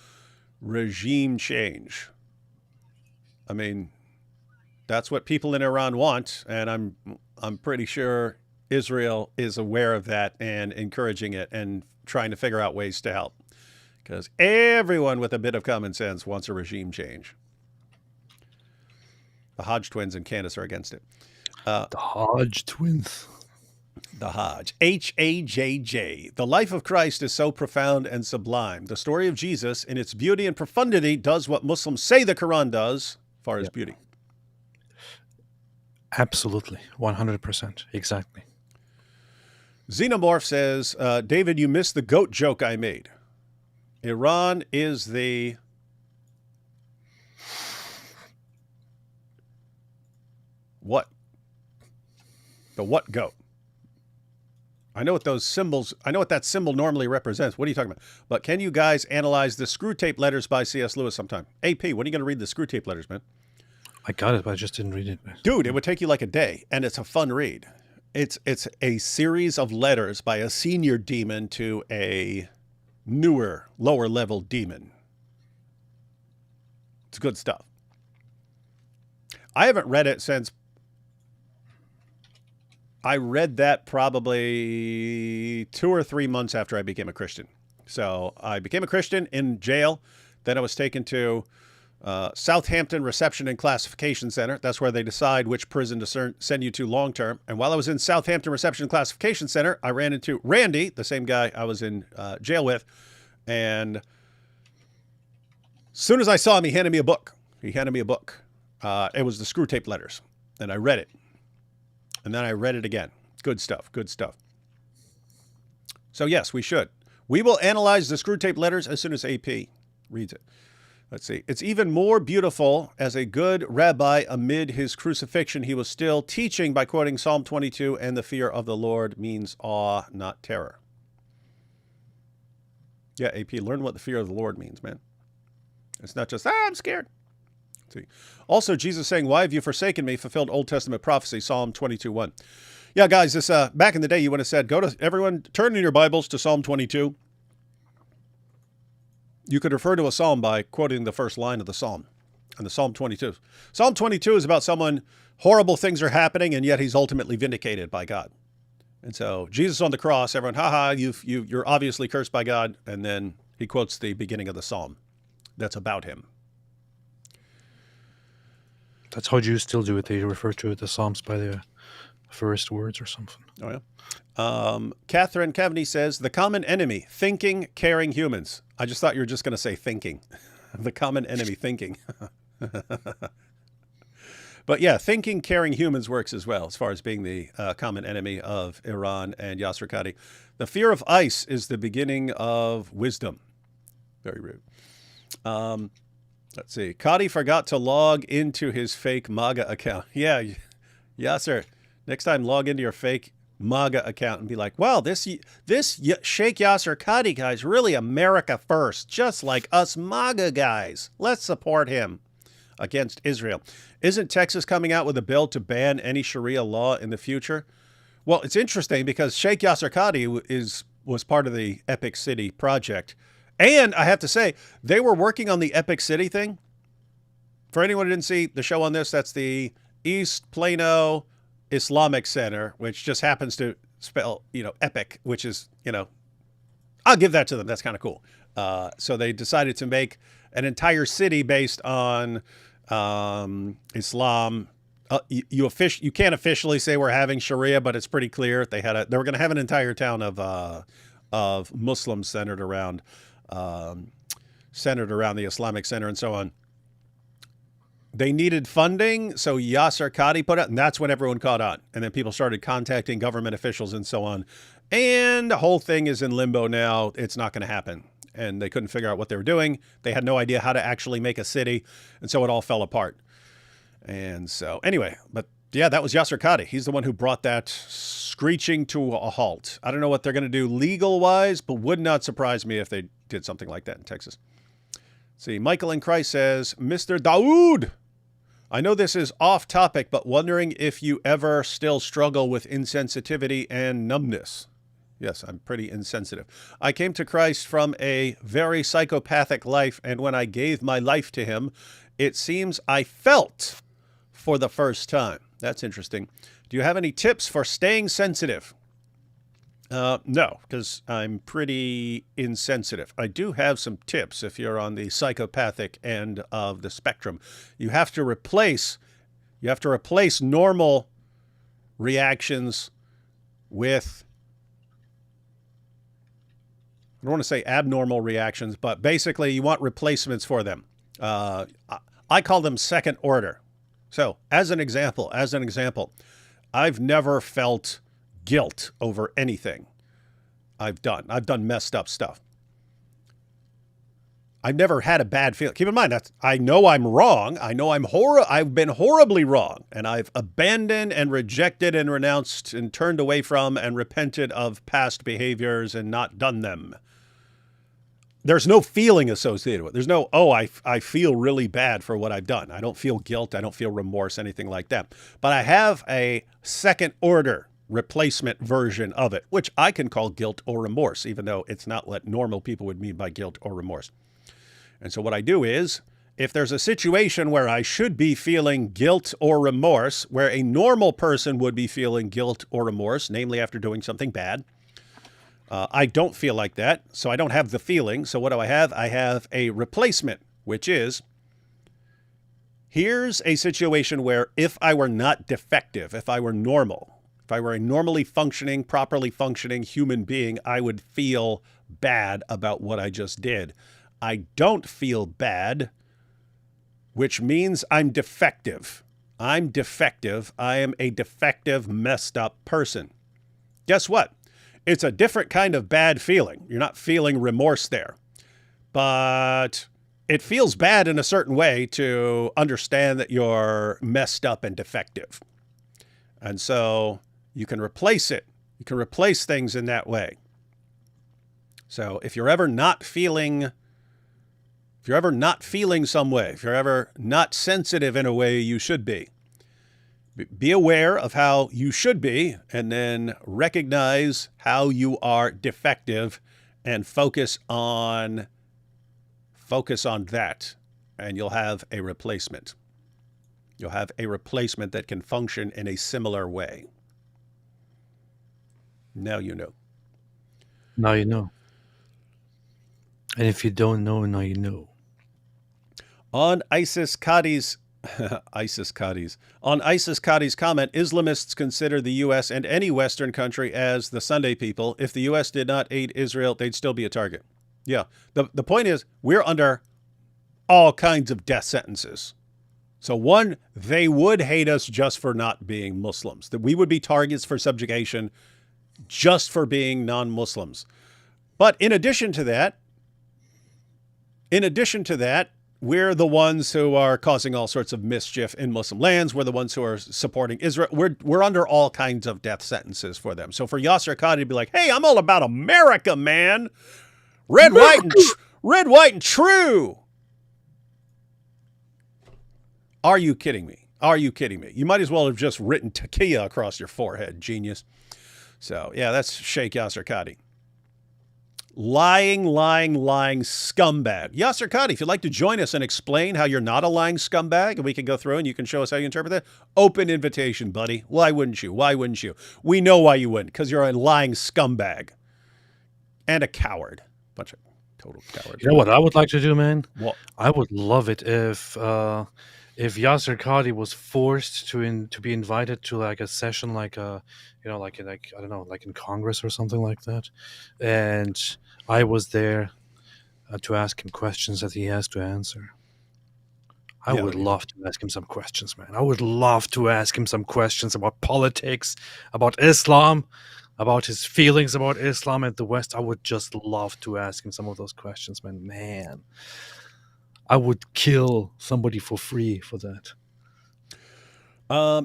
regime change? I mean, that's what people in Iran want, and I'm pretty sure Israel is aware of that and encouraging it and trying to figure out ways to help. Because everyone with a bit of common sense wants a regime change. The Hodge Twins and Candace are against it. The Hodge Twins. The Hajj. H-A-J-J. The life of Christ is so profound and sublime. The story of Jesus, in its beauty and profundity, does what Muslims say the Quran does, as far as beauty. Absolutely. 100%. Exactly. Xenomorph says, David, you missed the goat joke I made. Iran is the... What? The what goat? I know what those symbols, I know what that symbol normally represents. What are you talking about? But can you guys analyze the Screw Tape Letters by C.S. Lewis sometime? AP, when are you going to read the Screw Tape Letters, man? I got it, but I just didn't read it. Dude, it would take you like a day, and it's a fun read. It's a series of letters by a senior demon to a newer, lower level demon. It's good stuff. I haven't read it since I read that probably 2 or 3 months after I became a Christian. So I became a Christian in jail. Then I was taken to Southampton Reception and Classification Center. That's where they decide which prison to send you to long term. And while I was in Southampton Reception and Classification Center, I ran into Randy, the same guy I was in jail with. And as soon as I saw him, he handed me a book. It was the Screw Tape Letters. And I read it. And then I read it again. Good stuff. Good stuff. So yes, we should. We will analyze the Screw Tape Letters as soon as AP reads it. Let's see. It's even more beautiful as a good rabbi amid his crucifixion. He was still teaching by quoting Psalm 22, and the fear of the Lord means awe, not terror. Yeah, AP, learn what the fear of the Lord means, man. It's not just, I'm scared. Let's see. Also, Jesus saying, why have you forsaken me? Fulfilled Old Testament prophecy, Psalm 22:1. Yeah, guys, this back in the day, you would have said, everyone, turn in your Bibles to Psalm 22. You could refer to a psalm by quoting the first line of the psalm, and the Psalm 22. Psalm 22 is about someone, horrible things are happening, and yet he's ultimately vindicated by God. And so Jesus on the cross, everyone, you're obviously cursed by God, and then he quotes the beginning of the psalm. That's about him. That's how Jews still do it. They refer to the Psalms by the first words or something. Oh, yeah. Catherine Cavaney says, the common enemy, thinking, caring humans. I just thought you were just going to say thinking. The common enemy, thinking. But yeah, thinking, caring humans works as well, as far as being the common enemy of Iran and Yasser Qadi. The fear of ice is the beginning of wisdom. Very rude. Let's see. Qadi forgot to log into his fake MAGA account. Yeah, Yasser, next time log into your fake MAGA account and be like, wow, this Sheikh Yasser Qadi guy's really America first, just like us MAGA guys. Let's support him against Israel. Isn't Texas coming out with a bill to ban any Sharia law in the future? Well, it's interesting because Sheikh Yasser Qadi was part of the Epic City project. And I have to say, they were working on the Epic City thing. For anyone who didn't see the show on this, that's the East Plano Islamic Center, which just happens to spell, epic, which is, I'll give that to them. That's kind of cool. So they decided to make an entire city based on Islam. You can't officially say we're having Sharia, but it's pretty clear they were going to have an entire town of Muslims centered around the Islamic Center and so on. They needed funding, so Yasser Qadi put it, and that's when everyone caught on. And then people started contacting government officials and so on. And the whole thing is in limbo now. It's not going to happen. And they couldn't figure out what they were doing. They had no idea how to actually make a city. And so it all fell apart. And so anyway, but yeah, that was Yasser Qadi. He's the one who brought that screeching to a halt. I don't know what they're going to do legal-wise, but would not surprise me if they did something like that in Texas. See, Michael in Christ says, Mr. Dawood, I know this is off topic, but wondering if you ever still struggle with insensitivity and numbness. Yes, I'm pretty insensitive. I came to Christ from a very psychopathic life, and when I gave my life to him, it seems I felt for the first time. That's interesting. Do you have any tips for staying sensitive? No, because I'm pretty insensitive. I do have some tips if you're on the psychopathic end of the spectrum. You have to replace normal reactions with, I don't want to say abnormal reactions, but basically you want replacements for them. I call them second order. So as an example, I've never felt guilt over anything I've done. I've done messed up stuff. I've never had a bad feeling. Keep in mind that I know I'm wrong. I know I've been horribly wrong, and I've abandoned and rejected and renounced and turned away from and repented of past behaviors and not done them. There's no feeling associated with it. There's no, I feel really bad for what I've done. I don't feel guilt. I don't feel remorse, anything like that. But I have a second order replacement version of it, which I can call guilt or remorse, even though it's not what normal people would mean by guilt or remorse. And so what I do is if there's a situation where I should be feeling guilt or remorse, where a normal person would be feeling guilt or remorse, namely after doing something bad, I don't feel like that, so I don't have the feeling. So what do I have? I have a replacement, which is, here's a situation where if I were not defective, if I were normal, if I were a normally functioning, properly functioning human being, I would feel bad about what I just did. I don't feel bad, which means I'm defective. I'm defective. I am a defective, messed up person. Guess what? It's a different kind of bad feeling. You're not feeling remorse there. But it feels bad in a certain way to understand that you're messed up and defective. And so you can replace it. You can replace things in that way. So if you're ever not feeling some way, if you're ever not sensitive in a way you should be aware of how you should be, and then recognize how you are defective and focus on that, and you'll have a replacement. You'll have a replacement that can function in a similar way. Now you know. Now you know. And if you don't know, now you know. On ISIS Qadi's comment, Islamists consider the U.S. and any Western country as the Sunday people. If the U.S. did not aid Israel, they'd still be a target. Yeah. The point is, we're under all kinds of death sentences. So one, they would hate us just for not being Muslims. That we would be targets for subjugation just for being non-Muslims. But in addition to that, we're the ones who are causing all sorts of mischief in Muslim lands. We're the ones who are supporting Israel. We're under all kinds of death sentences for them. So for Yasser Qadi to be like, hey, I'm all about America, man. Red, white, and true. Are you kidding me? Are you kidding me? You might as well have just written Takia across your forehead, genius. So, yeah, that's Sheikh Yasser Qadi. Lying scumbag. Yasser Qadi, if you'd like to join us and explain how you're not a lying scumbag, and we can go through and you can show us how you interpret that, open invitation, buddy. Why wouldn't you? Why wouldn't you? We know why you wouldn't, because you're a lying scumbag and a coward. Bunch of total cowards. You know what I would like to do, man? What? I would love it if Yasser Qadi was forced to be invited to like a session, like I don't know, like in Congress or something like that, and I was there to ask him questions that he has to answer. I would love to ask him some questions, man. I would love to ask him some questions about politics, about Islam, about his feelings about Islam and the West. I would just love to ask him some of those questions, man. Man, I would kill somebody for free for that.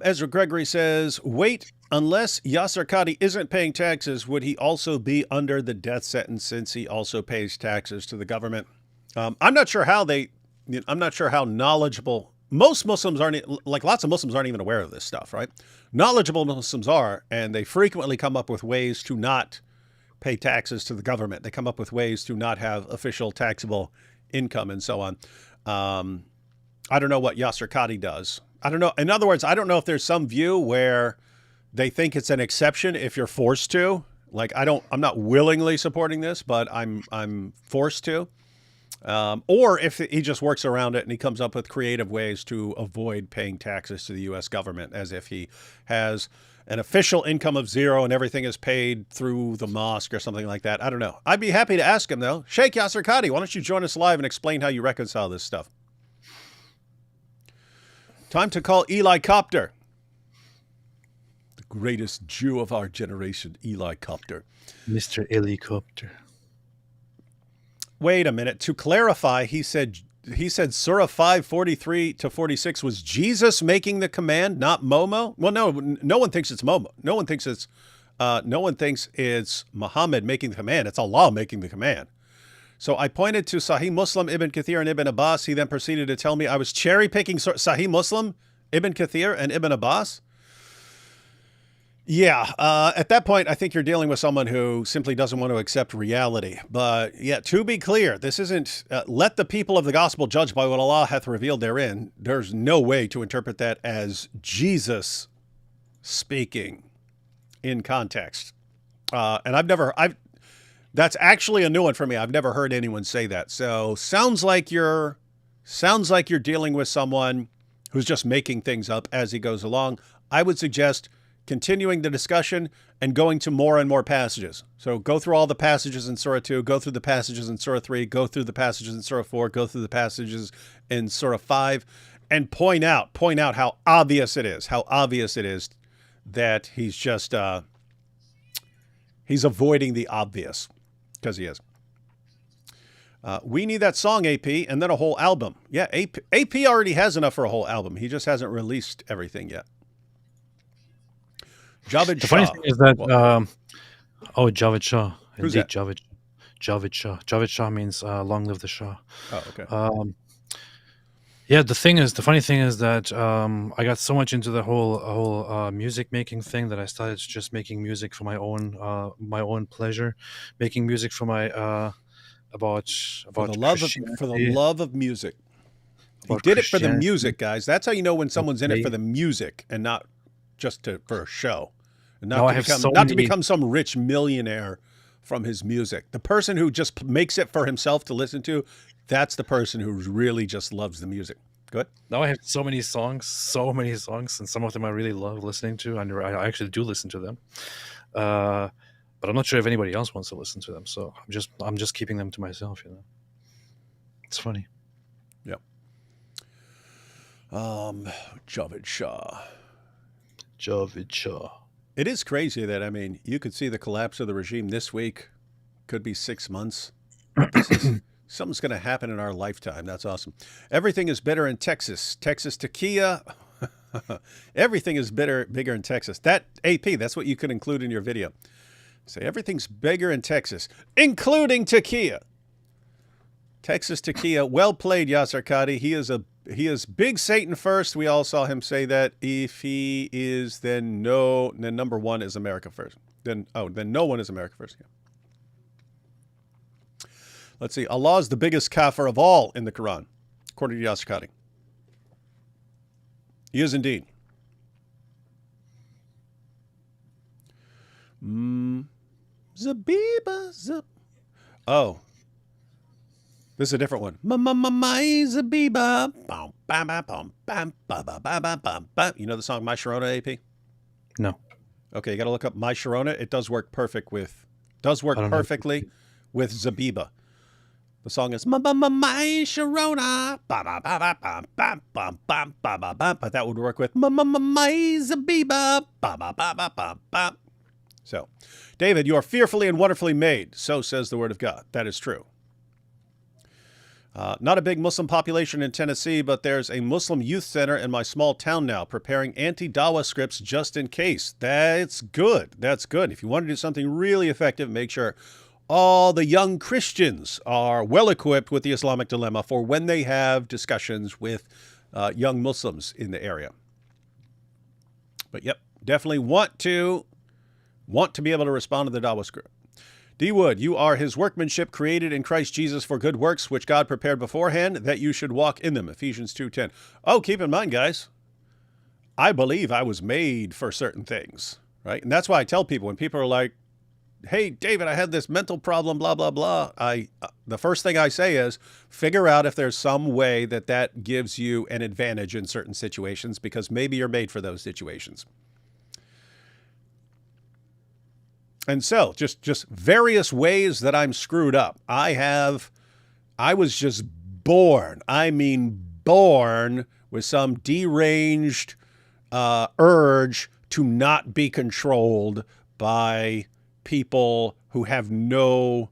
Ezra Gregory says, wait, unless Yasser Qadi isn't paying taxes, would he also be under the death sentence since he also pays taxes to the government? I'm not sure how knowledgeable most Muslims aren't, like lots of Muslims aren't even aware of this stuff, right? Knowledgeable Muslims are, and they frequently come up with ways to not pay taxes to the government. They come up with ways to not have official taxable income and so on. I don't know what Yasser Qadi does. I don't know. In other words, I don't know if there's some view where they think it's an exception if you're forced to. Like, I'm not willingly supporting this, but I'm forced to. Or if he just works around it and he comes up with creative ways to avoid paying taxes to the U.S. government, as if he has an official income of zero and everything is paid through the mosque or something like that. I don't know. I'd be happy to ask him, though. Sheikh Yasser Qadi, why don't you join us live and explain how you reconcile this stuff? Time to call Eli Copter. The greatest Jew of our generation, Eli Copter. Mr. Helicopter. Wait a minute. To clarify, he said Surah 5:43 to 46 was Jesus making the command, not Momo. Well, no one thinks it's Momo. No one thinks it's Muhammad making the command. It's Allah making the command. So I pointed to Sahih Muslim, Ibn Kathir, and Ibn Abbas. He then proceeded to tell me I was cherry picking Sahih Muslim, Ibn Kathir, and Ibn Abbas. Yeah, at that point, I think you're dealing with someone who simply doesn't want to accept reality. But yeah, to be clear, this isn't let the people of the gospel judge by what Allah hath revealed therein. There's no way to interpret that as Jesus speaking in context. And that's actually a new one for me. I've never heard anyone say that. So sounds like you're dealing with someone who's just making things up as he goes along. I would suggest continuing the discussion and going to more and more passages. So go through all the passages in Surah 2, go through the passages in Surah 3, go through the passages in Surah 4, go through the passages in Surah 5, and point out how obvious it is that he's just, he's avoiding the obvious, because he is. We need that song, AP, and then a whole album. Yeah, AP already has enough for a whole album. He just hasn't released everything yet. Javed The Shah. funny thing is that, Javed Shah. Who's Indeed, that? Javed Shah. Javed Shah means long live the Shah. Oh, okay. Yeah, the funny thing is that I got so much into the whole music making thing that I started just making music for my own pleasure, making music for my about For the love of music. He did it for the music, guys. That's how you know when someone's in it for the music and not just for a show. And not to become some rich millionaire from his music. The person who just makes it for himself to listen to, that's the person who really just loves the music. Good. Now I have so many songs, and some of them I really love listening to, and I actually do listen to them. But I'm not sure if anybody else wants to listen to them, so I'm just keeping them to myself. It's funny. Yep. Javed Shah. Javed Shah. It is crazy that, I mean, you could see the collapse of the regime this week. Could be 6 months. Something's going to happen in our lifetime. That's awesome. Everything is better in Texas. Texas to Kia. Everything is bigger in Texas. That AP, that's what you could include in your video. Say everything's bigger in Texas, including Tequila. Texas Tequila. Well played, Yasser Qadi. He is big Satan first. We all saw him say that. If he is, then number one is America first. Then no one is America first. Yeah. Let's see. Allah is the biggest kafir of all in the Quran, according to Yasser Qadi. He is indeed. Zabiba. Oh. This is a different one. My Zabiba. You know the song My Sharona, AP? No. Okay, you got to look up My Sharona. It does work perfectly with Zabiba. The song is My Sharona. But that would work with My Zabiba. So, David, you are fearfully and wonderfully made. So says the word of God. That is true. Not a big Muslim population in Tennessee, but there's a Muslim youth center in my small town now preparing anti-Dawa scripts just in case. That's good. That's good. If you want to do something really effective, make sure all the young Christians are well equipped with the Islamic Dilemma for when they have discussions with young Muslims in the area. But yep, definitely want to be able to respond to the Dawa script. D. Wood, you are his workmanship created in Christ Jesus for good works, which God prepared beforehand, that you should walk in them. Ephesians 2:10. Oh, keep in mind, guys, I believe I was made for certain things, right? And that's why I tell people when people are like, hey, David, I had this mental problem, blah, blah, blah. The first thing I say is figure out if there's some way that gives you an advantage in certain situations, because maybe you're made for those situations. And so, just various ways that I'm screwed up. I was just born with some deranged urge to not be controlled by people who have no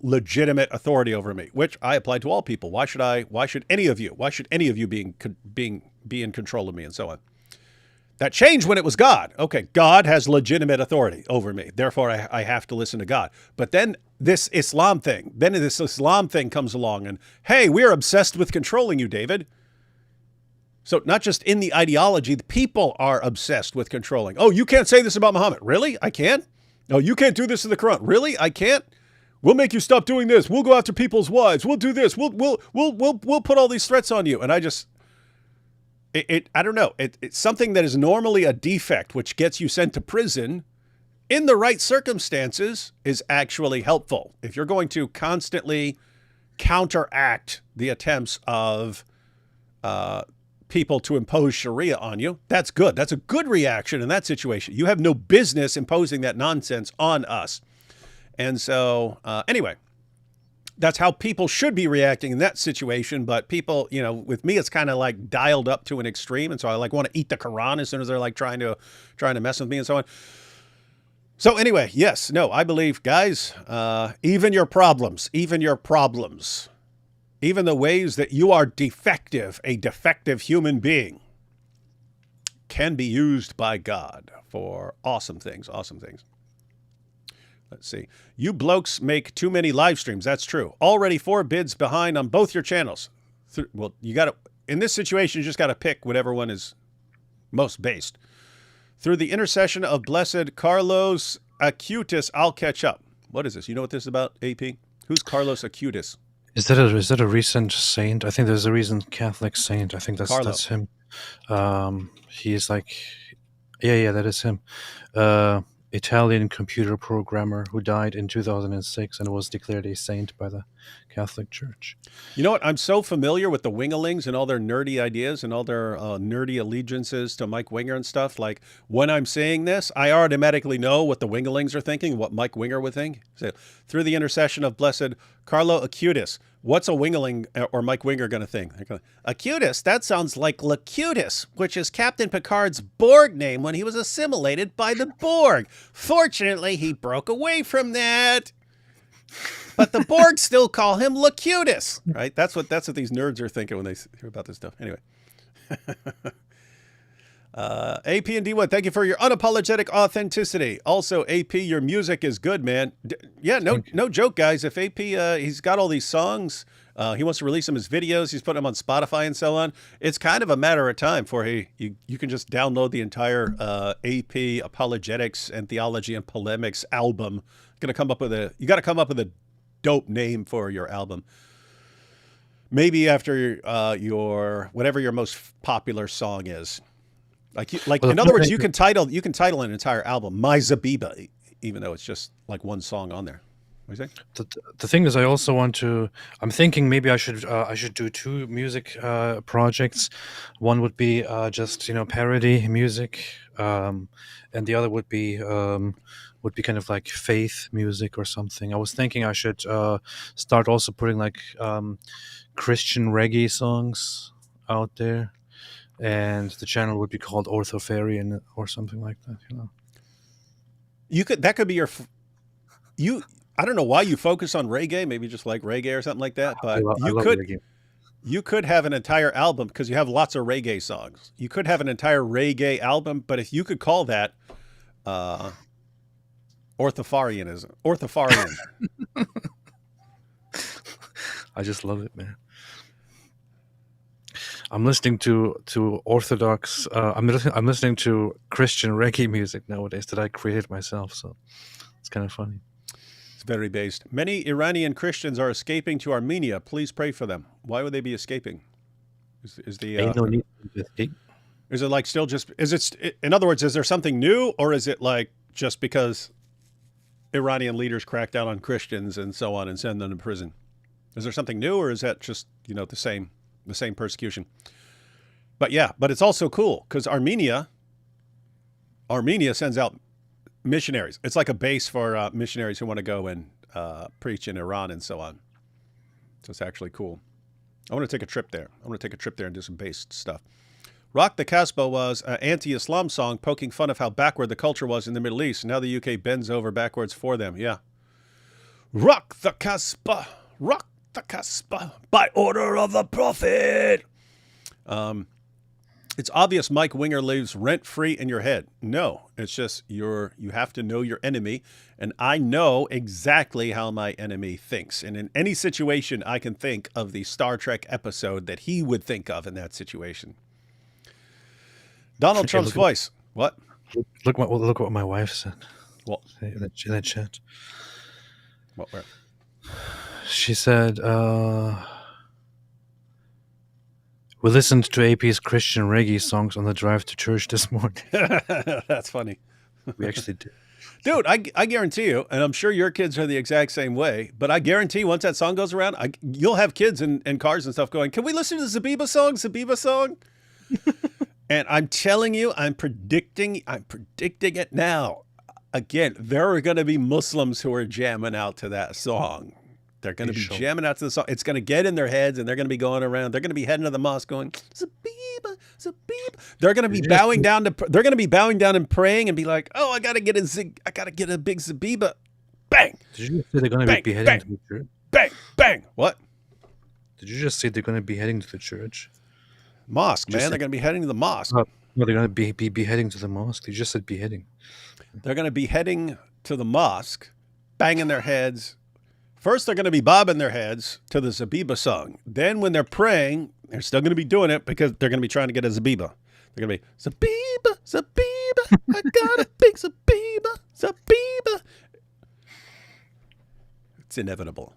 legitimate authority over me, which I apply to all people. Why should any of you be in control of me, and so on? That changed when it was God. Okay, God has legitimate authority over me. Therefore, I have to listen to God. But then this Islam thing comes along and, hey, we're obsessed with controlling you, David. So not just in the ideology, the people are obsessed with controlling. Oh, you can't say this about Muhammad. Really? I can't? No, you can't do this in the Quran. Really? I can't? We'll make you stop doing this. We'll go after people's wives. We'll do this. We'll put all these threats on you. And I just, I don't know. It's something that is normally a defect, which gets you sent to prison in the right circumstances is actually helpful. If you're going to constantly counteract the attempts of people to impose Sharia on you, that's good. That's a good reaction in that situation. You have no business imposing that nonsense on us. And so, anyway, that's how people should be reacting in that situation. But people, you know, with me, it's kind of like dialed up to an extreme. And so I like want to eat the Quran as soon as they're like trying to mess with me and so on. So anyway, yes, no, I believe, guys, even your problems, even the ways that you are defective, a defective human being, can be used by God for awesome things, awesome things. Let's see. You blokes make too many live streams. That's true. Already 4 bids behind on both your channels. Well, you got to, in this situation, you just got to pick whatever one is most based. Through the intercession of blessed Carlos Acutis, I'll catch up. What is this? You know what this is about, AP? Who's Carlos Acutis? Is that a recent saint? I think there's a recent Catholic saint. I think that's him. He is like, yeah, that is him. Italian computer programmer who died in 2006 and was declared a saint by the Catholic Church. You know what? I'm so familiar with the Wingalings and all their nerdy ideas and all their nerdy allegiances to Mike Winger and stuff. Like when I'm saying this, I automatically know what the Wingalings are thinking, what Mike Winger would think. So, through the intercession of blessed Carlo Acutis, what's a Wingaling or Mike Winger going to think? Acutis, that sounds like Locutus, which is Captain Picard's Borg name when he was assimilated by the Borg. Fortunately, he broke away from that. But the Borg still call him Locutus, right? That's what these nerds are thinking when they hear about this stuff. Anyway. AP and D1, thank you for your unapologetic authenticity. Also, AP, your music is good, man. No joke, guys. If AP, he's got all these songs. He wants to release them as videos. He's putting them on Spotify and so on. It's kind of a matter of time for you can just download the entire AP Apologetics and Theology and Polemics album. You got to come up with a dope name for your album. Maybe after your whatever your most popular song is. In other words, you can title an entire album My Zabiba, even though it's just like one song on there. What do you say? The thing is, I also want to. I'm thinking maybe I should do 2 music projects. One would be just parody music, and the other would be kind of like faith music or something. I was thinking I should start also putting like Christian reggae songs out there, and the channel would be called Orthofarian or something like that. That could be your. I don't know why you focus on reggae. Maybe just like reggae or something like that. But you could have an entire album because you have lots of reggae songs. You could have an entire reggae album, but if you could call that Orthofarian. I just love it, man. I'm listening to Orthodox. I'm listening to Christian reggae music nowadays that I created myself. So it's kind of funny. It's very based. Many Iranian Christians are escaping to Armenia. Please pray for them. Why would they be escaping? Ain't no need to escape. Is it like still just? Is it? In other words, is there something new, or is it like just because Iranian leaders crack down on Christians and so on and send them to prison? Is there something new, or is that just the same persecution? But it's also cool because Armenia sends out missionaries. It's like a base for missionaries who want to go and preach in Iran and so on. So it's actually cool. I want to take a trip there. And do some base stuff. Rock the Casbah was an anti-Islam song poking fun of how backward the culture was in the Middle East. Now the UK bends over backwards for them. Yeah. Rock the Casbah. Rock the Casbah by order of the Prophet. It's obvious Mike Winger lives rent-free in your head. No, it's just you have to know your enemy, and I know exactly how my enemy thinks. And in any situation, I can think of the Star Trek episode that he would think of in that situation. Donald Hey, Trump's voice. What? Look what my wife said What? in the chat. What? Where? She said, "We listened to AP's Christian reggae songs on the drive to church this morning." That's funny. We actually did. Dude, I guarantee you, and I'm sure your kids are the exact same way, but I guarantee once that song goes around, you'll have kids in cars and stuff going, "Can we listen to the Zabiba song? And I'm telling you, I'm predicting it now. Again, there are going to be Muslims who are jamming out to that song. They're going to be jamming out to the song. It's going to get in their heads, and they're going to be going around. They're going to be heading to the mosque going, Zabiba, Zabiba. They're going to be bowing down and praying and be like, "Oh, I got to get a big Zabiba." Bang. Did you say they're going to be heading to the church? Bang, bang. What? Did you just say they're going to be heading to the church? Mosque, man. They're going to be heading to the mosque. No, they're going to be heading to the mosque. You just said beheading. They're going to be heading to the mosque, banging their heads. First, they're going to be bobbing their heads to the Zabiba song. Then when they're praying, they're still going to be doing it because they're going to be trying to get a Zabiba. They're going to be, Zabiba, Zabiba, I got a big Zabiba, Zabiba. It's inevitable.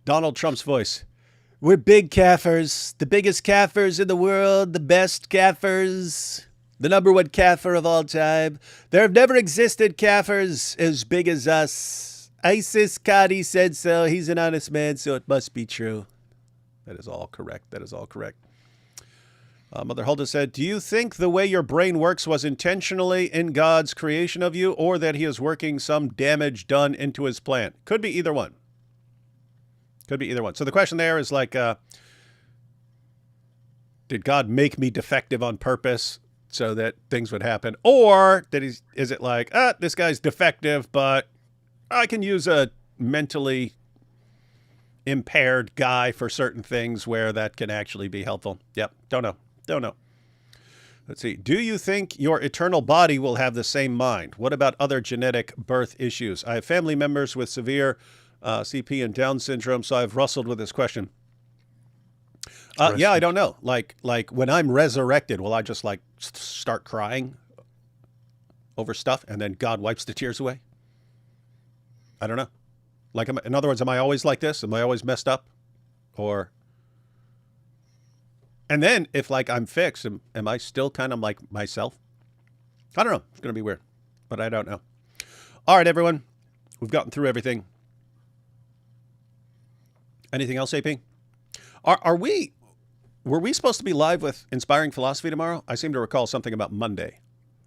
Donald Trump's voice. We're big kafirs, the biggest kafirs in the world, the best kafirs, the number one kafir of all time. There have never existed kafirs as big as us. ISIS Qadi said so. He's an honest man, so it must be true. That is all correct. Mother Hulda said, "Do you think the way your brain works was intentionally in God's creation of you, or that he is working some damage done into his plant?" Could be either one. So the question there is like, did God make me defective on purpose so that things would happen? Or is it like, this guy's defective, but I can use a mentally impaired guy for certain things where that can actually be helpful? Yep. Don't know. Let's see. Do you think your eternal body will have the same mind? What about other genetic birth issues? I have family members with severe CP and Down syndrome, so I've wrestled with this question. Yeah, I don't know. Like when I'm resurrected, will I just like start crying over stuff and then God wipes the tears away? I don't know. Like, in other words, am I always like this? Am I always messed up? And then if like I'm fixed, am I still kind of like myself? I don't know. It's going to be weird, but I don't know. All right, everyone. We've gotten through everything. Anything else, AP? Were we supposed to be live with Inspiring Philosophy tomorrow? I seem to recall something about Monday.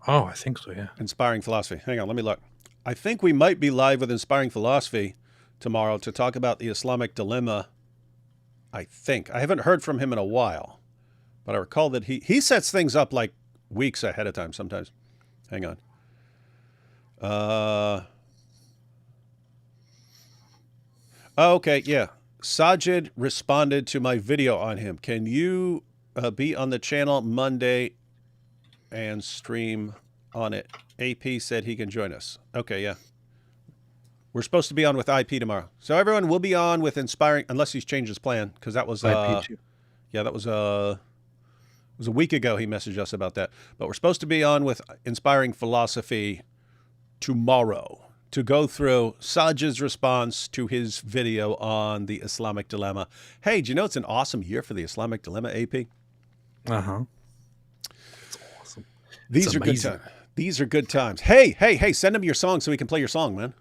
Oh, I think so, yeah. Inspiring Philosophy. Hang on, let me look. I think we might be live with Inspiring Philosophy tomorrow to talk about the Islamic Dilemma. I think. I haven't heard from him in a while, but I recall that he sets things up like weeks ahead of time sometimes. Hang on. Okay, yeah. Sajid responded to my video on him. Can you be on the channel Monday and stream on it? AP said he can join us. Okay, yeah. We're supposed to be on with IP tomorrow. So everyone will be on with Inspiring, unless he's changed his plan, because that was IP too. Yeah, that was it was a week ago he messaged us about that. But we're supposed to be on with Inspiring Philosophy tomorrow to go through Sajid's response to his video on the Islamic Dilemma. Hey, do you know it's an awesome year for the Islamic Dilemma, AP? Uh-huh. It's awesome. These are good times. These are good times. Hey, send him your song so we can play your song, man.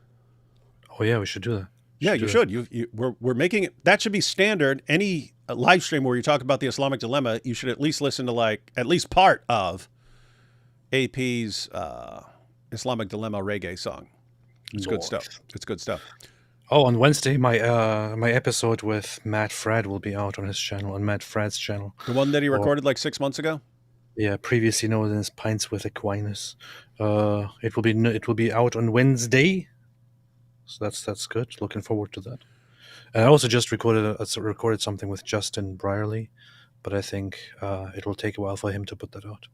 Oh, yeah, we should do that. You should. We're making it. That should be standard. Any live stream where you talk about the Islamic Dilemma, you should at least listen to at least part of AP's Islamic Dilemma reggae song. It's good stuff. It's good stuff. Oh, on Wednesday, my episode with Matt Fradd will be out on his channel, on Matt Fradd's channel. The one that he recorded like 6 months ago? Yeah, previously known as Pints with Aquinas. It will be out on Wednesday. So that's good. Looking forward to that. And I also just recorded something with Justin Brierley, but I think it will take a while for him to put that out.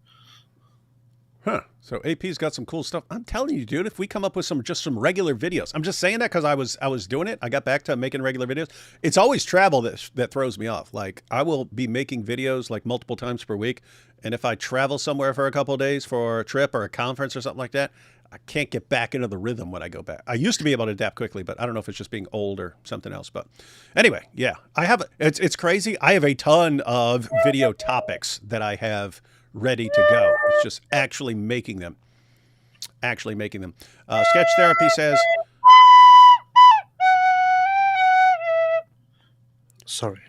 Huh. So AP's got some cool stuff. I'm telling you, dude, if we come up with some regular videos, I'm just saying that because I was doing it. I got back to making regular videos. It's always travel that throws me off. Like I will be making videos like multiple times per week. And if I travel somewhere for a couple of days for a trip or a conference or something like that, I can't get back into the rhythm when I go back. I used to be able to adapt quickly, but I don't know if it's just being old or something else. But anyway, yeah, it's crazy. I have a ton of video topics that I have ready to go. It's just actually making them. Sketch Therapy says, Sorry.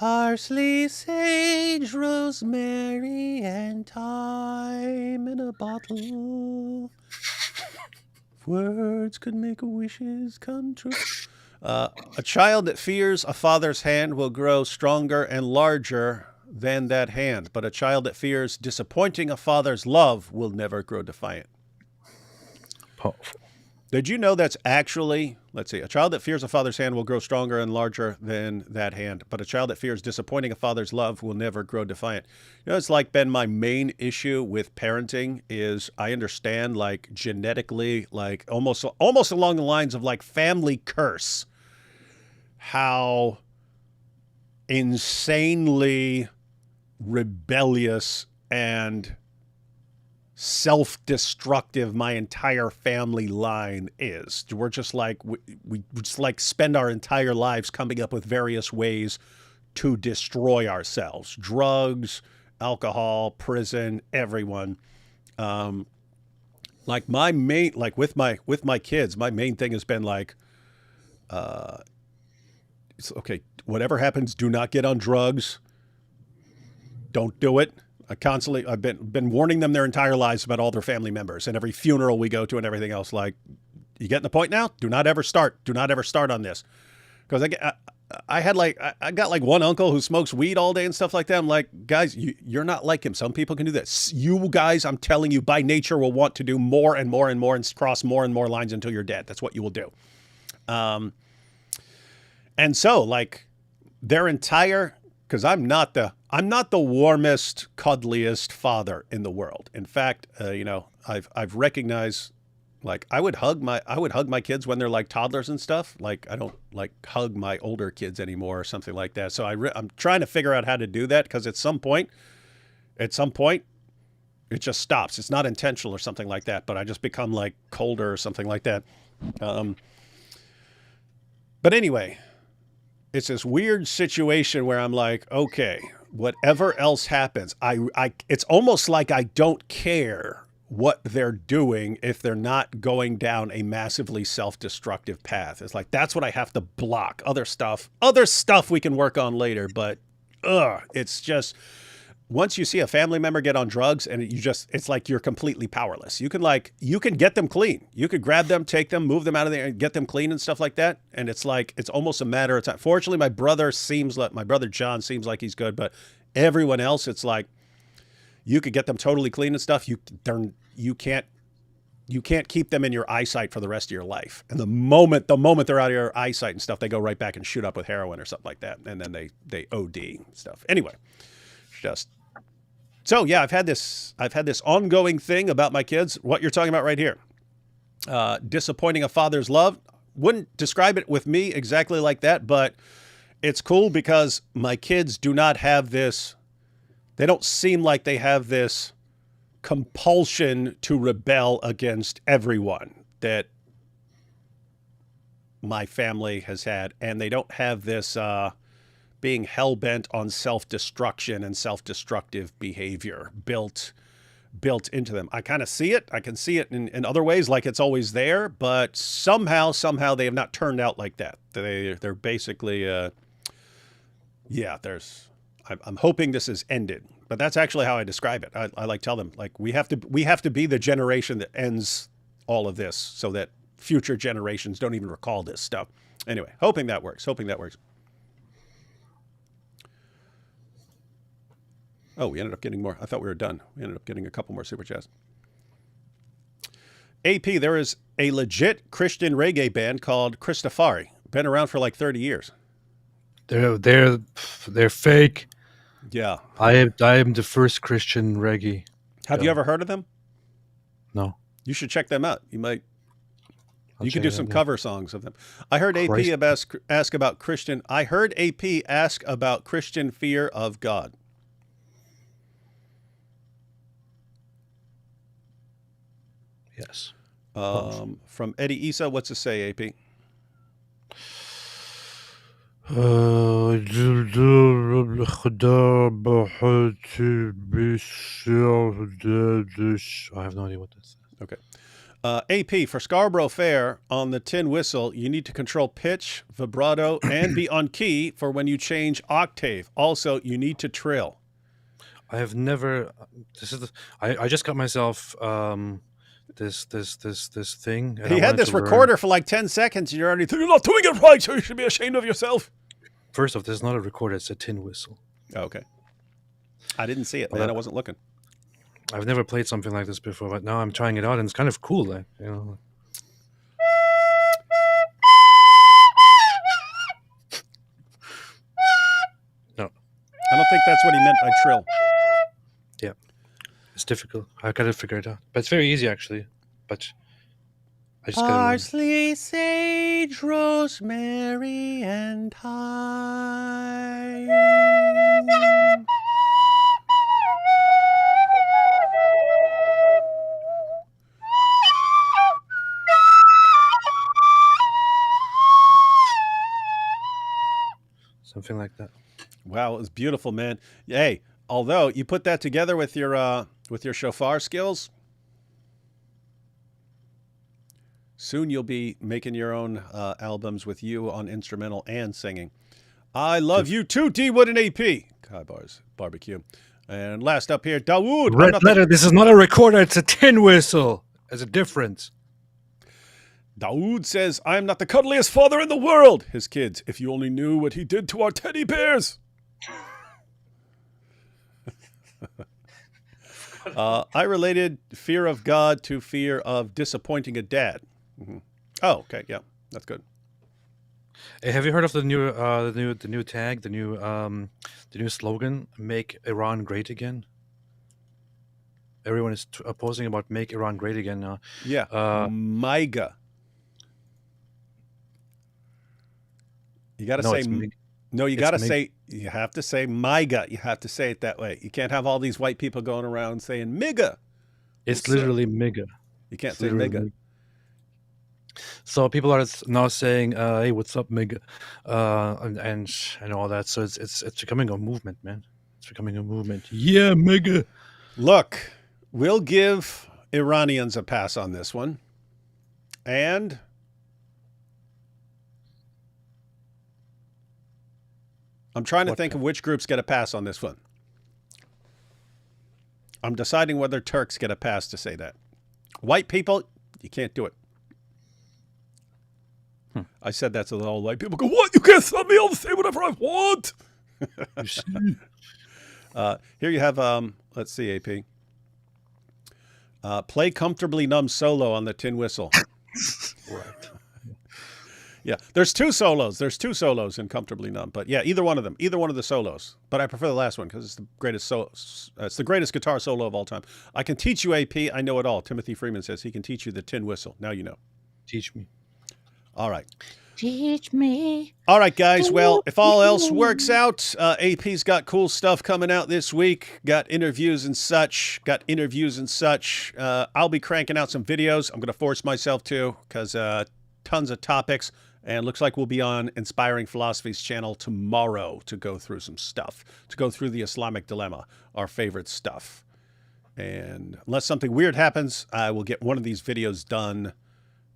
parsley, sage, rosemary, and thyme in a bottle. If words could make wishes come true. A child that fears a father's hand will grow stronger and larger than that hand, but a child that fears disappointing a father's love will never grow defiant. Powerful. Did you know that's actually, let's see, a child that fears a father's hand will grow stronger and larger than that hand, but a child that fears disappointing a father's love will never grow defiant. You know, it's like been my main issue with parenting is I understand like genetically, like almost along the lines of like family curse, how insanely rebellious and self-destructive my entire family line is. We're just like we just like spend our entire lives coming up with various ways to destroy ourselves. Drugs, alcohol, prison, everyone. Like my main, like with my kids, my main thing has been like, it's okay, whatever happens, do not get on drugs. Don't do it. I've been warning them their entire lives about all their family members and every funeral we go to and everything else. Like, you getting the point now? Do not ever start. Do not ever start on this. Because I got like one uncle who smokes weed all day and stuff like that. I'm like, guys, you're not like him. Some people can do that. You guys, I'm telling you, by nature will want to do more and more and more and cross more and more lines until you're dead. That's what you will do. And so like their entire, because I'm not the warmest, cuddliest father in the world. In fact, I've recognized, like I would hug my kids when they're like toddlers and stuff. Like I don't like hug my older kids anymore or something like that. So I'm trying to figure out how to do that because at some point, it just stops. It's not intentional or something like that, but I just become like colder or something like that. But anyway, it's this weird situation where I'm like, okay, whatever else happens, it's almost like I don't care what they're doing if they're not going down a massively self-destructive path. It's like, that's what I have to block. Other stuff we can work on later, but it's just, once you see a family member get on drugs and it's like you're completely powerless. You can get them clean. You could grab them, take them, move them out of there and get them clean and stuff like that. And it's like, it's almost a matter of time. Fortunately, my brother John seems like he's good, but everyone else, it's like, you could get them totally clean and stuff. You can't keep them in your eyesight for the rest of your life. And the moment they're out of your eyesight and stuff, they go right back and shoot up with heroin or something like that. And then they OD and stuff. Anyway, so yeah, I've had this ongoing thing about my kids. What you're talking about right here, disappointing a father's love. Wouldn't describe it with me exactly like that, but it's cool because my kids do not have this. They don't seem like they have this compulsion to rebel against everyone that my family has had, and they don't have this being hell-bent on self-destruction and self-destructive behavior built into them. I kind of see it. I can see it in other ways, like it's always there, but somehow they have not turned out like that. They're basically, I'm hoping this is ended, but that's actually how I describe it. I like tell them, like, we have to be the generation that ends all of this so that future generations don't even recall this stuff. Anyway, hoping that works. Oh, we ended up getting more. I thought we were done. We ended up getting a couple more super chats. AP, there is a legit Christian reggae band called Christafari. Been around for like 30 years. They're fake. Yeah. I am the first Christian reggae. Have you ever heard of them? No. You should check them out. You might. I'll You could check do it some out, yeah. cover songs of them. I heard AP Christ. ask about Christian. I heard AP ask about Christian fear of God. Yes. From Eddie Issa, what's it say, AP? I have no idea what that says. Okay. AP, for Scarborough Fair, on the tin whistle, you need to control pitch, vibrato, and be on key for when you change octave. Also, you need to trill. I have never. This is the. I just got myself this thing. And He I had wanted this to learn. recorder for like 10 seconds, and you're already thinking, you're not doing it right, so you should be ashamed of yourself. First off, this is not a recorder; it's a tin whistle. Okay. I didn't see it, man. I wasn't looking. I've never played something like this before, but now I'm trying it out, and it's kind of cool. Like, you know. No. I don't think that's what he meant by trill. Yeah, it's difficult. I gotta figure it out, but it's very easy actually. But I just gotta learn. Parsley, sage, rosemary, and thyme. Something like that. Wow, it was beautiful, man. Hey, although you put that together with your shofar skills, soon you'll be making your own albums with you on instrumental and singing. I love you too, D Wood and AP. Kai Bars Barbecue. And last up here, Dawood. Red letter. This is not a recorder; it's a tin whistle. There's a difference. Dawood says, I am not the cuddliest father in the world. His kids, if you only knew what he did to our teddy bears. I related fear of God to fear of disappointing a dad. Mm-hmm. Oh, okay. Yeah, that's good. Hey, have you heard of the new tag, the new slogan, "Make Iran Great Again"? Everyone is opposing about "Make Iran Great Again" now. Yeah, MIGA. You got to say no. You got to say you have to say MIGA. You have to say it that way. You can't have all these white people going around saying MIGA. It's literally MIGA. You can't say MIGA. So people are now saying, "Hey, what's up, MIGA?" and all that. So it's becoming a movement, man. It's becoming a movement. Yeah, MIGA. Look, we'll give Iranians a pass on this one, and I'm trying to think of which groups get a pass on this one. I'm deciding whether Turks get a pass to say that. White people, you can't do it. I said that to the old white people. Go, what? You can't tell me all to say whatever I want. Here you have, let's see, AP. Play Comfortably Numb solo on the tin whistle. Right. Yeah, there's two solos. There's two solos in Comfortably Numb. But yeah, either one of them. Either one of the solos. But I prefer the last one because it's the greatest it's the greatest guitar solo of all time. I can teach you, AP. I know it all. Timothy Freeman says he can teach you the tin whistle. Now you know. Teach me. All right. Teach me. All right, guys. Well, if all else works out, AP's got cool stuff coming out this week. Got interviews and such. I'll be cranking out some videos. I'm going to force myself to because tons of topics. And looks like we'll be on Inspiring Philosophy's channel tomorrow to go through some stuff, to go through the Islamic Dilemma, our favorite stuff. And unless something weird happens, I will get one of these videos done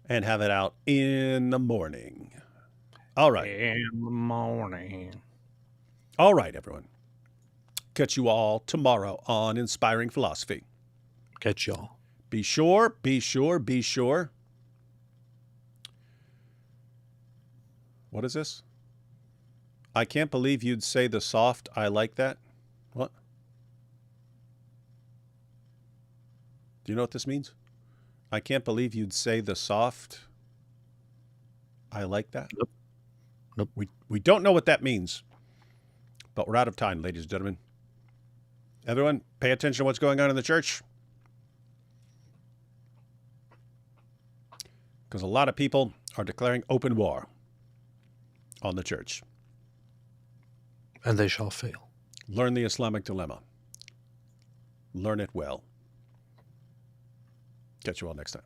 and have it out in the morning. All right. In the morning. All right, everyone. Catch you all tomorrow on Inspiring Philosophy. Catch y'all. Be sure. What is this? I can't believe you'd say the soft, I like that. What? Do you know what this means? I can't believe you'd say the soft, I like that. Nope. We don't know what that means, but we're out of time, ladies and gentlemen. Everyone, pay attention to what's going on in the church. because a lot of people are declaring open war on the church. And they shall fail. Learn the Islamic Dilemma. Learn it well. Catch you all next time.